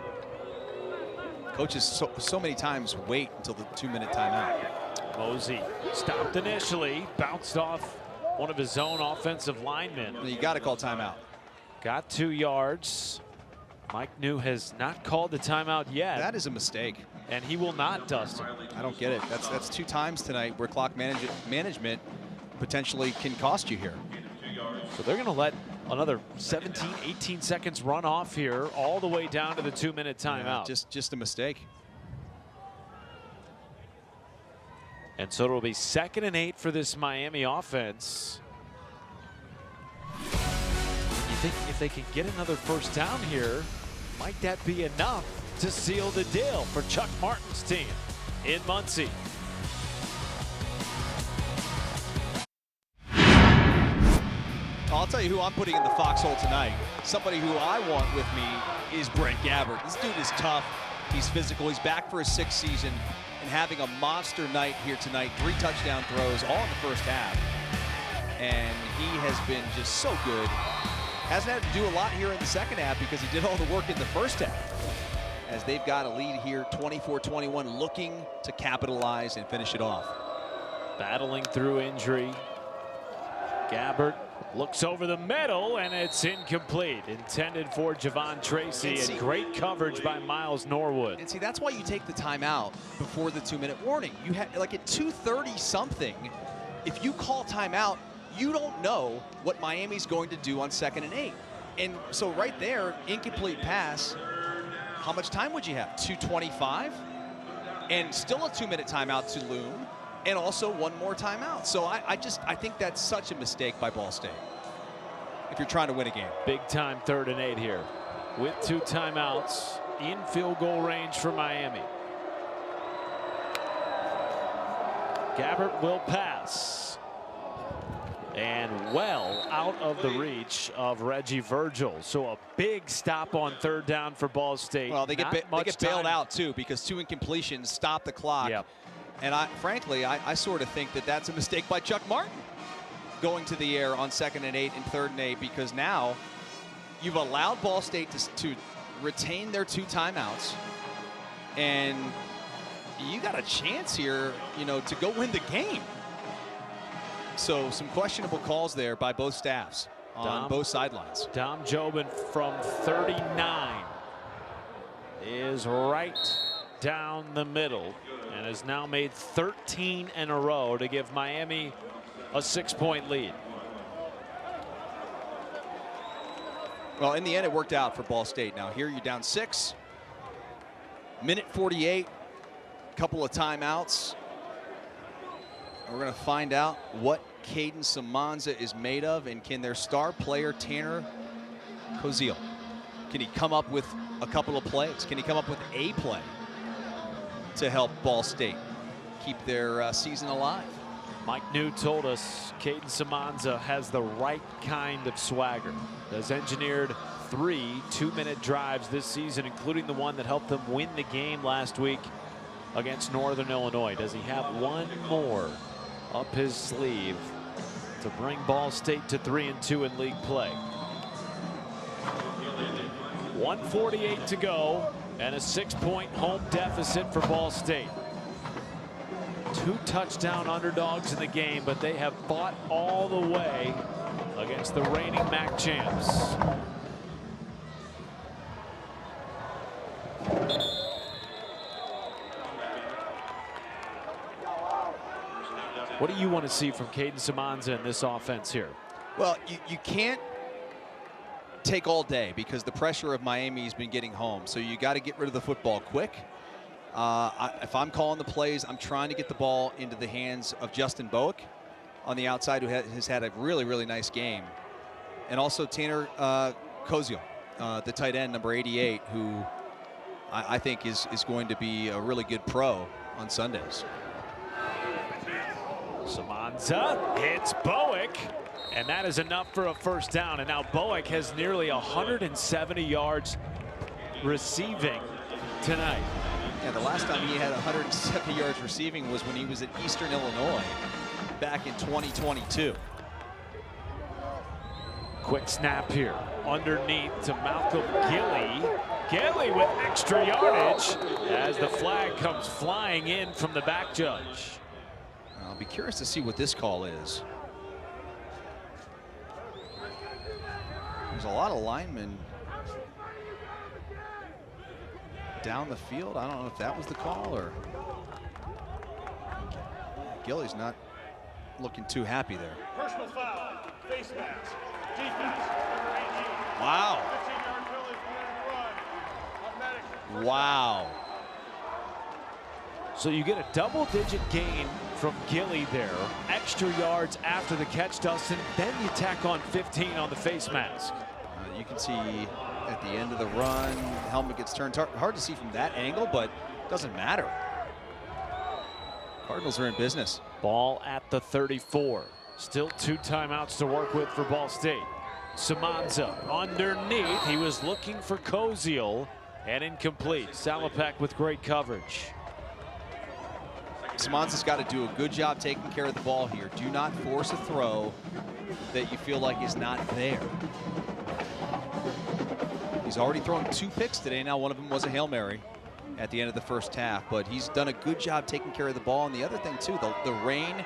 S2: Coaches so many times wait until the 2-minute timeout.
S1: Mosey stopped initially, bounced off one of his own offensive linemen.
S2: You got to call timeout.
S1: Got 2 yards. Mike New has not called the timeout yet.
S2: That is a mistake.
S1: And he will not, Dustin.
S2: I don't get it. That's 2 times tonight where clock management potentially can cost you here.
S1: So they're going to let another 17, 18 seconds run off here all the way down to the 2-minute timeout.
S2: Yeah, just a mistake.
S1: And so it'll be 2nd and 8 for this Miami offense. You think if they can get another first down here, might that be enough to seal the deal for Chuck Martin's team in Muncie?
S2: I'll tell you who I'm putting in the foxhole tonight. Somebody who I want with me is Brent Gabbert. This dude is tough. He's physical. He's back for his 6th season and having a monster night here tonight. 3 touchdown throws all in the first half. And he has been just so good. Hasn't had to do a lot here in the second half because he did all the work in the first half. As they've got a lead here, 24-21, looking to capitalize and finish it off.
S1: Battling through injury. Gabbert looks over the middle, and it's incomplete. Intended for Javon Tracy, and great coverage by Miles Norwood.
S2: And see, that's why you take the timeout before the 2-minute warning. You had, like at 2:30 something, if you call timeout, you don't know what Miami's going to do on 2nd and 8. And so right there, incomplete pass, how much time would you have? 2:25? And still a 2-minute timeout to loom. And also 1 more timeout. So I think that's such a mistake by Ball State if you're trying to win a game.
S1: Big time 3rd and 8 here with 2 timeouts in field goal range for Miami. Gabbert will pass. and well out of the reach of Reggie Virgil. So a big stop on 3rd down for Ball State.
S2: Well, they get bailed
S1: time
S2: out too because 2 incompletions stop the clock.
S1: Yep.
S2: And frankly, I sort of think that that's a mistake by Chuck Martin going to the air on 2nd and 8 and 3rd and 8, because now you've allowed Ball State to retain their 2 timeouts, and you got a chance here, you know, to go win the game. So some questionable calls there by both staffs on both sidelines.
S1: Dom Jobin from 39 is right down the middle and has now made 13 in a row to give Miami a 6-point lead.
S2: Well, in the end, it worked out for Ball State. Now here you're down 6. Minute 48, couple of timeouts. We're going to find out what Caden Samanza is made of, and can their star player Tanner Koziel, can he come up with a couple of plays? Can he come up with a play to help Ball State keep their season alive?
S1: Mike New told us Caden Samanza has the right kind of swagger. Has engineered 3 2-minute drives this season, including the one that helped them win the game last week against Northern Illinois. Does he have one more up his sleeve to bring Ball State to 3-2 in league play? 1:48 to go and a 6-point home deficit for Ball State. 2 touchdown underdogs in the game, but they have fought all the way against the reigning MAC champs. What do you want to see from Caden Samanza in this offense here?
S2: Well, you can't take all day because the pressure of Miami has been getting home. So you got to get rid of the football quick. If I'm calling the plays, I'm trying to get the ball into the hands of Justin Bowick on the outside, who has had a really, really nice game. And also Tanner Koziel, the tight end, number 88, who I think is going to be a really good pro on Sundays.
S1: Samanza hits Bowick, and that is enough for a 1st down. And now Bowick has nearly 170 yards receiving tonight.
S2: Yeah, the last time he had 170 yards receiving was when he was at Eastern Illinois back in 2022.
S1: Quick snap here underneath to Malcolm Gilly. Gilly with extra yardage as the flag comes flying in from the back judge.
S2: I'll be curious to see what this call is. There's a lot of linemen down the field. I don't know if that was the call or Gilly's not looking too happy there.
S7: Personal foul, face mask, defense, number 18.
S2: Wow.
S7: 15-yard penalty for run, automatic.
S2: Wow.
S1: So you get a double-digit gain from Gilly there. Extra yards after the catch, Dustin. Then you tack on 15 on the face mask.
S2: You can see at the end of the run, helmet gets turned. Hard to see from that angle, but doesn't matter. Cardinals are in business.
S1: Ball at the 34. Still 2 timeouts to work with for Ball State. Samanza underneath. He was looking for Koziel and incomplete. Salopek with great coverage.
S2: Samanza's got to do a good job taking care of the ball here. Do not force a throw that you feel like is not there. He's already thrown 2 picks today. Now one of them was a Hail Mary at the end of the 1st half, but he's done a good job taking care of the ball. And the other thing too, the rain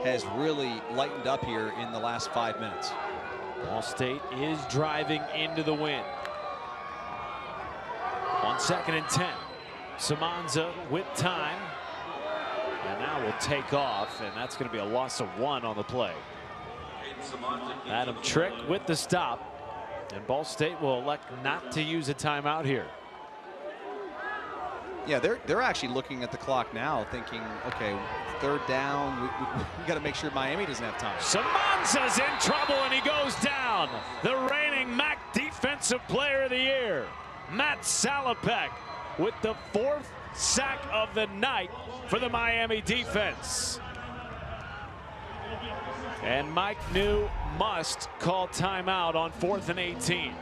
S2: has really lightened up here in the last 5 minutes.
S1: Ball State is driving into the win. On 2nd and 10. Samanza with time. And now we'll take off, and that's going to be a loss of 1 on the play. Adam Trick with the stop. And Ball State will elect not to use a timeout here.
S2: Yeah, they're actually looking at the clock now, thinking, okay, 3rd down. We got to make sure Miami doesn't have time.
S1: Samanza's in trouble, and he goes down. The reigning MAC Defensive Player of the Year, Matt Salopek, with the 4th sack of the night for the Miami defense. And Mike New must call timeout on 4th and 18.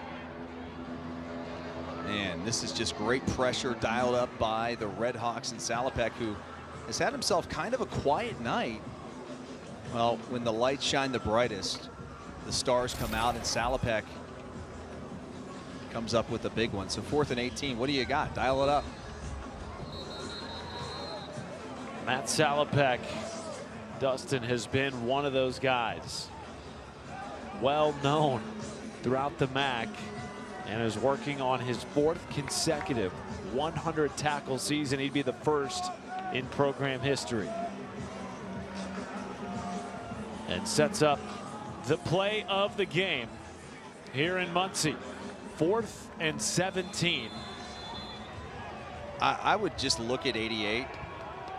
S2: Man, this is just great pressure dialed up by the Red Hawks and Salopek, who has had himself kind of a quiet night. Well, when the lights shine the brightest, the stars come out, and Salopek comes up with a big one. So 4th and 18, what do you got? Dial it up.
S1: Matt Salopek, Dustin, has been one of those guys, well known throughout the MAC, and is working on his 4th consecutive 100 tackle season. He'd be the first in program history. And sets up the play of the game here in Muncie. 4th and 17.
S2: I would just look at 88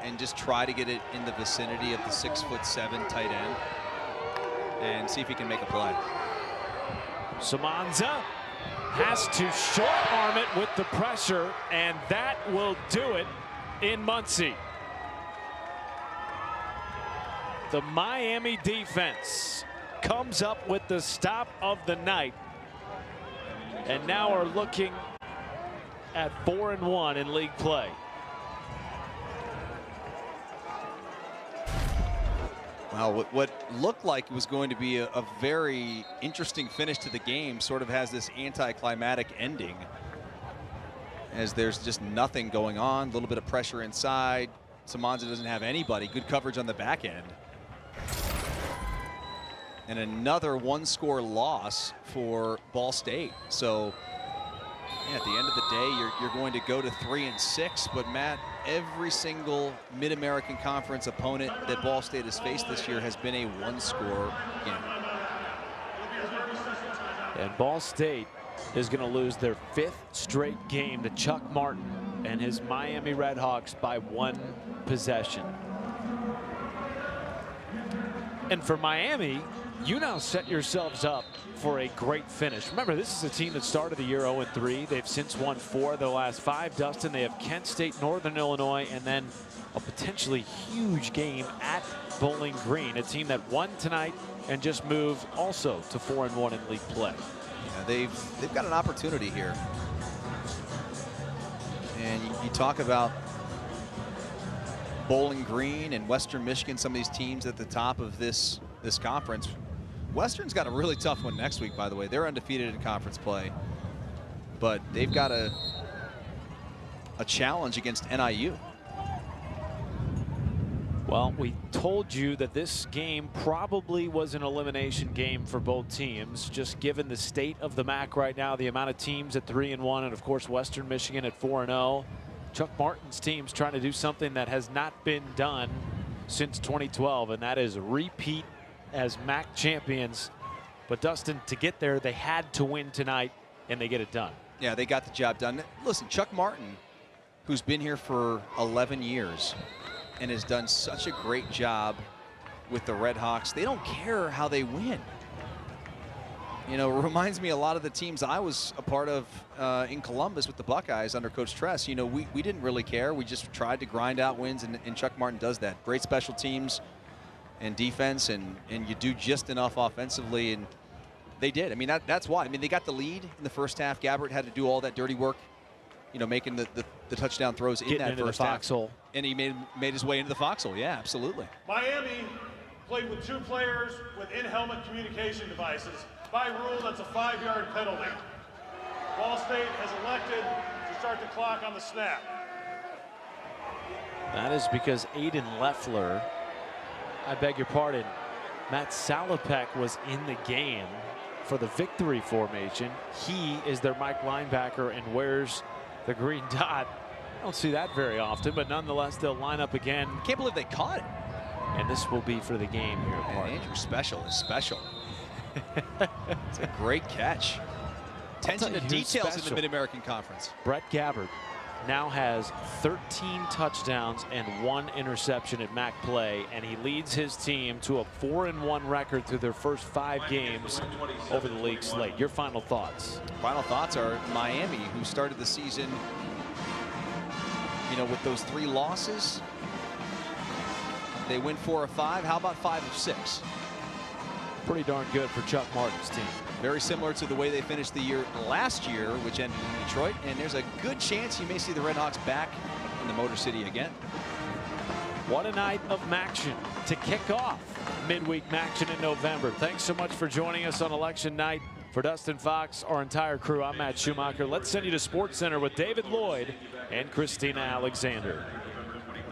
S2: and just try to get it in the vicinity of the 6'7" tight end and see if he can make a play.
S1: Samanza has to short arm it with the pressure, and that will do it in Muncie. The Miami defense comes up with the stop of the night, and now are looking at 4-1 in league play.
S2: Well, what looked like it was going to be a very interesting finish to the game sort of has this anticlimactic ending, as there's just nothing going on. A little bit of pressure inside. Samanza doesn't have anybody. Good coverage on the back end. And another one-score loss for Ball State. So yeah, at the end of the day, you're going to go to 3-6. But Matt, every single Mid-American Conference opponent that Ball State has faced this year has been a one-score game.
S1: And Ball State is going to lose their 5th straight game to Chuck Martin and his Miami Redhawks by 1 possession. And for Miami, you now set yourselves up for a great finish. Remember, this is a team that started the year 0-3. They've since won 4 of their last 5. Dustin, they have Kent State, Northern Illinois, and then a potentially huge game at Bowling Green, a team that won tonight and just moved also to 4-1 in league play.
S2: Yeah, they've got an opportunity here. And you talk about Bowling Green and Western Michigan, some of these teams at the top of this conference. Western's got a really tough one next week, by the way. They're undefeated in conference play, but they've got a challenge against NIU.
S1: Well, we told you that this game probably was an elimination game for both teams, just given the state of the MAC right now, the amount of teams at 3-1, and of course Western Michigan at 4-0. Chuck Martin's team's trying to do something that has not been done since 2012, and that is repeat as MAC champions. But Dustin, to get there, they had to win tonight, and they get it done.
S2: Yeah, they got the job done. Listen, Chuck Martin, who's been here for 11 years and has done such a great job with the Red Hawks, they don't care how they win. You know, it reminds me a lot of the teams I was a part of in Columbus with the Buckeyes under Coach Tress. You know, we didn't really care. We just tried to grind out wins, and Chuck Martin does that. Great special teams and defense, and you do just enough offensively, and they did. I mean, that's why. I mean, they got the lead in the first half. Gabbert had to do all that dirty work, you know, making the touchdown throws in that first half. And he made his way into the foxhole. Yeah, absolutely.
S7: Miami played with 2 players with in-helmet communication devices. By rule, that's a 5-yard penalty. Ball State has elected to start the clock on the snap.
S1: That is because Aiden Leffler, I beg your pardon, Matt Salopek was in the game for the victory formation. He is their Mike linebacker and wears the green dot. I don't see that very often, but nonetheless, they'll line up again.
S2: Can't believe they caught it.
S1: And this will be for the game here.
S2: And Andrew Special is special. It's a great catch. Attention to details in the Mid-American Conference.
S1: Brett Gabbert now has 13 touchdowns and 1 interception at MAC play, and he leads his team to a 4-1 record through their first 5 games over the league slate. Your final thoughts?
S2: Final thoughts are Miami, who started the season, you know, with those 3 losses. They win 4 of 5. How about 5 of 6?
S1: pretty darn good for Chuck Martin's team.
S2: Very similar to the way they finished the year last year, which ended in Detroit. And there's a good chance you may see the Red Hawks back in the Motor City again.
S1: What a night of Maction to kick off midweek Maction in November. Thanks so much for joining us on election night. For Dustin Fox, our entire crew, I'm Matt Schumacher. Let's send you to SportsCenter with David Lloyd and Christina Alexander.